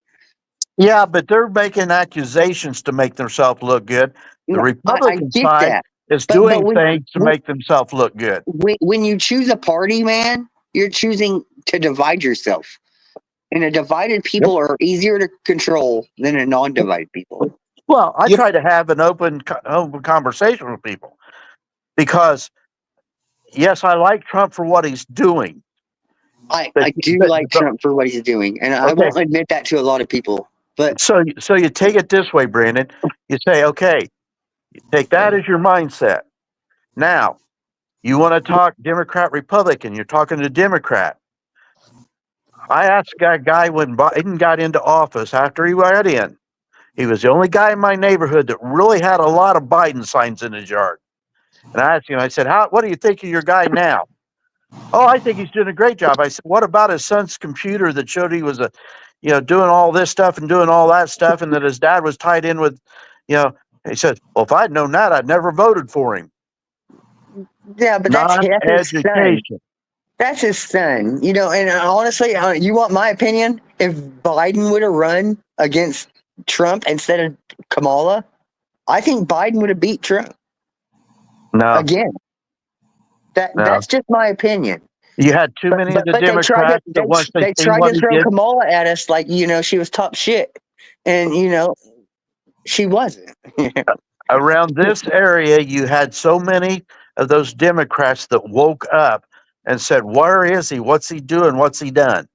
yeah, but they're making accusations to make themselves look good. The I Republican get side that. is But doing things to make themselves look good. when you choose a party, man, you're choosing to divide yourself. And a divided people are easier to control than a non-divided people. Well, I Yep. try to have an open conversation with people because, yes, I like Trump for what he's doing. But, I do but, like but Trump for what he's doing, and I okay, won't admit that to a lot of people. But so you take it this way, Brandon. You say, okay, take that as your mindset. Now, you want to talk Democrat, Republican. You're talking to Democrat. I asked a guy when Biden got into office after he got in. He was the only guy in my neighborhood that really had a lot of Biden signs in his yard. And I asked him, I said, what do you think of your guy now? Oh, I think he's doing a great job. I said, what about his son's computer that showed he was doing all this stuff and doing all that stuff, and that his dad was tied in with, he said, well, if I'd known that, I'd never voted for him. yeah, but that's his son. Non-education. That's his son. And honestly, you want my opinion? If Biden would have run against Trump instead of Kamala, I think Biden would have beat Trump No, again. no. That's just my opinion. You had too many of the But they tried to Democrats that once they they seen tried what to he throw did, Kamala at us like she was top shit, and she wasn't. around this area, you had so many of those Democrats that woke up and said, where is he? What's he doing? What's he done?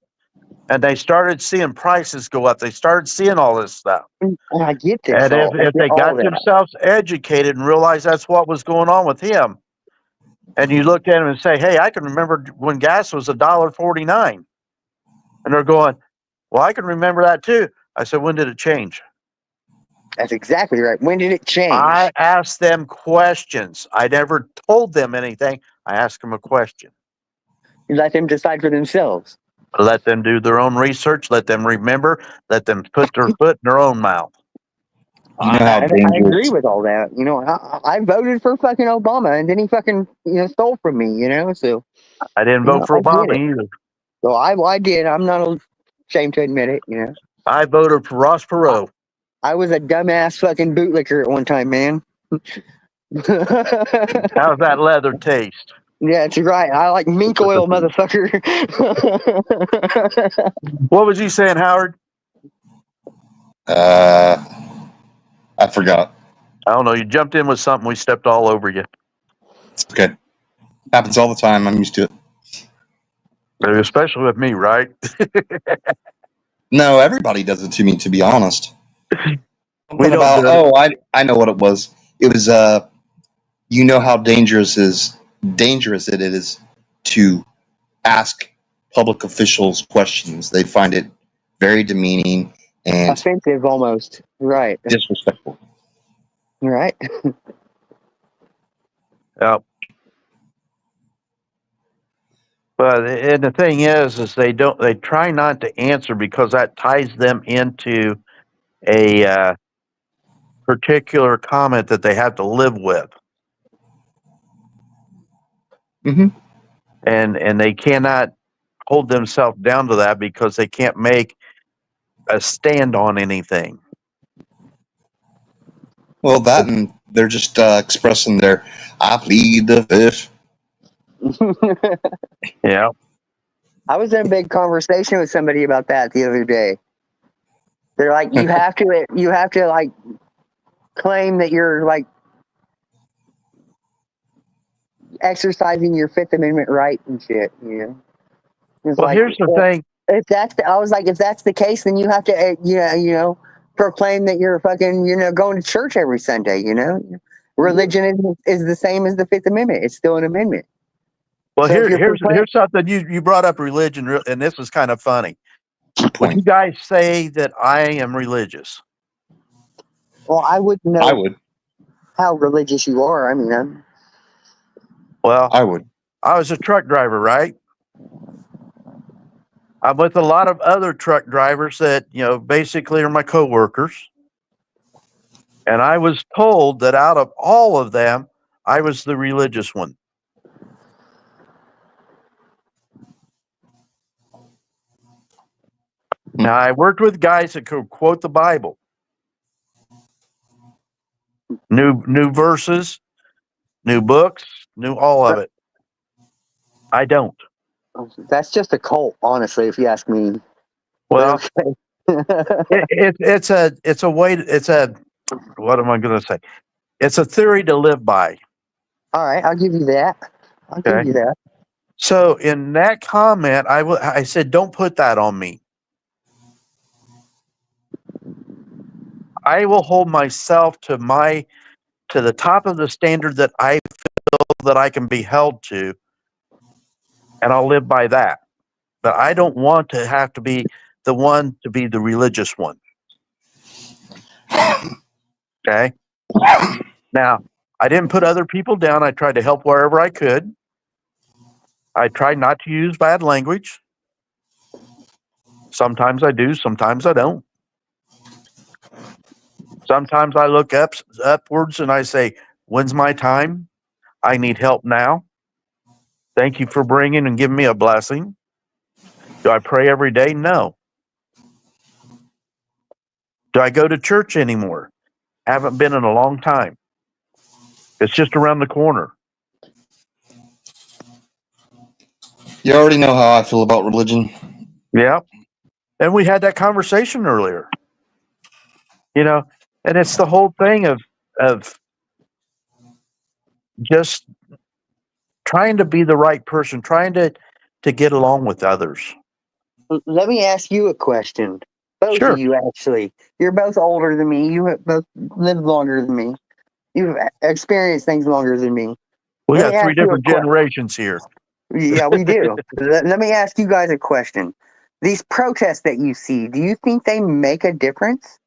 And they started seeing prices go up. They started seeing all this stuff. And I get this And all. I if get they all got that. themselves educated and realized that's what was going on with him, and you look at him and say, hey, I can remember when gas was $1.49. And they're going, well, I can remember that too. I said, when did it change? That's exactly right. When did it I change? asked them questions. I never told them anything. I asked them a question. You let them decide for themselves. Let them do their own research. Let them remember. Let them put their foot in their own mouth. You know how I agree dangerous. with all that. I voted for fucking Obama, and then he fucking stole from me. So I didn't vote for I get Obama it. either. So I did. I'm not ashamed to admit it. I voted for Ross Perot. I was a dumbass fucking bootlicker at one time, man. How's that leather taste? Yeah, that's right. I like mink oil, motherfucker. What was you saying, Howard? I forgot. I don't know. You jumped in with something. We stepped all over you. It's okay. Happens all the time. I'm used to it. Especially with me, right? No, everybody does it to me, to be honest. We Something don't about, do it. I know what it was. It was, you know how dangerous it is to ask public officials questions. They find it very demeaning and Offensive, almost. Right. disrespectful. Right. Yeah. But and the thing is they try not to answer because that ties them into a particular comment that they have to live with, Mhm. and they cannot hold themselves down to that because they can't make a stand on anything. Well, that and they're just expressing their "I plead the fifth." Yeah. I was in a big conversation with somebody about that the other day. They're like, you have to like claim that you're like exercising your Fifth Amendment right and shit. You know, it's Well, like here's the thing. if that's I was like, if that's the case, then you have to, proclaim that you're fucking, going to church every Sunday. Religion is the same as the Fifth Amendment. It's still an amendment. Well, So if you're here's something you brought up religion, and this is kind of funny. Good Would you point. guys say that I am religious? well, I wouldn't I know would. how religious you are. I mean, Well, I would. I was a truck driver, right? I'm with a lot of other truck drivers that, basically are my coworkers. And I was told that out of all of them, I was the religious one. Now, I worked with guys that could quote the Bible, new verses, new books, new all of it. I don't. that's just a cult, honestly, if you ask me. Well, Okay. it's a way. It's a what am I going to say? It's a theory to live by. All right, I'll give you that. I'll give Okay. you that. So in that comment, I said, don't put that on me. I will hold myself to the top of the standard that I feel that I can be held to, and I'll live by that. But I don't want to have to be the one to be the religious one. Okay. Now, I didn't put other people down. I tried to help wherever I could. I tried not to use bad language. Sometimes I do, sometimes I don't. Sometimes I look upwards and I say, when's my time? I need help now. Thank you for bringing and giving me a blessing. Do I pray every day? No. Do I go to church anymore? Haven't been in a long time. It's just around the corner. You already know how I feel about religion. Yeah. And we had that conversation earlier. And it's the whole thing of just trying to be the right person, trying to get along with others. Let me ask you a question. Both Sure. of you, actually. You're both older than me. You have both lived longer than me. You've experienced things longer than me. We Let me got three ask you a different generations here. Yeah, we do. Let me ask you guys a question. These protests that you see, do you think they make a difference?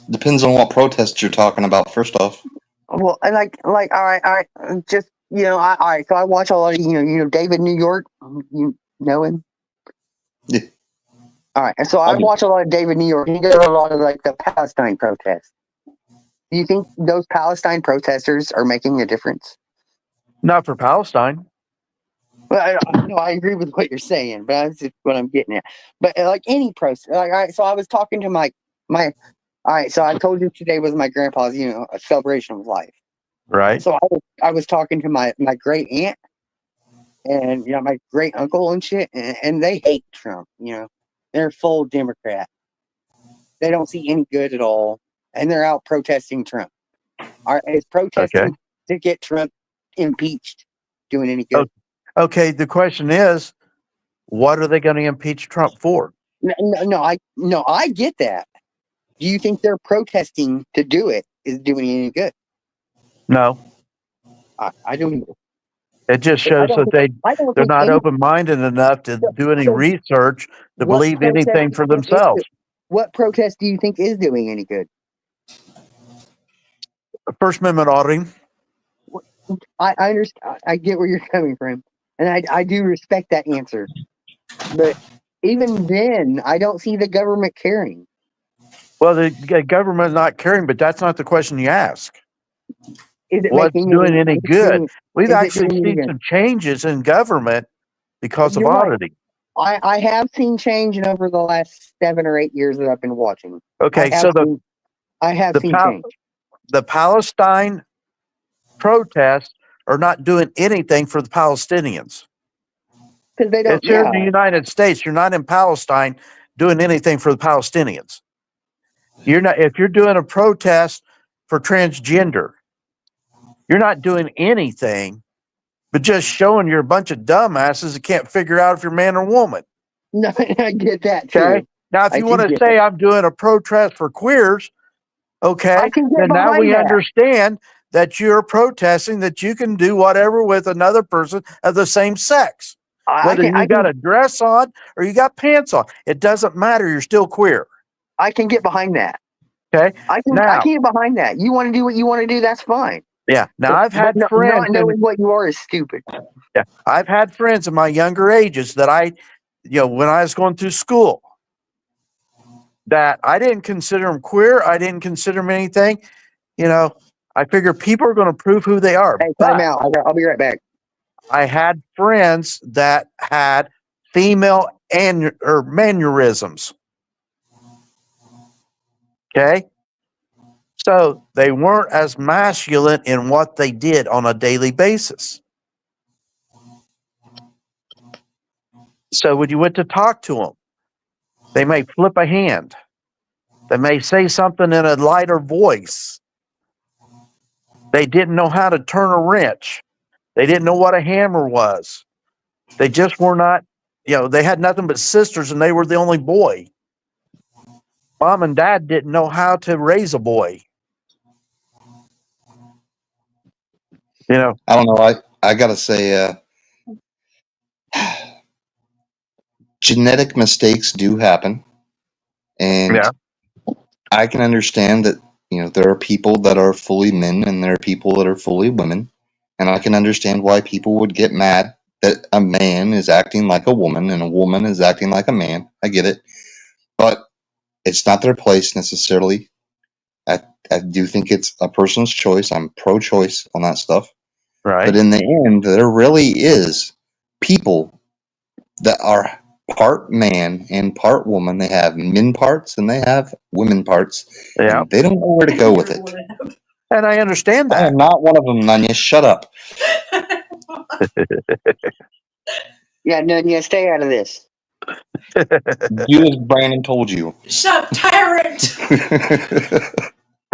Depends on what protests you're talking about. First off, Well, all right, just all right. So I watch a lot of David New York. You know him. Yeah. All right, so I I do. watch a lot of David New York. He does a lot of like the Palestine protests. Do you think those Palestine protesters are making a difference? Not for Palestine. Well, I agree with what you're saying, but that's just what I'm getting at. But like any protest, like, all right, so I was talking to my. All right, so I told you today was my grandpa's, a celebration of life. Right. So I was talking to my great aunt and my great uncle and shit, and they hate Trump. They're full Democrat. They don't see any good at all, and they're out protesting Trump. Is Okay. protesting to get Trump impeached doing any good? Okay. The question is, what are they going to impeach Trump for? No, I get that. Do you think they're protesting to do it is doing any good? No. I don't either. It just I shows don't that think I don't they're think not any open minded enough to do any so research to what believe protest anything do you for think is themselves. what protest do you think is doing any good? The First Amendment auditing. I understand. I get where you're coming from. And I do respect that answer. But even then, I don't see the government caring. Well, the government's not caring, but that's not the question you ask. Is it What's making doing any good? We've is it actually doing any seen good? some changes in government because of You're right. auditing. I have seen change in over the last 7 or 8 years that I've been watching. Okay, so I have the seen Pal- change. the Palestine protests are not doing anything for the Palestinians. Because they don't, It's here in the yeah. United States. You're not in Palestine doing anything for the Palestinians. You're not. If you're doing a protest for transgender, you're not doing anything but just showing you're a bunch of dumbasses that can't figure out if you're man or woman. No, I get that too. Okay. Now, if I you do want to get say I'm doing a protest for queers, okay, I can get then now behind we that. understand that you're protesting that you can do whatever with another person of the same sex. Whether you got a dress on or you got pants on, it doesn't matter. You're still queer. I can get behind that. Okay. I can get behind that. You want to do what you want to do, that's fine. Yeah. Now I've had friends. Not knowing what you are is stupid. Yeah. I've had friends in my younger ages that when I was going through school, that I didn't consider them queer. I didn't consider them anything. I figure people are going to prove who they are. Hey, But time out. I'll be right back. I had friends that had female mannerisms. Okay. So they weren't as masculine in what they did on a daily basis. So when you went to talk to them, they may flip a hand. They may say something in a lighter voice. They didn't know how to turn a wrench. They didn't know what a hammer was. They just were not, they had nothing but sisters and they were the only boy. Mom and dad didn't know how to raise a boy. I don't know. I gotta say, genetic mistakes do happen, and Yeah. I can understand that. There are people that are fully men, and there are people that are fully women, and I can understand why people would get mad that a man is acting like a woman and a woman is acting like a man. I get it, but it's not their place necessarily. I do think it's a person's choice. I'm pro-choice on that stuff. Right. But in the end, there really is people that are part man and part woman. They have men parts and they have women parts. Yeah. And they don't know where to go with it. And I understand I that. am not one of them, Nanya. Shut up. Yeah, Nunya, stay out of this. Do as Brandon told you. Shut up, tyrant!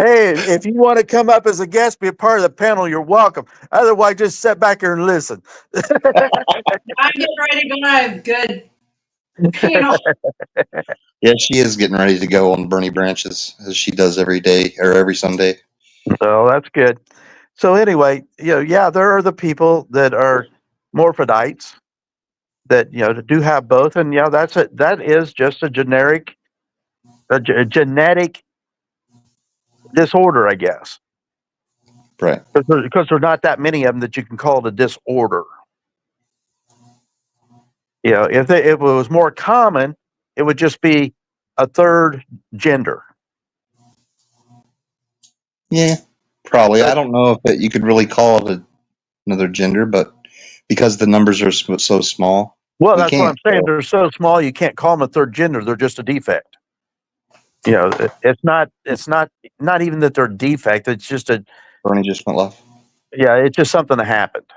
Hey, if you want to come up as a guest, be a part of the panel, you're welcome. Otherwise, just sit back here and listen. I'm getting ready to go on a good panel. Yeah, she is getting ready to go on Bernie Branches as she does every day or every Sunday. So that's good. So anyway, there are the people that are morphodites that do have both, and that is just a genetic disorder, I guess. Right. Because there are not that many of them that you can call it a disorder. If it was more common, it would just be a third gender. Yeah, probably. I don't know if you could really call it another gender, but because the numbers are so small. Well, that's what I'm saying. They're so small, you can't call them a third gender. They're just a defect. It's not even that they're a defect. It's just Bernie just went left. Yeah, it's just something that happened.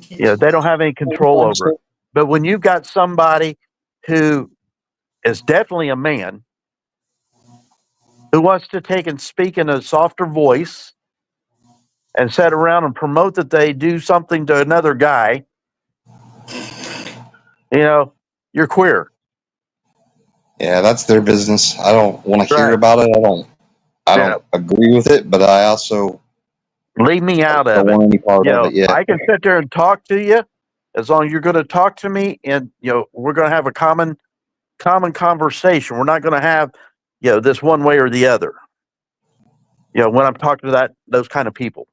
They don't have any control over it. But when you've got somebody who is definitely a man who wants to take and speak in a softer voice and sit around and promote that they do something to another guy, you're queer. Yeah, that's their business. I don't want to hear about it. I don't agree with it, but I also leave me out of it. Want any part of it. Yeah, I can sit there and talk to you as long as you're going to talk to me, and we're going to have a common conversation. We're not going to have this one way or the other. When I'm talking to those kind of people,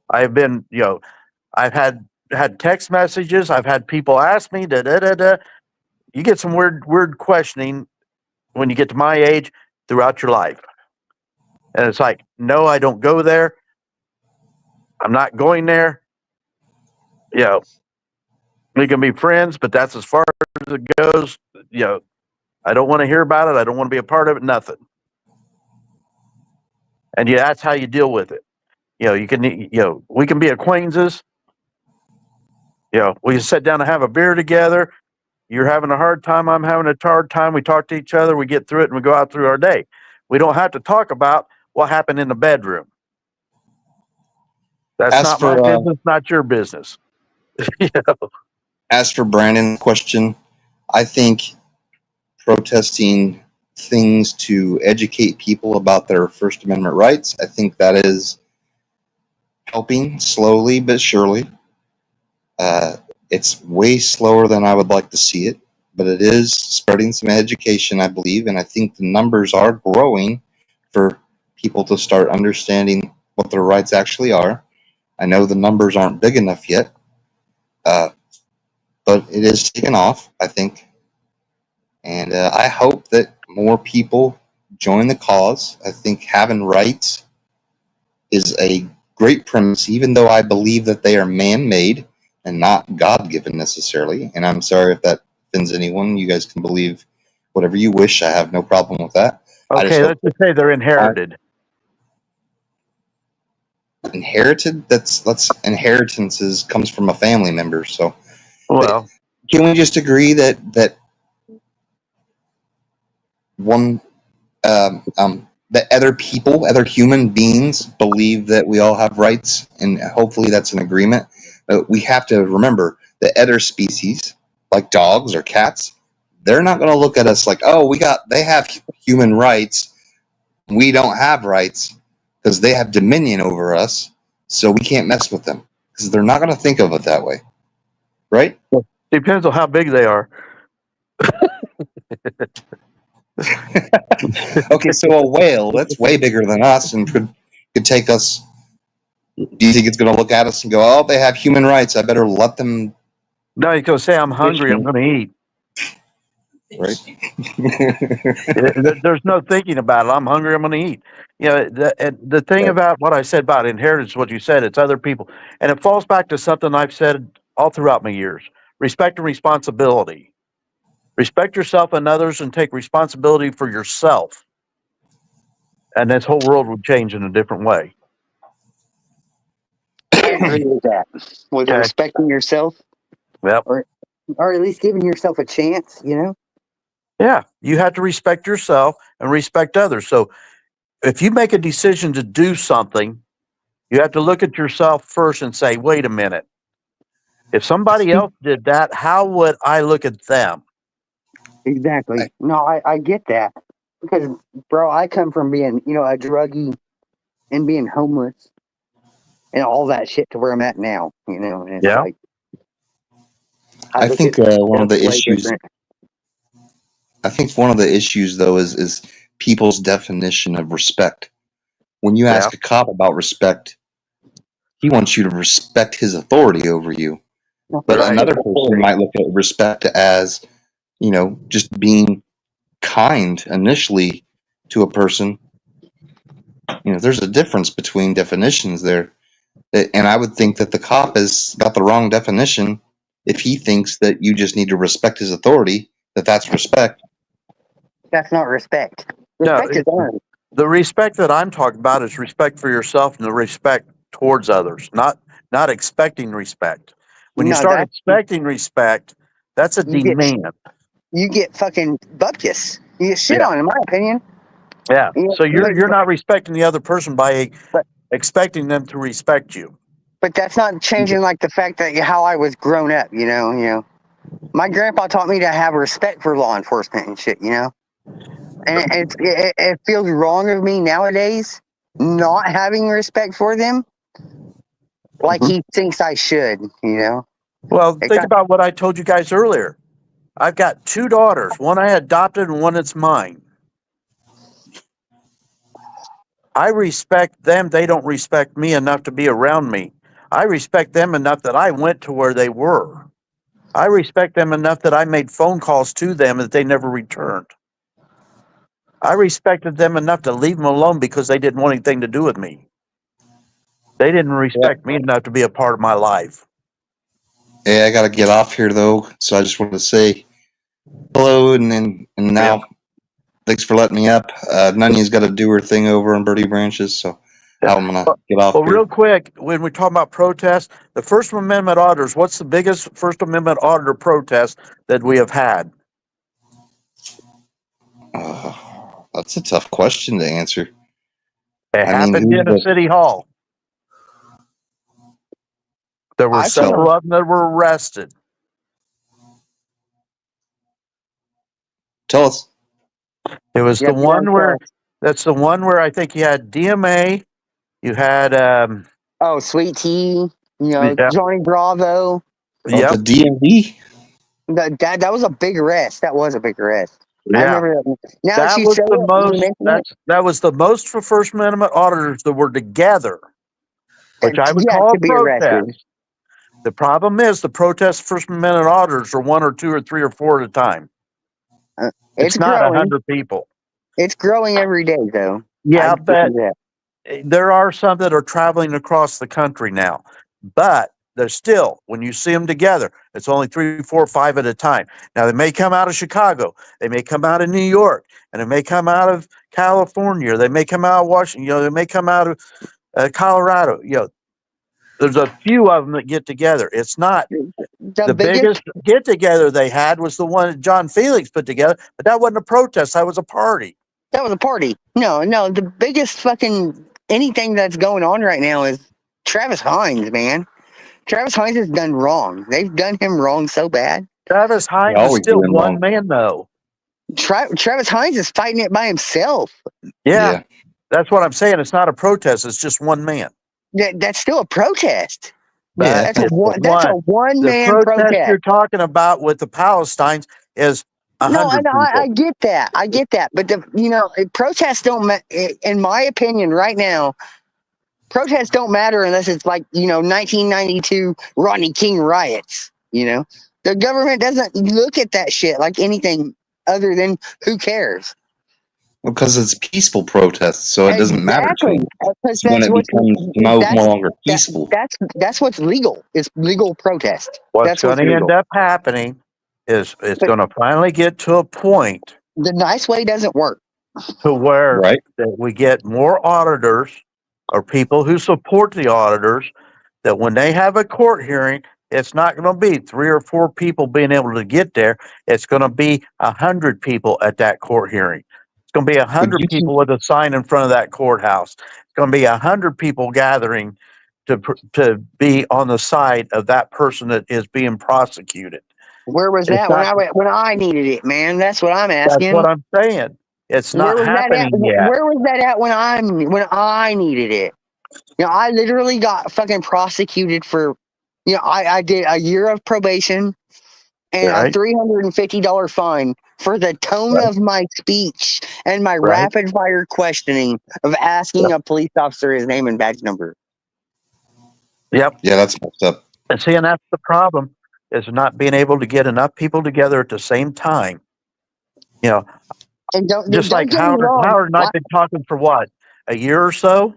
I have been I've had text messages. I've had people ask me, da da da da. You get some weird questioning when you get to my age throughout your life. And it's like, no, I don't go there. I'm not going there. You know, we can be friends, but that's as far as it goes. You know, I don't want to hear about it. I don't want to be a part of it. Nothing. And yeah, that's how you deal with it. You know, we can be acquaintances. You know, we can sit down and have a beer together. You're having a hard time. I'm having a hard time. We talk to each other. We get through it and we go out through our day. We don't have to talk about what happened in the bedroom. That's As not for, my business, not your business. You know? As for Brandon's question, I think protesting things to educate people about their First Amendment rights, I think that is helping slowly but surely. It's way slower than I would like to see it, but it is spreading some education, I believe, and I think the numbers are growing for people to start understanding what their rights actually are. I know the numbers aren't big enough yet, but it is taking off, I think. And I hope that more people join the cause. I think having rights is a great premise, even though I believe that they are man-made and not God-given necessarily. And I'm sorry if that offends anyone. You guys can believe whatever you wish. I have no problem with that. Okay, let's just say they're inherited. Inherited? That's inheritances comes from a family member. So, Well, can we just agree that one that other people, other human beings believe that we all have rights, and hopefully that's an agreement. But we have to remember that other species, like dogs or cats, they're not going to look at us like, oh, they have human rights, we don't have rights, because they have dominion over us, so we can't mess with them. Because they're not going to think of it that way, right? depends on how big they are. Okay, so a whale, that's way bigger than us and could take us. Do you think it's going to look at us and go, oh, they have human rights, I better let them? No, you go say, I'm hungry, I'm going to eat. Right? There's no thinking about it. I'm hungry, I'm going to eat. You know, the thing about what I said about inheritance, what you said, it's other people. And it falls back to something I've said all throughout my years. Respect and responsibility. Respect yourself and others and take responsibility for yourself. And this whole world would change in a different way. I agree with that. With Okay. respecting yourself, Yep. or at least giving yourself a chance, you know? Yeah. You have to respect yourself and respect others. So if you make a decision to do something, you have to look at yourself first and say, wait a minute. If somebody else did that, how would I look at them? Exactly. No, I get that. Because, bro, I come from being, a druggie and being homeless and all that shit to where I'm at now, and it's Yeah. like, I look think at one of the stuff way issues. different. I think one of the issues, though, is people's definition of respect. When you ask a cop about respect, he wants you to respect his authority over you. But Right. another person might look at respect as, just being kind initially to a person. There's a difference between definitions there. And I would think that the cop has got the wrong definition if he thinks that you just need to respect his authority, that's respect. That's not respect. No, Respect is earned. the respect that I'm talking about is respect for yourself and the respect towards others, not expecting respect. When you No, start that's- expecting respect, that's a You get- demand. You get fucking bupkis. You get shit Yeah. on, in my opinion. Yeah. Yeah, So you're but- not respecting the other person by But- expecting them to respect you. But that's not changing like the fact that how I was grown up, My grandpa taught me to have respect for law enforcement and shit, And it feels wrong of me nowadays not having respect for them like he thinks I should, Well, think Exactly. about what I told you guys earlier. I've got 2 daughters, one I adopted and one that's mine. I respect them. They don't respect me enough to be around me. I respect them enough that I went to where they were. I respect them enough that I made phone calls to them that they never returned. I respected them enough to leave them alone because they didn't want anything to do with me. They didn't respect me enough to be a part of my life. Hey, I got to get off here though, so I just wanted to say hello, and now thanks for letting me up. Nunny's got to do her thing over on Birdie Branches, so I'm gonna get off Well, here. real quick, when we talk about protests, the First Amendment auditors, what's the biggest First Amendment auditor protest that we have had? That's a tough question to answer. It happened in a city hall. There were several of them that were arrested. Tell us. It was the one where, that's the one where I think you had DMA, you had Sweet Tea, Johnny Bravo. The DMV. That was a big arrest. That was a big arrest. Yeah. I remember that. Now that that was you say the most. it, That was the most for First Amendment auditors that were together, which I would call a protest. The problem is the protest First Amendment auditors are 1 or 2 or 3 or 4 at a time. It's not growing. 100 people. It's growing every day, though. Yeah, but there are some that are traveling across the country now. But they're still, when you see them together, it's only 3, 4, 5 at a time. Now, they may come out of Chicago. They may come out of New York. And it may come out of California. Or they may come out of Washington. They may come out of Colorado. There's a few of them that get together. It's not the biggest get together they had was the one that John Felix put together, but that wasn't a protest. That was a party. That was a party. No, the biggest fucking anything that's going on right now is Travis Hines, man. Travis Hines has done wrong. They've done him wrong so bad. Travis Hines is still one man, though. Travis Hines is fighting it by himself. Yeah, that's what I'm saying. It's not a protest. It's just one man. That's still a protest. Yeah, that's a one-man protest. You're talking about with the Palestinians is 100 people. I get that. I get that. But protests don't. In my opinion, right now, protests don't matter unless it's like 1992 Rodney King riots. The government doesn't look at that shit like anything other than who cares. Because it's peaceful protests, so it doesn't matter to them when it becomes no longer peaceful. That's what's legal. It's legal protest. What's going to end up happening is it's going to finally get to a point. The nice way doesn't work. To where that we get more auditors or people who support the auditors, that when they have a court hearing, it's not going to be 3 or 4 people being able to get there. It's going to be 100 people at that court hearing. It's going to be 100 people with a sign in front of that courthouse. It's going to be 100 people gathering to be on the side of that person that is being prosecuted. Where was that when I needed it, man? That's what I'm asking. That's what I'm saying. It's not happening yet. Where was that at when I needed it? I literally got fucking prosecuted for, I did a year of probation and a $350 fine for the tone of my speech and my rapid fire questioning of asking a police officer his name and badge number. Yep. Yeah, that's messed up. And see, and that's the problem, is not being able to get enough people together at the same time. And just like Howard and I've been talking for what, a year or so,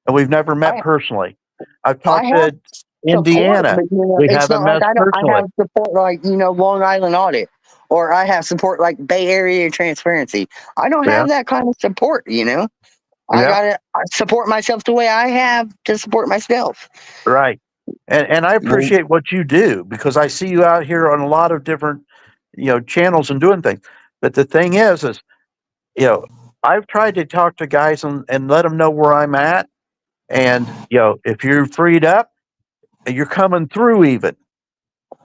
and we've never met personally. I've talked to Indiana. We haven't met personally. I have support like Long Island Audit, or I have support like Bay Area Transparency. I don't have that kind of support. I gotta support myself the way I have to support myself. Right. And I appreciate what you do, because I see you out here on a lot of different channels and doing things. But the thing is I've tried to talk to guys and let them know where I'm at. And, if you're freed up and you're coming through, even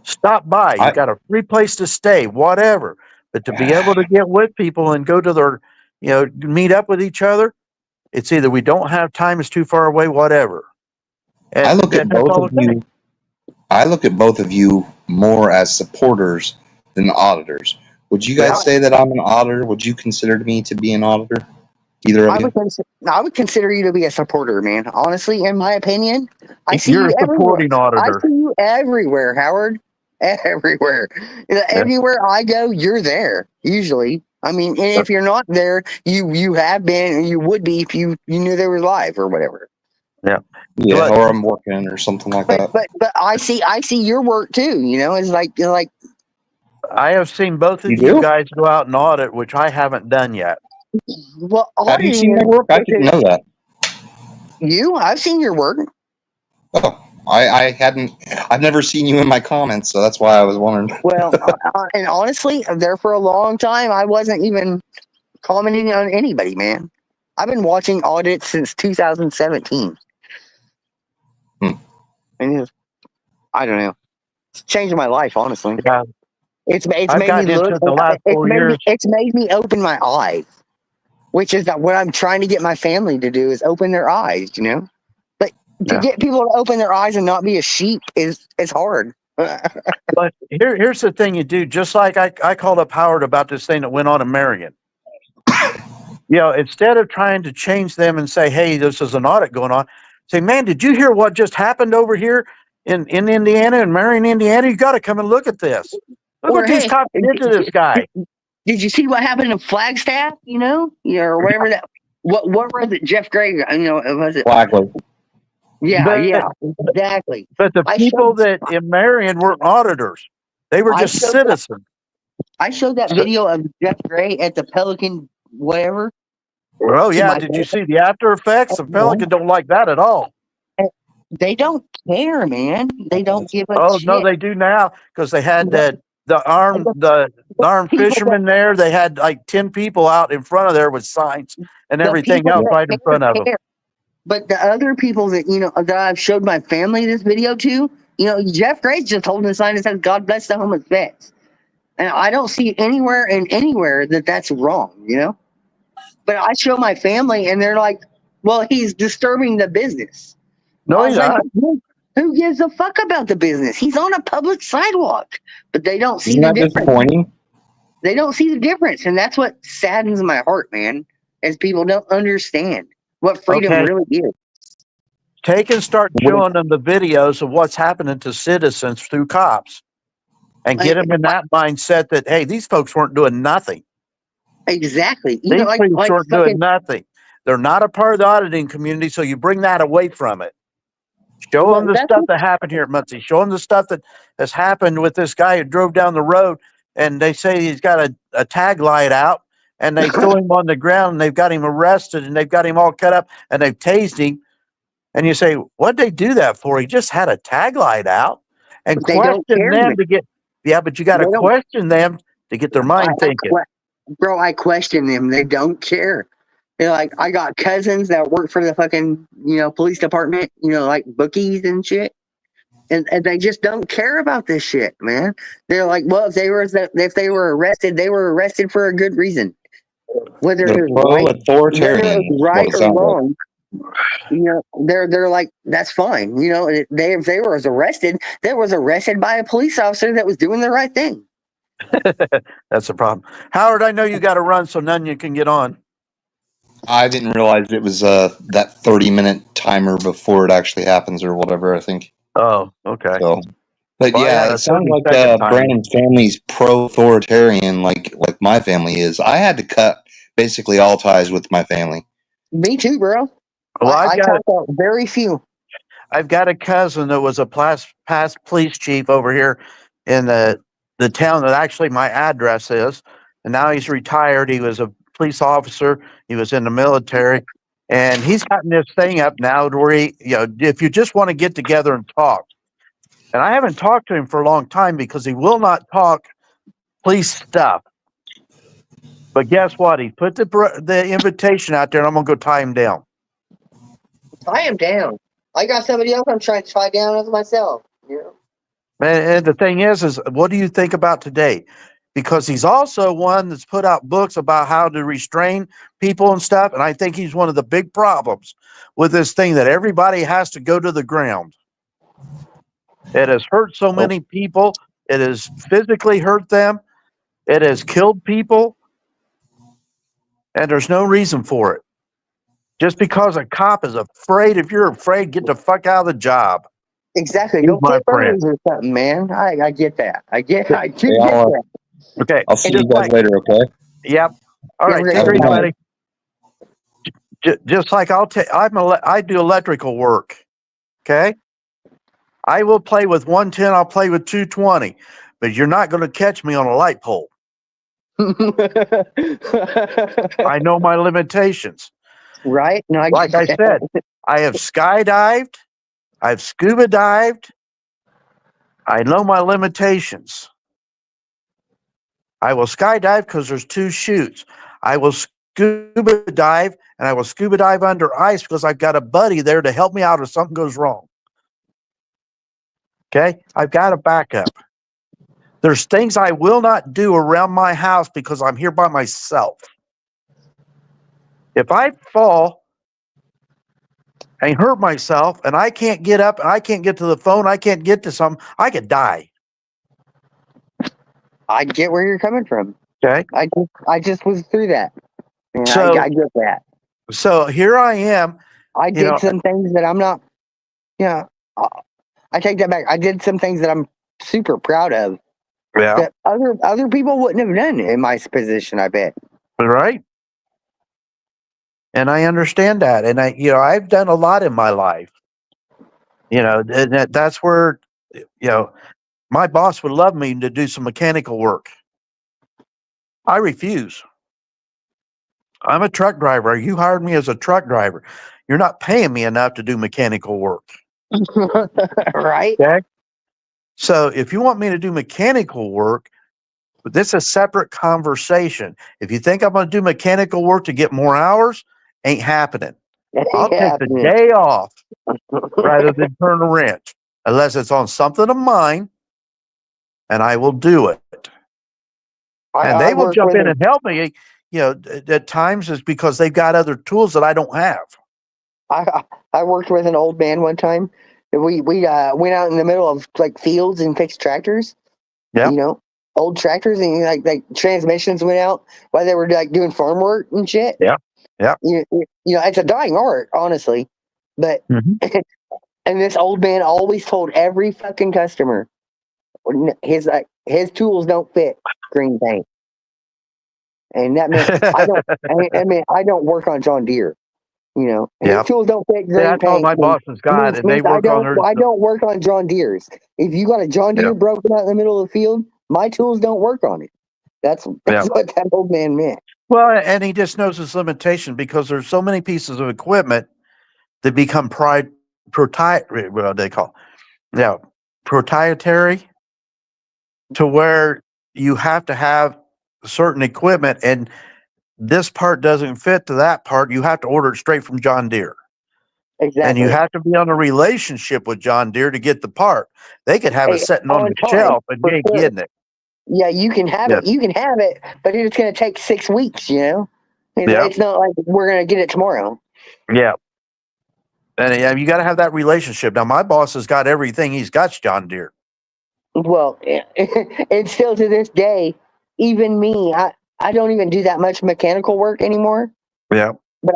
stop by. You got a free place to stay, whatever. But to be able to get with people and go to their, meet up with each other, it's either we don't have time, it's too far away, whatever. And I look at both of you. I look at both of you more as supporters than auditors. Would you guys say that I'm an auditor? Would you consider me to be an auditor? Either of I you? would consider you to be a supporter, man. Honestly, in my opinion, I see You're you a everywhere. supporting I auditor. see you everywhere, Howard. Everywhere. Anywhere I go, you're there. Usually, I mean, and if you're not there, you have been, or you would be if you knew there was live or whatever. Yeah, But- or I'm working or something like that. But I see your work too. You know, it's like I have seen both of You you do? guys go out and audit, which I haven't done yet. well, Have you auditing seen my is- work? I didn't know that. I've seen your work. Oh, I've never seen you in my comments, so that's why I was wondering. Well, and honestly, there for a long time, I wasn't even commenting on anybody, man. I've been watching audits since 2017. Hmm. And I don't know. It's changed my life, honestly. Yeah. It's I've made me gotten look. into it the last 4 years. It's made me open my eyes, which is what I'm trying to get my family to do is open their eyes. You know, but to Yeah. get people to open their eyes and not be a sheep is hard. But here's the thing you do, just like I called up Howard about this thing that went on in Marion. You know, instead of trying to change them and say, hey, this is an audit going on, say, man, did you hear what just happened over here in Indiana, in Marion, Indiana? You got to come and look at this. Look Or, what these hey, cops did to this guy. Did you see what happened in Flagstaff? You know, or whatever that. What was it? Jeff Gray. You know, was it? Blackwood. Yeah, But- yeah, exactly. But the I people showed- that in Marion weren't auditors. They were I just showed that- citizens. I showed that video of Jeff Gray at the Pelican, whatever. Oh, to yeah. my- Did you see the after effects? The Pelican don't like that at all. They don't care, man. They don't give a Oh, shit. no, they do now because they had Yeah. the armed People fishermen there. They had like 10 people out in front of there with signs and The everything people else that right in front of them. care. But the other people that that I've showed my family this video to, Jeff Gray's just holding a sign that says "God bless the homeless vets," and I don't see anywhere that that's wrong. But I show my family, and they're like, "Well, he's disturbing the business." No, I he's was like, not. who gives a fuck about the business? He's on a public sidewalk, but they don't see Isn't the that difference. disappointing? They don't see the difference, and that's what saddens my heart, man. Is people don't understand what freedom Okay. really is. Take and start showing them the videos of what's happening to citizens through cops and get them in that mindset that, hey, these folks weren't doing nothing. Exactly. These folks weren't fucking- doing nothing. They're not a part of the auditing community, so you bring that away from it. Show Well, them the that's stuff that happened here at Muncie. Show them the stuff that has happened with this guy who drove down the road, and they say he's got a tag light out, and they throw him on the ground, and they've got him arrested, and they've got him all cut up, and they've tased him. And you say, what'd they do that for? He just had a tag light out. And But they don't question care, them man. to get, yeah, but you got to They don't- question them to get their mind thinking. Bro, I question them. They don't care. They're like, I got cousins that work for the fucking, police department, like bookies and shit. And they just don't care about this shit, man. They're like, well, if they were arrested, they were arrested for a good reason. Whether They're it was pro-authoritarian. is what right it or sounds like. wrong, they're like, that's fine. If they were arrested, they was arrested by a police officer that was doing the right thing. That's the problem. Howard, I know you got to run, so none you can get on. I didn't realize it was that 30-minute timer before it actually happens or whatever, I think. Oh, okay. So, but Well, I yeah, had a it sounds 30 like second timer. Brandon's family's pro-authoritarian, like my family is. I had to cut basically all ties with my family. Me too, bro. Well, I talk about very few. I've got a cousin that was a past police chief over here in the town that actually my address is, and now he's retired. He was a police officer. He was in the military, and he's gotten this thing up now to where he, if you just want to get together and talk, and I haven't talked to him for a long time because he will not talk police stuff. But guess what? He put the invitation out there, and I'm gonna go tie him down. I am down. I got somebody else I'm trying to tie down as myself. And the thing is what do you think about today? Because he's also one that's put out books about how to restrain people and stuff. And I think he's one of the big problems with this thing that everybody has to go to the ground. It has hurt so many people. It has physically hurt them. It has killed people. And there's no reason for it. Just because a cop is afraid, if you're afraid, get the fuck out of the job. Exactly. He's Go my flip friend. burgers or something, man. I get that. I do Hey, get I'll, that. Okay. I'll see Just you guys like, later, okay? yep. All Yeah, right. we're Take Have it a easy, good night. buddy. Just like I do electrical work. Okay. I will play with 110. I'll play with 220, but you're not going to catch me on a light pole. I know my limitations. Right? No, I Like get I that. said, I have skydived. I've scuba dived. I know my limitations. I will skydive because there's 2 chutes. I will scuba dive, and I will scuba dive under ice because I've got a buddy there to help me out if something goes wrong. Okay? I've got a backup. There's things I will not do around my house because I'm here by myself. If I fall and hurt myself and I can't get up and I can't get to the phone, I can't get to something, I could die. I get where you're coming from. Okay? I just was through that. And So- I get that. So here I am. I You did know- some things that I'm not, I take that back. I did some things that I'm super proud of Yeah. that other people wouldn't have done in my position, I bet. Right? And I understand that. And I've done a lot in my life. And that's where, my boss would love me to do some mechanical work. I refuse. I'm a truck driver. You hired me as a truck driver. You're not paying me enough to do mechanical work. Right? Okay. So if you want me to do mechanical work, but this is a separate conversation. If you think I'm going to do mechanical work to get more hours, ain't happening. I'll take the day off rather than turn a wrench, unless it's on something of mine, and I will do it. And they will jump in and help me. At times is because they've got other tools that I don't have. I worked with an old man one time. We went out in the middle of like fields and fixed tractors. Yeah. Old tractors, and like transmissions went out while they were like doing farm work and shit. Yeah. Yeah. It's a dying art, honestly. But Mhm. and this old man always told every fucking customer his tools don't fit green paint. And that meant I don't work on John Deere. His Yeah. tools don't fit green That's all paint. my bosses got, and they work on their. I don't work on John Deere's. If you got a John Deere Yeah. broken out in the middle of the field, my tools don't work on it. That's Yeah. what that old man meant. Well, and he just knows his limitation because there's so many pieces of equipment that become proprietary to where you have to have certain equipment, and this part doesn't fit to that part. You have to order it straight from John Deere. Exactly. And you have to be on a relationship with John Deere to get the part. They could have it sitting on the time, shelf and for you ain't sure. getting it. Yeah, you can have Yeah. it. You can have it, but it's going to take 6 weeks. Yeah. It's not like we're going to get it tomorrow. Yeah. And you got to have that relationship. Now, my boss has got everything. He's got John Deere. Well, and still to this day, even me, I don't even do that much mechanical work anymore. Yeah. But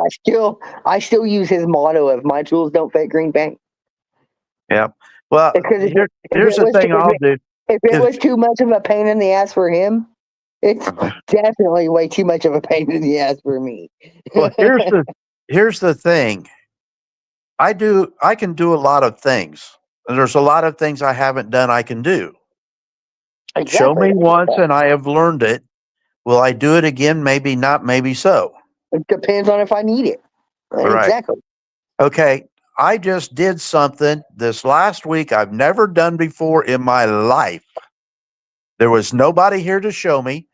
I still use his motto of my tools don't fit green paint. Yeah. Well, Because here's the thing I'll do. If it was too much of a pain in the ass for him, it's definitely way too much of a pain in the ass for me. Well, here's the thing. I can do a lot of things. And there's a lot of things I haven't done I can do. Exactly. Show me once and I have learned it. Will I do it again? Maybe not, maybe so. It depends on if I need it. Right. Exactly. Okay. I just did something this last week I've never done before in my life. There was nobody here to show me.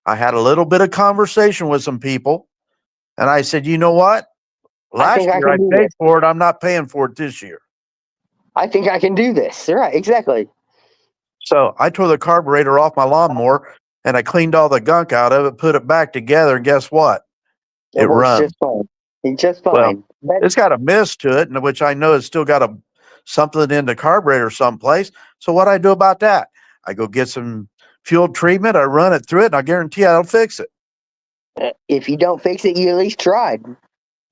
I had a little bit of conversation with some people, and I said, you know what? Last year I paid for it. I'm not paying for it this year. I think I can do this. Right, exactly. So I tore the carburetor off my lawnmower, and I cleaned all the gunk out of it, put it back together, and guess what? It works runs. just fine. It's just fine. Well, it's got a mist to it, which I know it's still got something in the carburetor someplace. So what I do about that? I go get some fuel treatment, I run it through it, and I guarantee I'll fix it. If you don't fix it, you at least tried.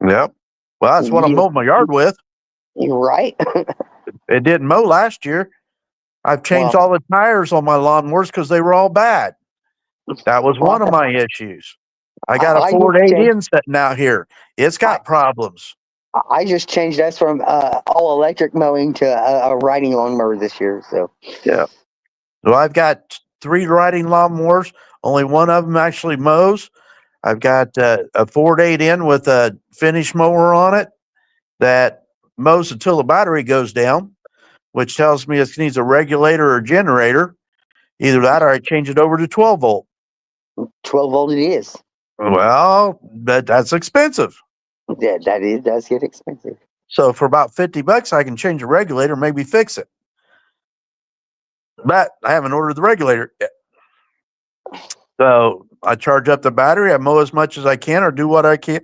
Yep. Well, that's what I mowed my yard with. You're right. It didn't mow last year. I've changed Well, all the tires on my lawnmowers because they were all bad. That was one of my issues. I got a I Ford just 8N sitting out here. It's got problems. I just changed us from all electric mowing to a riding lawnmower this year. So Yeah. So I've got 3 riding lawnmowers. Only one of them actually mows. I've got a Ford 8N with a finish mower on it that mows until the battery goes down, which tells me it needs a regulator or generator. Either that or I change it over to 12 volt. 12-volt it is. Well, that's expensive. Yeah, does get expensive. So for about $50, I can change the regulator, maybe fix it. But I haven't ordered the regulator yet. So I charge up the battery, I mow as much as I can or do what I can,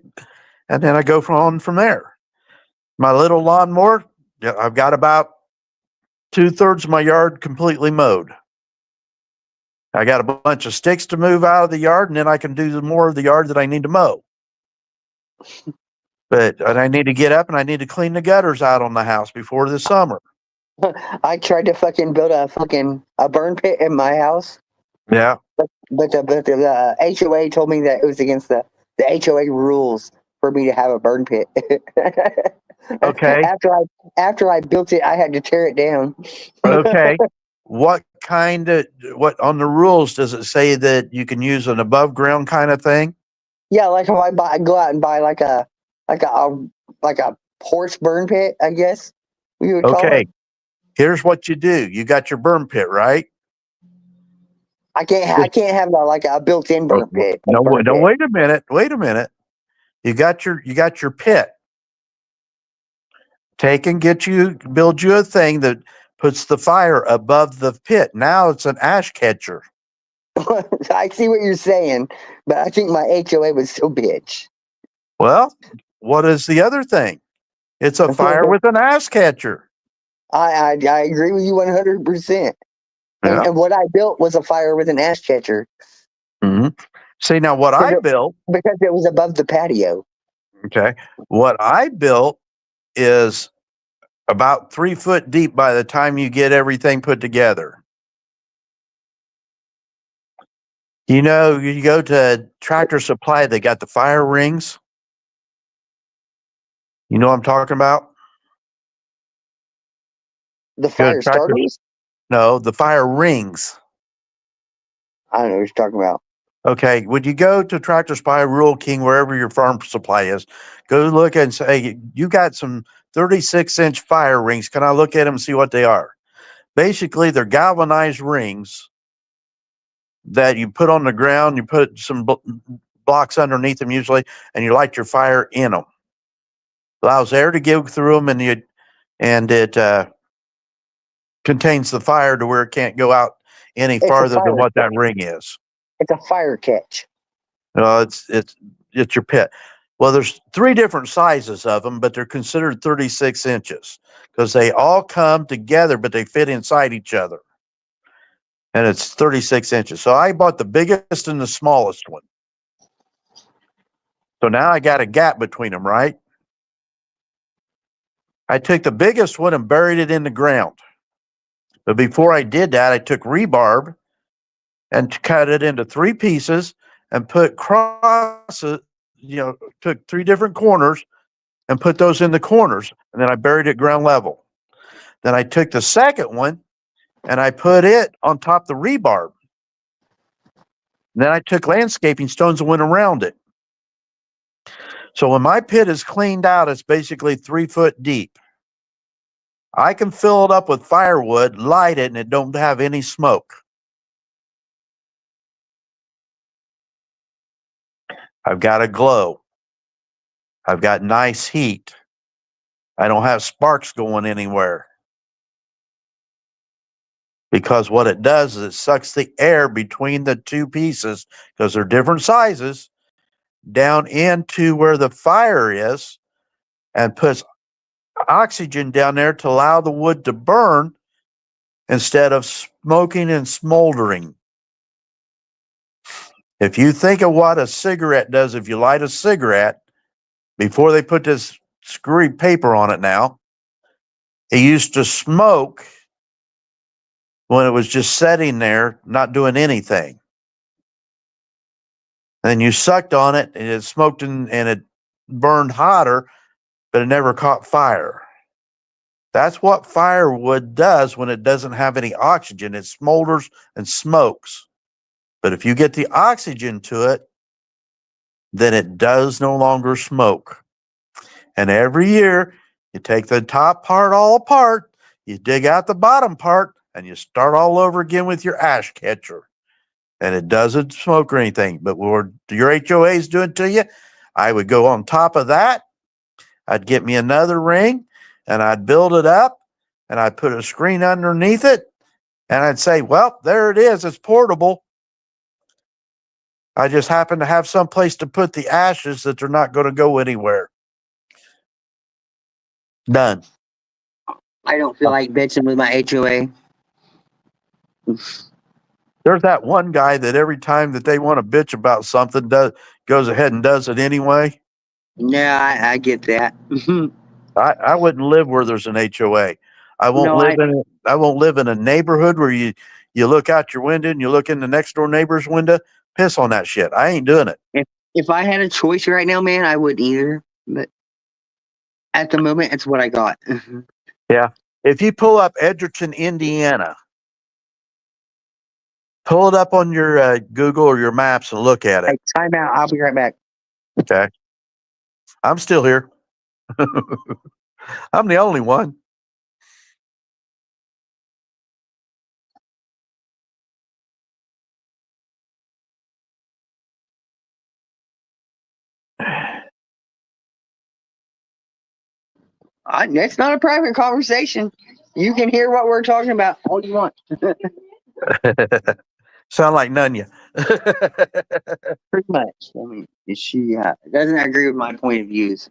and then I go from there. My little lawnmower, yeah, I've got about 2/3 of my yard completely mowed. I got a bunch of sticks to move out of the yard, and then I can do more of the yard that I need to mow. But I need to get up and I need to clean the gutters out on the house before the summer. I tried to fucking build a burn pit in my house, Yeah. but the HOA told me that it was against the HOA rules for me to have a burn pit. Okay. After I built it, I had to tear it down. Okay. What on the rules does it say that you can use an above ground kind of thing? Yeah, like if I go out and buy like a porch burn pit, I guess we would call Okay. it. Here's what you do. You got your burn pit, right? I can't have a built-in burn pit. No, burn no, pit. wait a minute. Wait a minute. You got your pit. Build you a thing that puts the fire above the pit. Now it's an ash catcher. I see what you're saying, but I think my HOA was so bitch. Well, what is the other thing? It's a fire with an ash catcher. I agree with you 100%. Yeah. And what I built was a fire with an ash catcher. Mm-hmm. See, now what I built, because it was above the patio. okay, what I built is about 3 foot deep by the time you get everything put together. You know, you go to Tractor Supply, they got the fire rings. You know what I'm talking about? The fire starters? No, the fire rings. I don't know what you're talking about. Okay, when you go to Tractor Supply, Rural King, wherever your farm supply is, go look and say, you got some 36-inch fire rings. Can I look at them and see what they are? Basically, they're galvanized rings that you put on the ground. You put some blocks underneath them usually, and you light your fire in them. Allows air to go through them, and it contains the fire to where it can't go out any farther than what that ring is. It's a fire catch. It's your pit. Well, there's 3 different sizes of them, but they're considered 36 inches because they all come together, but they fit inside each other. And it's 36 inches. So I bought the biggest and the smallest one. So now I got a gap between them, right? I took the biggest one and buried it in the ground. But before I did that, I took rebarb and cut it into 3 pieces and put crosses, took 3 different corners and put those in the corners. And then I buried it ground level. Then I took the second one and I put it on top of the rebarb. And then I took landscaping stones and went around it. So when my pit is cleaned out, it's basically 3 foot deep. I can fill it up with firewood, light it, and it don't have any smoke. I've got a glow. I've got nice heat. I don't have sparks going anywhere. Because what it does is it sucks the air between the 2 pieces, because they're different sizes, down into where the fire is and puts oxygen down there to allow the wood to burn instead of smoking and smoldering. If you think of what a cigarette does, if you light a cigarette, before they put this screwy paper on it now. It used to smoke when it was just sitting there, not doing anything. Then you sucked on it and it smoked and it burned hotter, but it never caught fire. That's what firewood does when it doesn't have any oxygen. It smolders and smokes. But if you get the oxygen to it, then it does no longer smoke. And every year, you take the top part all apart, you dig out the bottom part, and you start all over again with your ash catcher. And it doesn't smoke or anything. But what your HOA is doing to you, I would go on top of that. I'd get me another ring, and I'd build it up, and I'd put a screen underneath it, and I'd say, well, there it is. It's portable. I just happen to have some place to put the ashes that they're not going to go anywhere. Done. I don't feel like bitching with my HOA. There's that one guy that every time that they want to bitch about something, goes ahead and does it anyway. No, I get that. I wouldn't live where there's an HOA. I won't live in a neighborhood where you look out your window and you look in the next door neighbor's window. Piss on that shit. I ain't doing it. If I had a choice right now, man, I wouldn't either. But at the moment, it's what I got. Yeah. If you pull up Edgerton, Indiana, pull it up on your Google or your maps and look at it. Hey, time out. I'll be right back. Okay. I'm still here. I'm the only one. It's not a private conversation. You can hear what we're talking about all you want. Sound like Nunya. Pretty much. I mean, she doesn't agree with my point of views.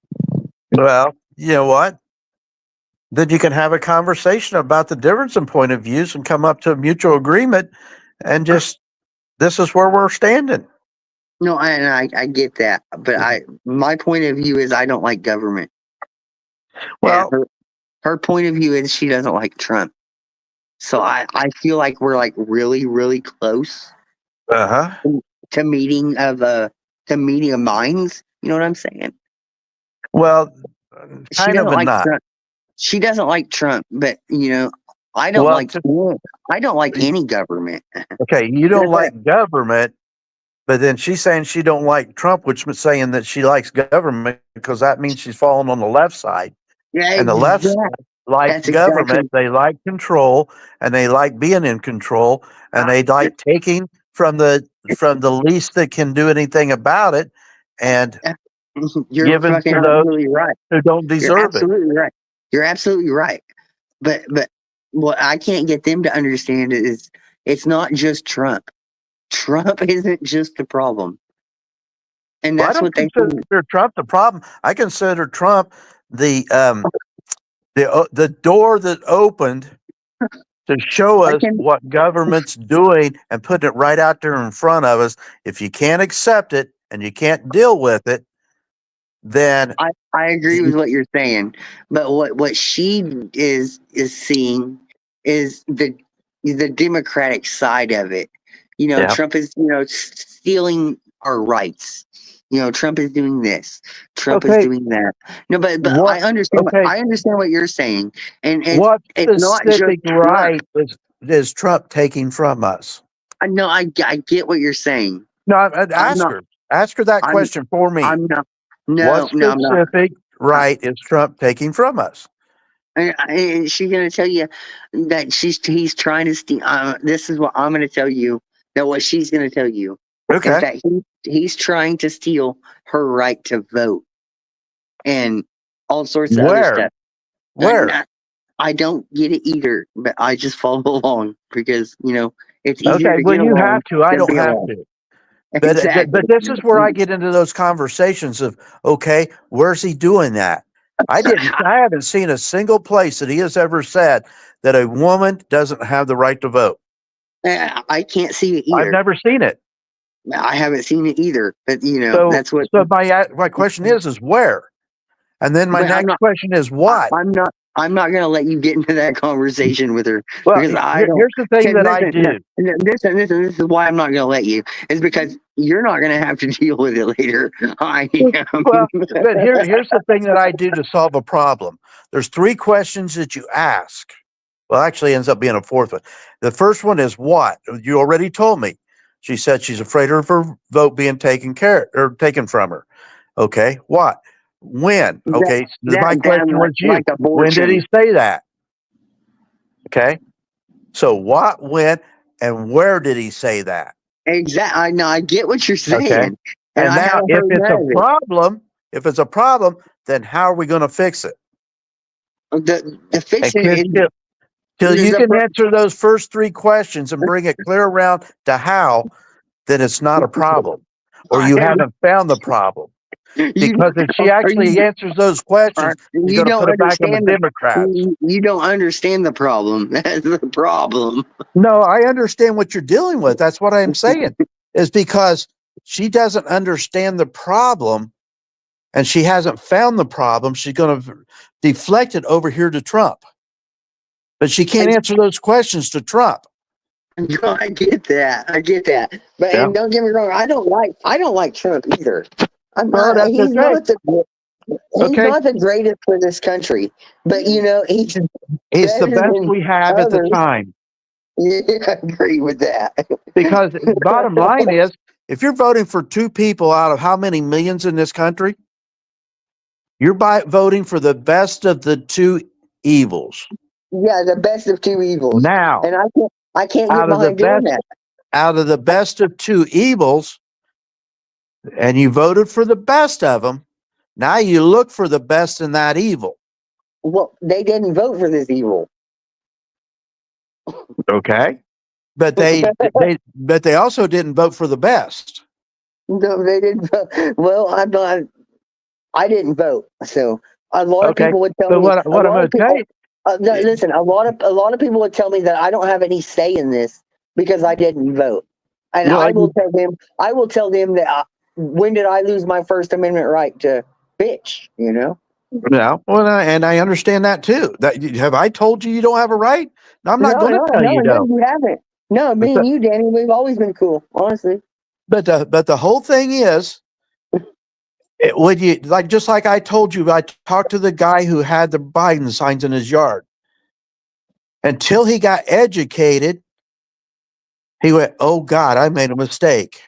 Well, you know what? Then you can have a conversation about the difference in point of views and come up to a mutual agreement and just, this is where we're standing. No, I get that. But my point of view is I don't like government. Well, her point of view is she doesn't like Trump. So I feel like we're like really, really close to meeting of minds. You know what I'm saying? Well, she kind doesn't of a like not. Trump. She doesn't like Trump, but I don't I don't like any government. Okay, you don't like government, but then she's saying she don't like Trump, which is saying that she likes government because that means she's falling on the left side. Yeah, And the left side likes government. They like control, and they like being in control, and they like taking from the least that can do anything about it, and you're giving fucking to those absolutely right. who don't You're deserve it. absolutely right. You're absolutely right. But what I can't get them to understand is it's not just Trump. Trump isn't just the problem. And Well, I that's don't what they consider Trump the problem. I consider Trump the door that opened to show us what government's doing and putting it right out there in front of us. If you can't accept it and you can't deal with it, then I agree with what you're saying. But what she is seeing is the Democratic side of it. Trump is stealing our rights. Trump is doing this. Trump is doing that. No, but I understand. I understand what you're saying. And what it's not just right is Trump taking from us? No, I get what you're saying. No, ask her that question for me. I'm not. No, what specific right is Trump taking from us? And she's going to tell you that he's trying to steal. This is what I'm going to tell you. That what she's going to tell you. Okay. Is that he's trying to steal her right to vote and all sorts of other stuff. Where? I don't get it either, but I just follow along because it's easier. Okay, well, you have to. I don't have to. But, exactly. But this is where I get into those conversations of, okay, where's he doing that? I haven't seen a single place that he has ever said that a woman doesn't have the right to vote. I can't see it either. I've never seen it. I haven't seen it either. But so, that's what. So my question is where? And then my But next question is what? I'm not going to let you get into that conversation with her Well, because I don't. here's the thing that I do. This is why I'm not going to let you. Is because you're not going to have to deal with it later. I am. Well, but here's the thing that I do to solve a problem. There's 3 questions that you ask. Well, actually ends up being a 4th one. The first one is what? You already told me. She said she's afraid of her vote being taken from her. Okay. What? When? Okay. My question was you. Like When did he say that? Okay. So what, when, and where did he say that? Exactly. I know. I get what you're saying. Okay. And I now, haven't if heard it's none of it. if it's a problem, then how are we going to fix it? The fixing is Till there's you a can pro- answer those first 3 questions and bring it clear around to how, then it's not a problem, or you haven't found the problem. Because if she actually answers those questions, you're you going to don't put it back on the understand Democrats. you don't understand the problem. That's the problem. No, I understand what you're dealing with. That's what I'm saying, is because she doesn't understand the problem and she hasn't found the problem. She's going to deflect it over here to Trump. But she can't answer those questions to Trump. I get that. But Yeah. and don't get me wrong, I don't like Trump either. Well, that's He's okay. not the greatest for this country. But you know, he's It's the better best than we have at the others. time. Yeah, I agree with that. Because bottom line is, if you're voting for 2 people out of how many millions in this country, you're voting for the best of the 2 evils. Yeah, the best of 2 evils. Now, And I can't get out of the behind doing that. out of the best of 2 evils, and you voted for the best of them, now you look for the best in that evil. Well, they didn't vote for this evil. Okay. But they also didn't vote for the best. No, they didn't vote. Well, I didn't vote. So a lot of people would tell So me. what I'm going to tell you, Listen, a lot of people would tell me that I don't have any say in this because I didn't vote, and Well, I will tell them that when did I lose my First Amendment right to bitch? You know. yeah, well, and I understand that too. That have I told you don't have a right? No, I'm not going to tell you don't. You haven't. No, me and you, Danny, we've always been cool, honestly. But the whole thing is, would you just like I told you, I talked to the guy who had the Biden signs in his yard. Until he got educated, he went, "Oh God, I made a mistake."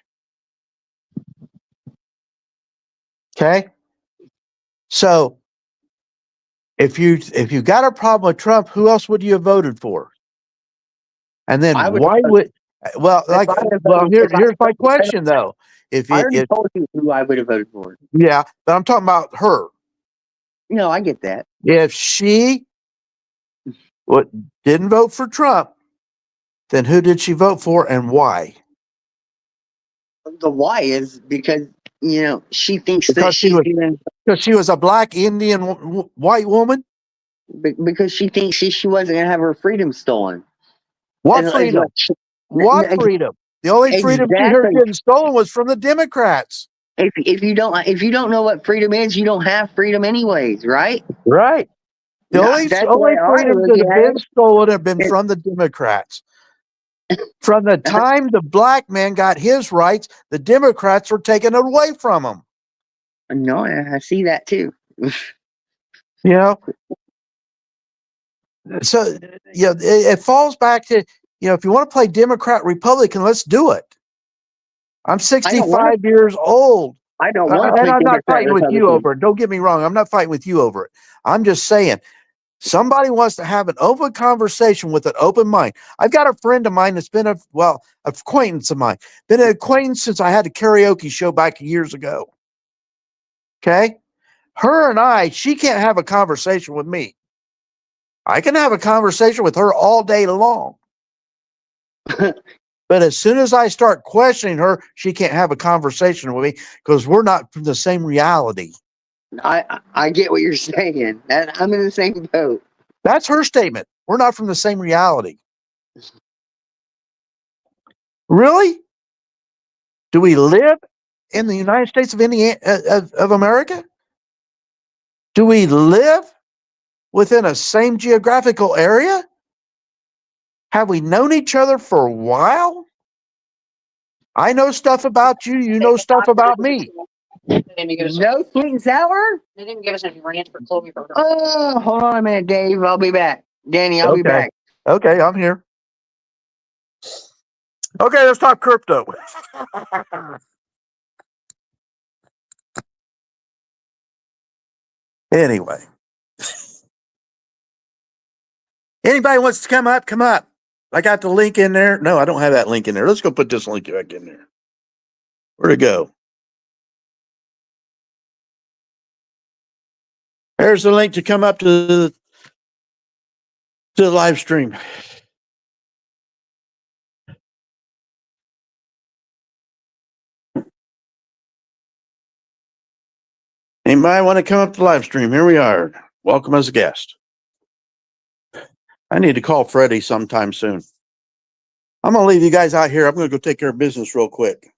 Okay, so if you got a problem with Trump, who else would you have voted for? And then why would? Well, here's my question though. I already told you who I would have voted for. Yeah, but I'm talking about her. No, I get that. If she didn't vote for Trump, then who did she vote for and why? The why is because she thinks that because she was a black Indian white woman. Because she thinks she wasn't going to have her freedom stolen. What freedom? What freedom? The only freedom she heard getting stolen was from the Democrats. If you don't know what freedom is, you don't have freedom anyways, right? Right. The only freedom that have been stolen have been from the Democrats. From the time the black man got his rights, the Democrats were taking it away from him. No, I see that too. So it falls back to if you want to play Democrat Republican, let's do it. I'm 65 years old. I don't want to. And I'm not fighting with you over it. Don't get me wrong. I'm not fighting with you over it. I'm just saying, somebody wants to have an open conversation with an open mind. I've got a friend of mine that's been an acquaintance of mine. Been an acquaintance since I had a karaoke show back years ago. Okay? Her and she can't have a conversation with me. I can have a conversation with her all day long. But as soon as I start questioning her, she can't have a conversation with me because we're not from the same reality. I get what you're saying. I'm in the same boat. That's her statement. We're not from the same reality. Really? Do we live in the United States of America? Do we live within a same geographical area? Have we known each other for a while? I know stuff about you. You know stuff about me. No sweet and sour? They didn't give us any ranch for Chloe burger. Oh, hold on a minute, Dave. I'll be back. Danny, I'll be Okay. back. Okay, I'm here. Okay, let's talk crypto. Anyway, anybody wants to come up, come up. I got the link in there. No, I don't have that link in there. Let's go put this link back in there. Where'd it go? There's the link to come up to the live stream. Anybody want to come up to the live stream? Here we are. Welcome as a guest. I need to call Freddie sometime soon. I'm going to leave you guys out here. I'm going to go take care of business real quick.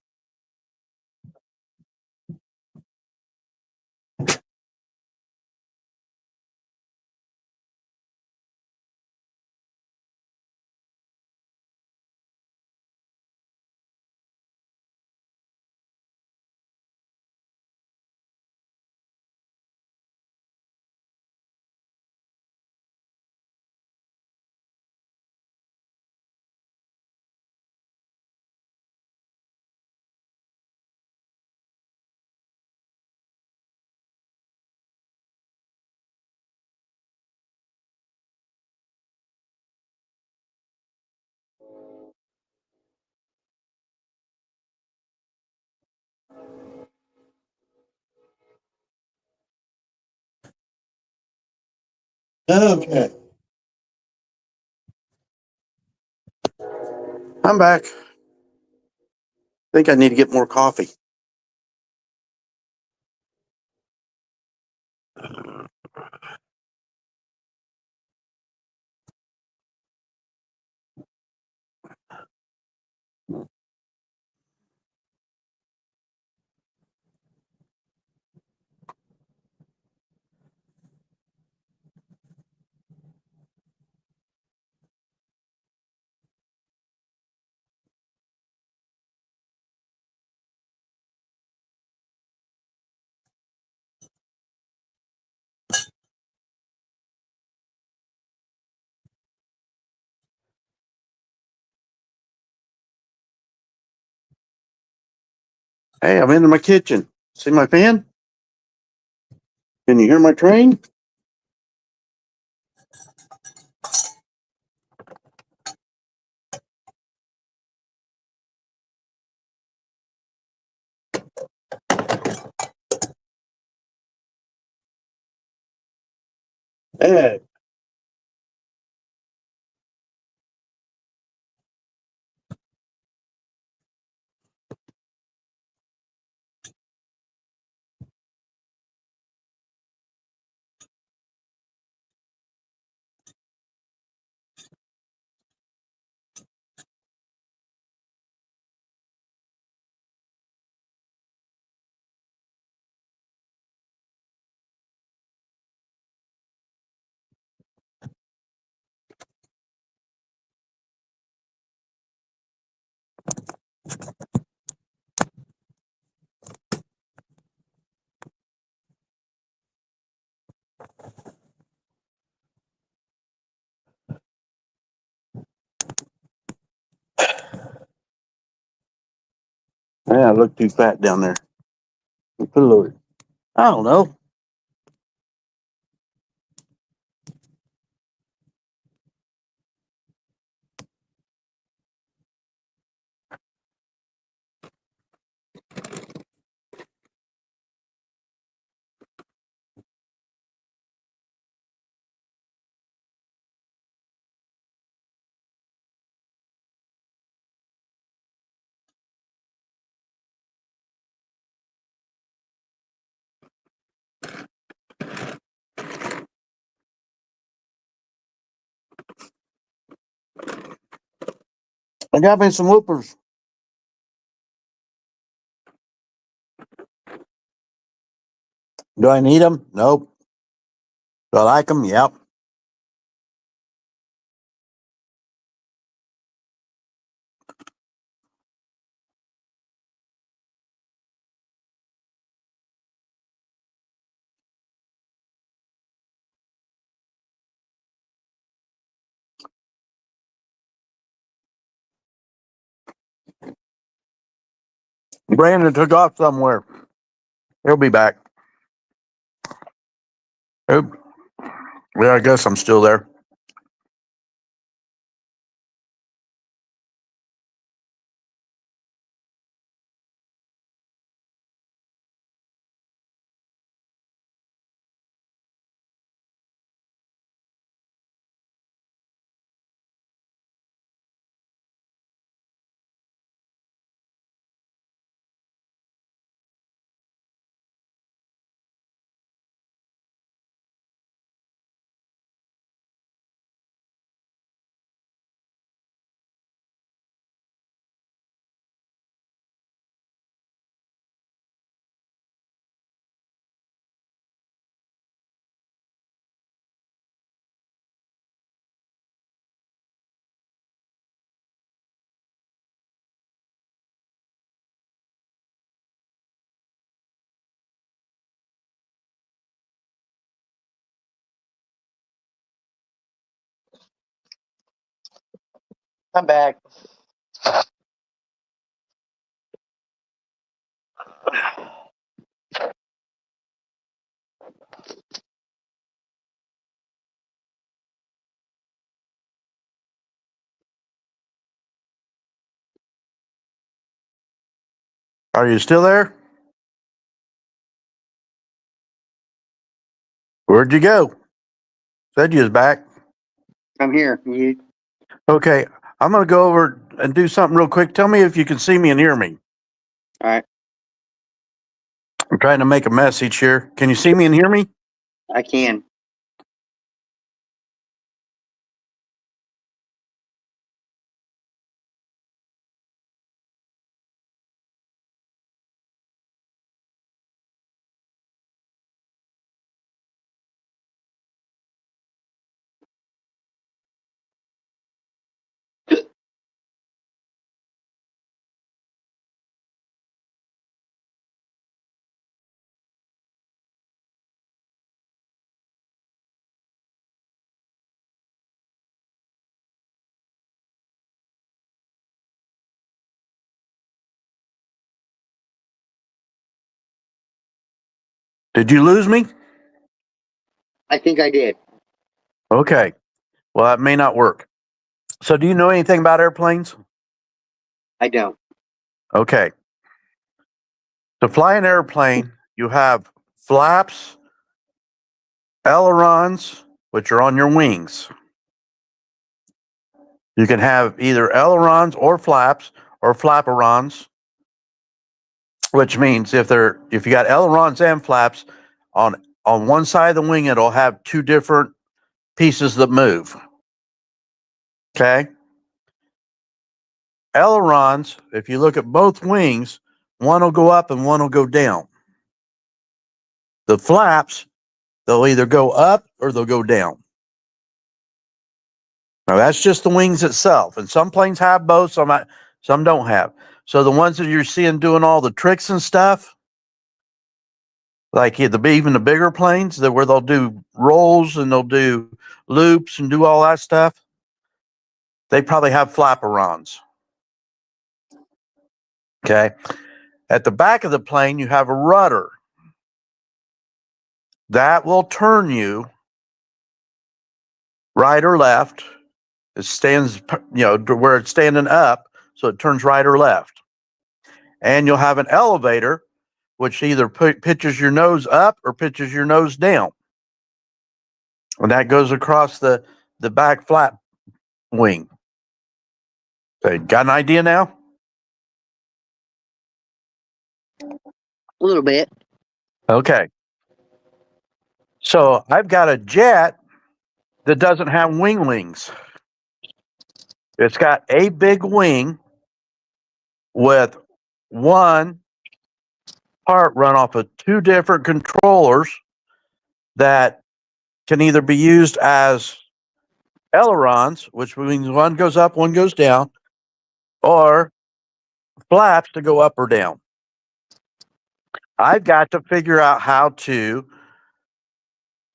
Okay. I'm back. Think I need to get more coffee. Hey, I'm in my kitchen. See my fan? Can you hear my train? Hey. Yeah, I look too fat down there. Put a little. I don't know. I got me some whoopers. Do I need them? Nope. I like them. Yep. Brandon took off somewhere. He'll be back. Oop. Yeah, I guess I'm still there. I'm back. Are you still there? Where'd you go? Said you was back. I'm here. You? Okay, I'm gonna go over and do something real quick. Tell me if you can see me and hear me. All right. I'm trying to make a message here. Can you see me and hear me? I can. Did you lose me? I think I did. Okay. Well, that may not work. So, do you know anything about airplanes? I don't. Okay. To fly an airplane, you have flaps, ailerons, which are on your wings. You can have either ailerons or flaperons, which means if you got ailerons and flaps on one side of the wing, it'll have two different pieces that move. Okay. Ailerons, if you look at both wings, one will go up and one will go down. The flaps, they'll either go up or they'll go down. Now that's just the wings itself, and some planes have both, some don't have. So the ones that you're seeing doing all the tricks and stuff, like even the bigger planes, where they'll do rolls and they'll do loops and do all that stuff, they probably have flaperons. Okay. At the back of the plane, you have a rudder. That will turn you right or left. It stands, where it's standing up, so it turns right or left. And you'll have an elevator, which either pitches your nose up or pitches your nose down. And that goes across the back flap wing. So, got an idea now? A little bit. Okay. So I've got a jet that doesn't have wings. It's got a big wing with one part run off of two different controllers that can either be used as ailerons, which means one goes up, one goes down, or flaps to go up or down. I've got to figure out how to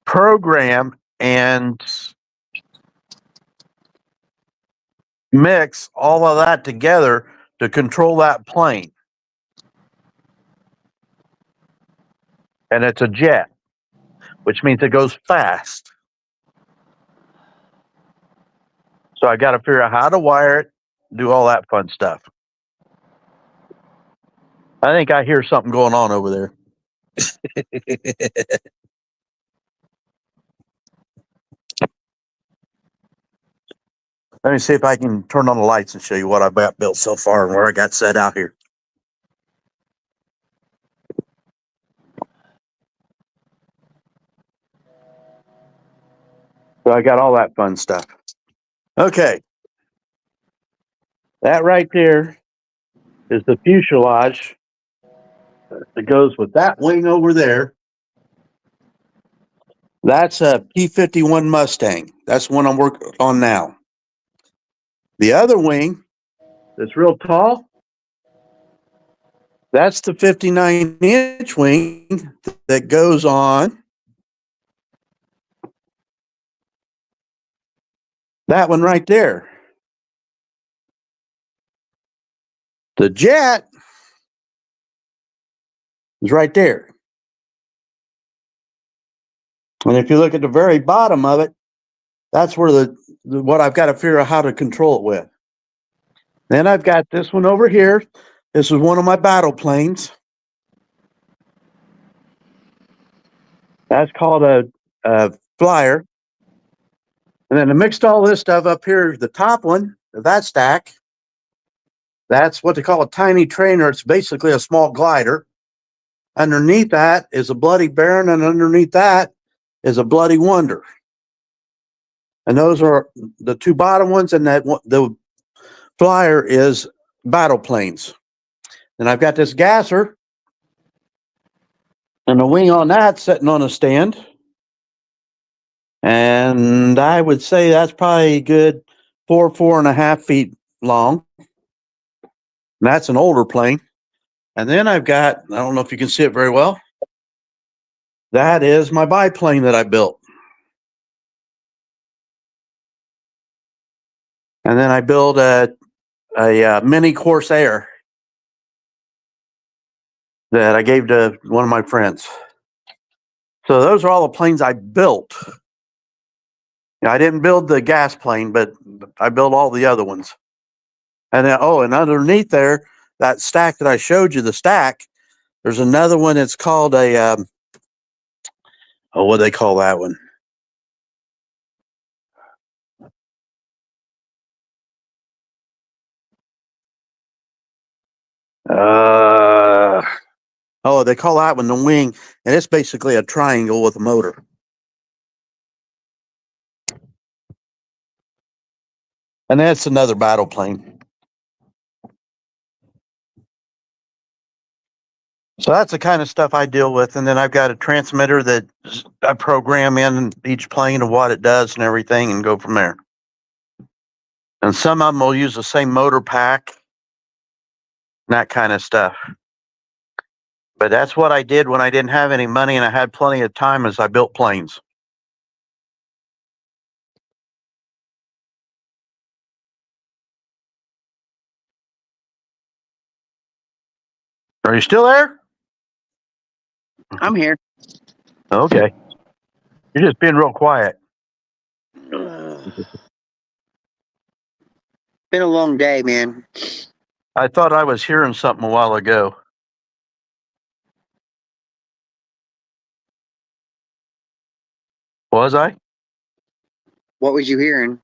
program and mix all of that together to control that plane. And it's a jet, which means it goes fast. So I got to figure out how to wire it, do all that fun stuff. I think I hear something going on over there. Let me see if I can turn on the lights and show you what I've got built so far and where I got set out here. So I got all that fun stuff. Okay. That right there is the fuselage that goes with that wing over there. That's a P-51 Mustang. That's the one I'm working on now. The other wing that's real tall, that's the 59-inch wing that goes on that one right there. The jet is right there. And if you look at the very bottom of it, that's where what I've got to figure out how to control it with. Then I've got this one over here. This is one of my battle planes. That's called a flyer. And then I mixed all this stuff up here. The top one, that stack, that's what they call a tiny trainer. It's basically a small glider. Underneath that is a Bloody Baron, and underneath that is a Bloody Wonder. And those are the two bottom ones, and the flyer is battle planes. And I've got this gasser, and the wing on that sitting on a stand. And I would say that's probably a good 4.5 feet long. And that's an older plane. And then I've got, I don't know if you can see it very well. That is my biplane that I built. And then I built a mini Corsair that I gave to one of my friends. So those are all the planes I built. I didn't build the gas plane, but I built all the other ones. And then, and underneath there, that stack that I showed you, the stack, there's another one that's called a, what do they call that one? They call that one the wing, and it's basically a triangle with a motor. And that's another battle plane. So that's the kind of stuff I deal with. And then I've got a transmitter that I program in each plane of what it does and everything and go from there. And some of them will use the same motor pack, that kind of stuff. But that's what I did when I didn't have any money and I had plenty of time as I built planes. Are you still there? I'm here. Okay. You're just being real quiet. Been a long day, man. I thought I was hearing something a while ago. Was I? What was you hearing?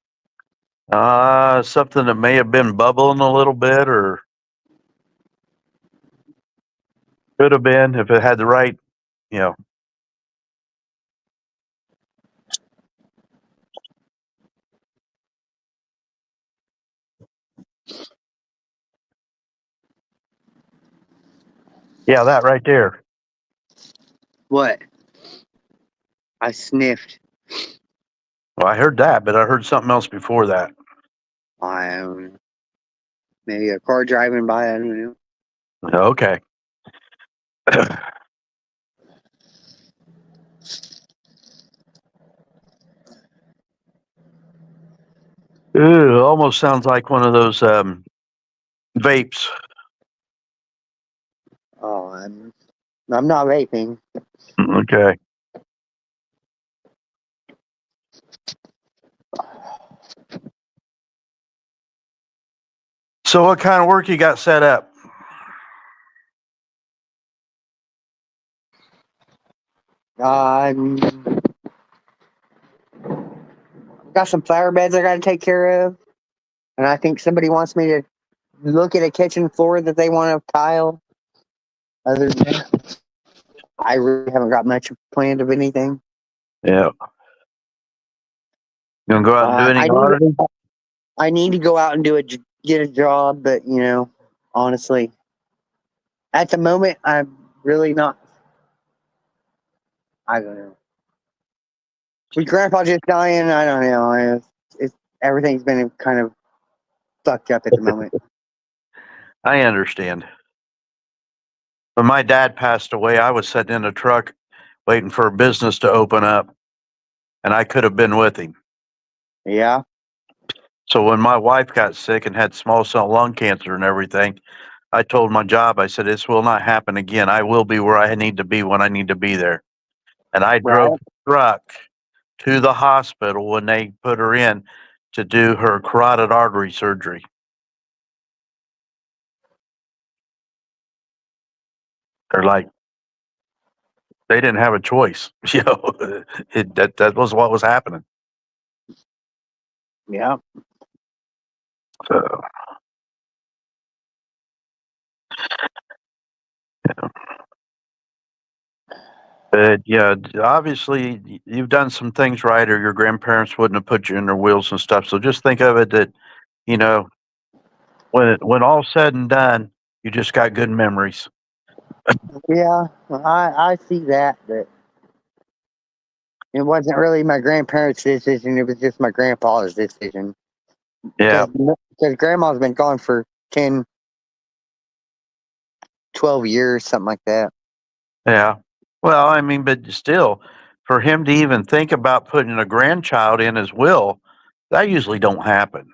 Something that may have been bubbling a little bit, or could have been if it had the right, Yeah, that right there. What? I sniffed. Well, I heard that, but I heard something else before that. Maybe a car driving by. I don't know. Okay. Ew, almost sounds like one of those vapes. Oh, I'm not vaping. Okay. So what kind of work you got set up? I'm got some flower beds I got to take care of, and I think somebody wants me to look at a kitchen floor that they want to tile. Other than that, I really haven't got much planned of anything. Yeah. You gonna go out and do any auditing? I need to go out and get a job, but honestly, at the moment, I'm really not. I don't know. With Grandpa just dying, I don't know. Everything's been kind of fucked up at the moment. I understand. When my dad passed away, I was sitting in a truck waiting for a business to open up, and I could have been with him. Yeah. So when my wife got sick and had small cell lung cancer and everything, I told my job, I said, this will not happen again. I will be where I need to be when I need to be there. And I drove Right. the truck to the hospital when they put her in to do her carotid artery surgery. They're like, they didn't have a choice. That was what was happening. Yeah. So, but yeah, obviously you've done some things right, or your grandparents wouldn't have put you in their wheels and stuff. So just think of it that, you know, when all's said and done, you just got good memories. Yeah. I see that, but it wasn't really my grandparents' decision. It was just my grandpa's decision. Yeah, Because grandma's been gone for 10, 12 years, something like that. yeah. Well, I mean, but still, for him to even think about putting a grandchild in his will, that usually don't happen.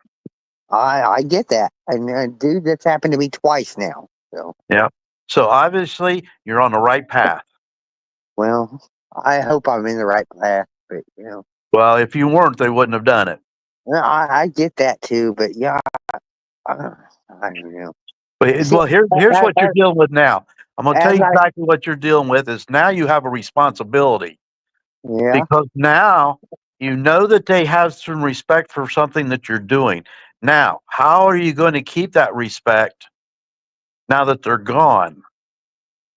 I get that. And dude, that's happened to me twice now. So, Yeah. So obviously you're on the right path. well, I hope I'm in the right path, but Well, if you weren't, they wouldn't have done it. I get that too. But yeah, I, I don't know. But See, well, here's what you're dealing with now. I'm going to tell as you I exactly what you're dealing with. Is now you have a responsibility yeah, because now you know that they have some respect for something that you're doing. Now, how are you going to keep that respect now that they're gone?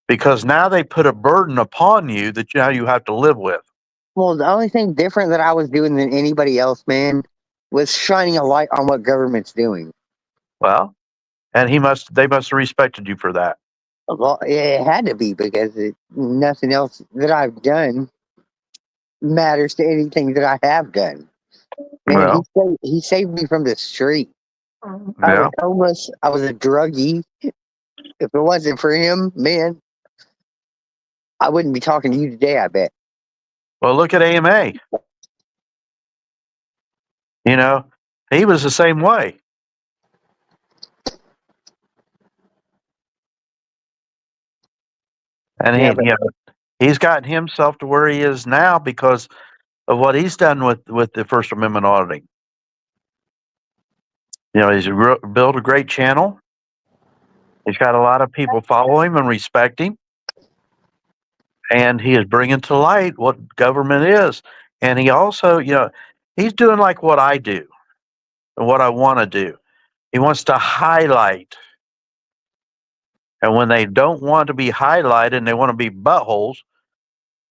Because now they put a burden upon you that now you have to live with. well, the only thing different that I was doing than anybody else, man, was shining a light on what government's doing. Well, and they must have respected you for that. Well, it had to be because nothing else that I've done matters to anything that I have done. Man, Well, he saved me from the street. I was yeah. homeless. I was a druggie. If it wasn't for him, man, I wouldn't be talking to you today, I bet. Well, look at AMA. You know, he was the same way. And Yeah, but he's gotten himself to where he is now because of what he's done with the First Amendment auditing. He's built a great channel. He's got a lot of people follow him and respect him. And he is bringing to light what government is. And he also, he's doing like what I do and what I want to do. He wants to highlight. And when they don't want to be highlighted and they want to be buttholes,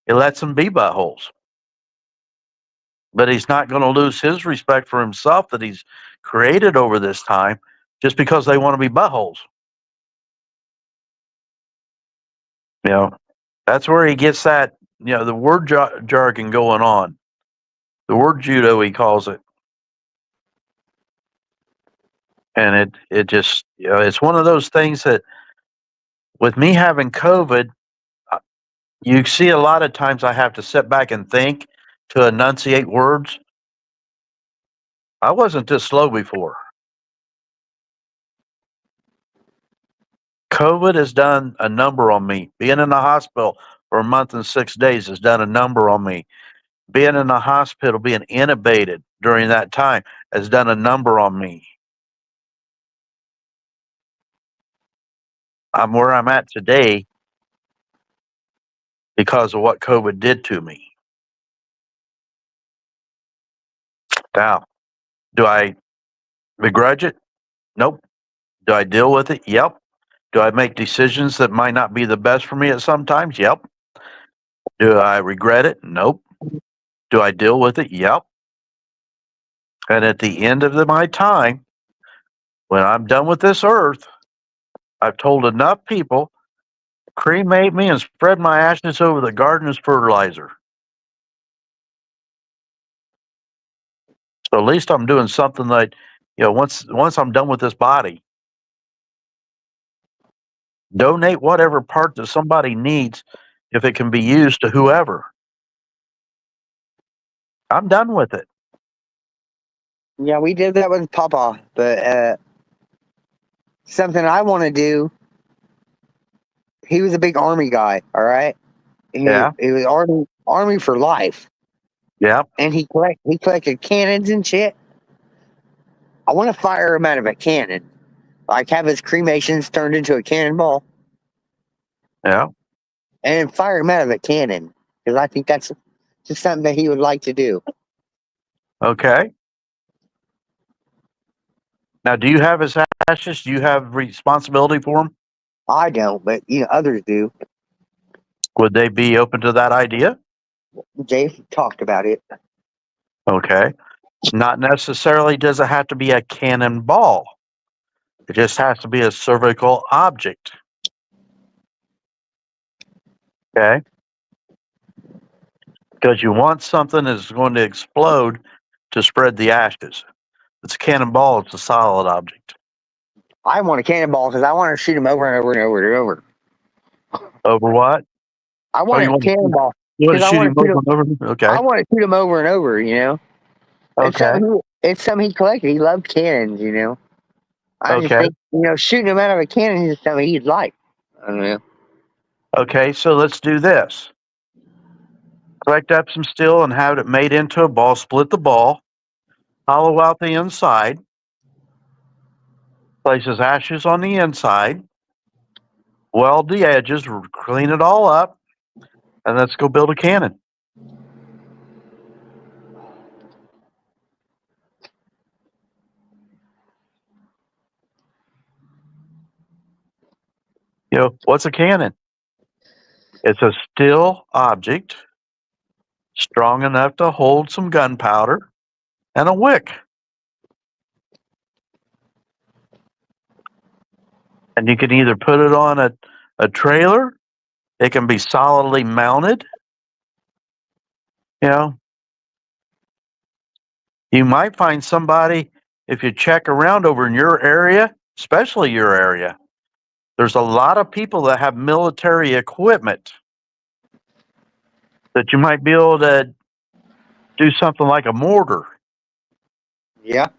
he lets them be buttholes. But he's not going to lose his respect for himself that he's created over this time just because they want to be buttholes. That's where he gets that, the word jargon going on. The word judo, he calls it. And it just, it's one of those things that with me having COVID, you see a lot of times I have to sit back and think to enunciate words. I wasn't this slow before. COVID has done a number on me. Being in the hospital for a month and 6 days has done a number on me. Being in the hospital, being intubated during that time has done a number on me. I'm where I'm at today because of what COVID did to me. Now, do I begrudge it? Nope. Do I deal with it? Yep. Do I make decisions that might not be the best for me at some times? Yep. Do I regret it? Nope. Do I deal with it? Yep. And at the end of my time, when I'm done with this earth, I've told enough people, cremate me and spread my ashes over the garden as fertilizer. So at least I'm doing something that, once I'm done with this body, donate whatever part that somebody needs if it can be used to whoever. I'm done with it. Yeah, we did that with Papa, but something I want to do. He was a big army guy. All right. Yeah. He was army for life. Yeah. And he collected cannons and shit. I want to fire him out of a cannon, like have his cremations turned into a cannonball, Yeah. and fire him out of a cannon because I think that's just something that he would like to do. Okay. Now, do you have his ashes? Do you have responsibility for them? I don't, but others do. Would they be open to that idea? Dave talked about it. Okay. Not necessarily does it have to be a cannonball. It just has to be a cervical object. Okay. Because you want something that's going to explode to spread the ashes. It's a cannonball, it's a solid object. I want a cannonball because I want to shoot him over and over and over and over. Over what? I want a cannonball. You want to I shoot wanna him shoot over and over? Okay. I want to shoot him over and over. Okay. It's something he collected. He loved cannons. I just Okay. think shooting him out of a cannon is something he'd like. I don't know. Okay, so let's do this. Collect up some steel and have it made into a ball. Split the ball. Hollow out the inside. Place his ashes on the inside. Weld the edges. Clean it all up. And let's go build a cannon. What's a cannon? It's a steel object strong enough to hold some gunpowder and a wick. And you can either put it on a trailer, it can be solidly mounted. You might find somebody, if you check around over in your area, especially your area, there's a lot of people that have military equipment that you might be able to do something like a mortar. Yeah.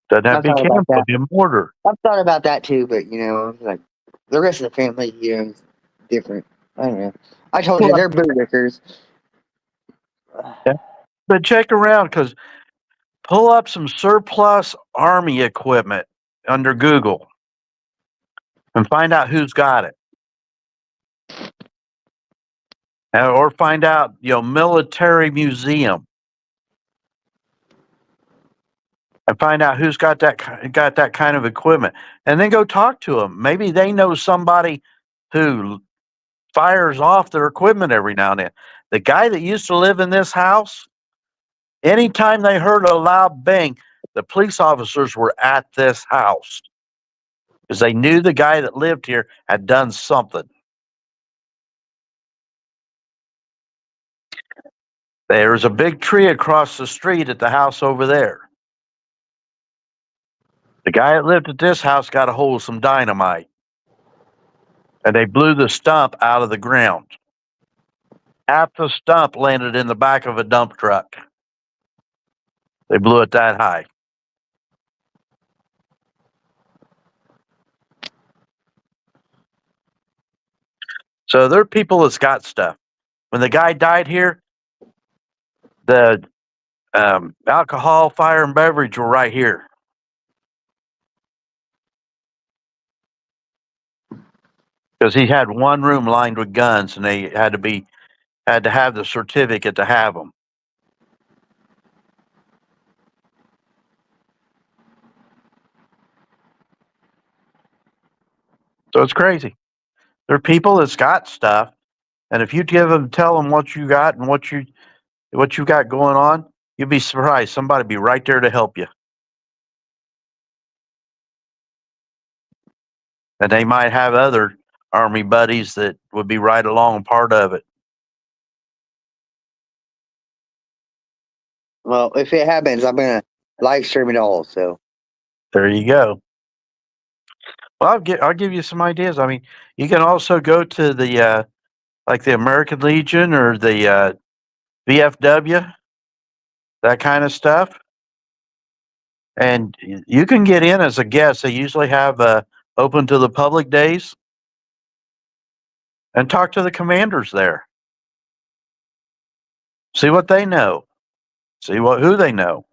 Doesn't have to be cannon, but be a mortar. I've thought about that too, but like the rest of the family, is different. I don't know. I told you they're bootlickers. Yeah. But check around, because pull up some surplus army equipment under Google and find out who's got it. Or find out, military museum. And find out who's got that kind of equipment, and then go talk to them. Maybe they know somebody who fires off their equipment every now and then. The guy that used to live in this house, anytime they heard a loud bang, the police officers were at this house because they knew the guy that lived here had done something. There's a big tree across the street at the house over there. The guy that lived at this house got a hold of some dynamite, and they blew the stump out of the ground. Half the stump landed in the back of a dump truck. They blew it that high. So there are people that's got stuff. When the guy died here, the alcohol, fire, and beverage were right here. Because he had one room lined with guns, and they had to have the certificate to have them. So it's crazy. There are people that's got stuff, and if you tell them what you got and what you got going on, you'd be surprised. Somebody be right there to help you, and they might have other Army buddies that would be right along part of it. Well, if it happens, I'm gonna live stream it all. So There you go. Well, I'll give you some ideas. I mean, you can also go to the like the American Legion or the VFW, that kind of stuff, and you can get in as a guest. They usually have open to the public days, and talk to the commanders there. See what they know. See who they know.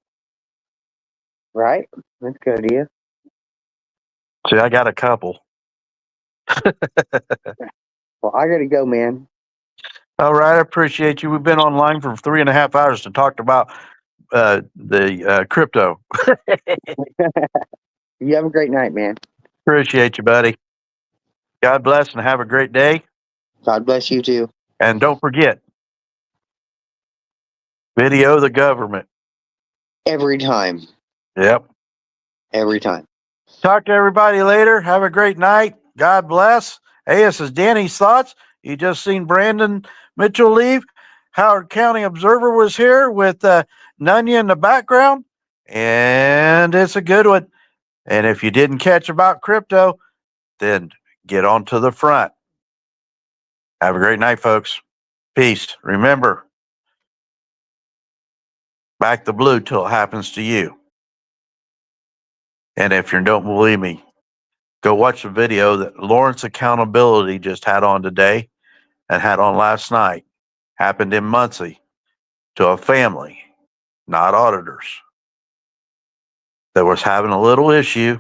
right, that's a good idea. See, I got a couple. Well, I gotta go, man. All right, I appreciate you. We've been online for 3.5 hours to talk about the crypto. You have a great night, man. Appreciate you, buddy. God bless and have a great day. God bless you too. And don't forget, video the government. Every time. Yep. Every time. Talk to everybody later. Have a great night. God bless. Hey, this is Danny's Thoughts. You just seen Brandon Mitchell leave. Howard County Observer was here with Nunya in the background. And it's a good one. And if you didn't catch about crypto, then get on to the front. Have a great night, folks. Peace. Remember, back the blue till it happens to you. And if you don't believe me, go watch the video that Lawrence Accountability just had on today and had on last night. Happened in Muncie to a family, not auditors, that was having a little issue,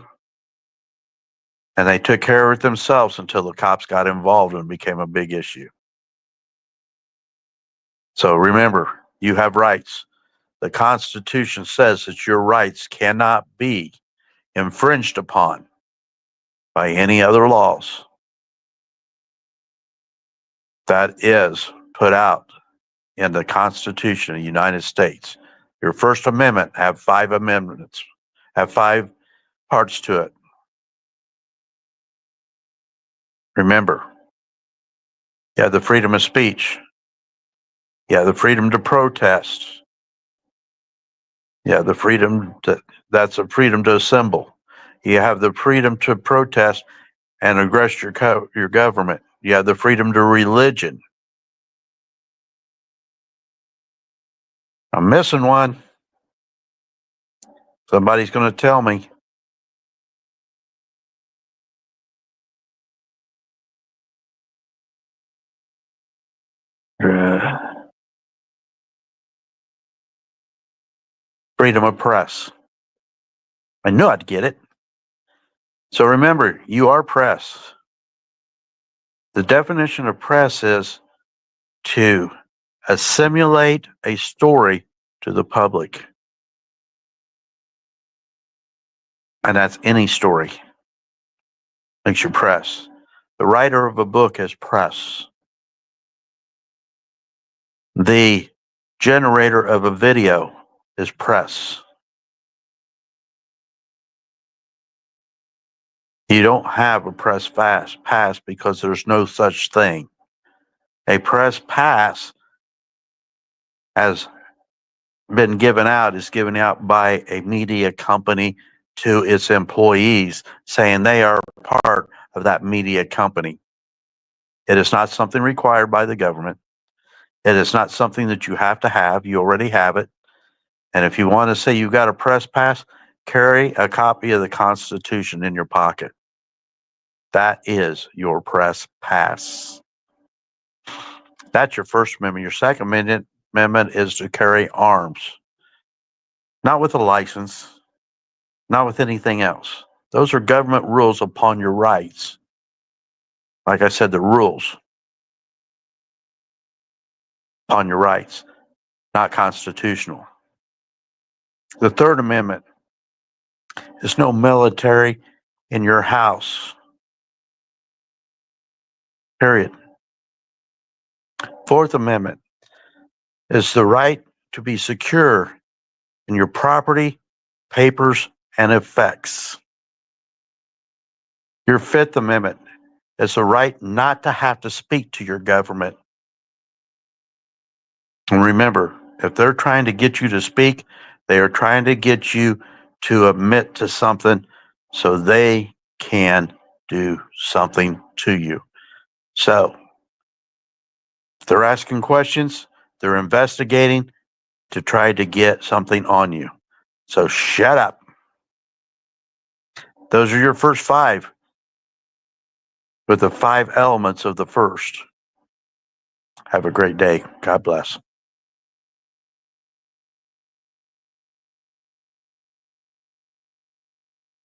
and they took care of it themselves until the cops got involved and it became a big issue. So remember, you have rights. The Constitution says that your rights cannot be infringed upon by any other laws. That is put out in the Constitution of the United States. Your First Amendment have 5 amendments, have 5 parts to it. Remember, you have the freedom of speech. You have the freedom to protest. You have the freedom that's a freedom to assemble. You have the freedom to protest and aggress your government. You have the freedom to religion. I'm missing one. Somebody's going to tell me. Freedom of press. I knew I'd get it. So remember, you are press. The definition of press is to assimilate a story to the public. And that's any story. Makes you press. The writer of a book is press. The generator of a video is press. You don't have a press pass because there's no such thing. A press pass has been given out is given out by a media company to its employees, saying they are part of that media company. It is not something required by the government. It is not something that you have to have. You already have it. And if you want to say you've got a press pass, carry a copy of the Constitution in your pocket. That is your press pass. That's your First Amendment. Your Second Amendment is to carry arms, not with a license, not with anything else. Those are government rules upon your rights. Like I said, the rules upon your rights, not constitutional. The Third Amendment is no military in your house. Period. Fourth Amendment is the right to be secure in your property, papers, and effects. Your Fifth Amendment is the right not to have to speak to your government. And remember, if they're trying to get you to speak, they are trying to get you to admit to something so they can do something to you. So, if they're asking questions, they're investigating to try to get something on you. So shut up. Those are your first five, with the 5 elements of the first. Have a great day. God bless.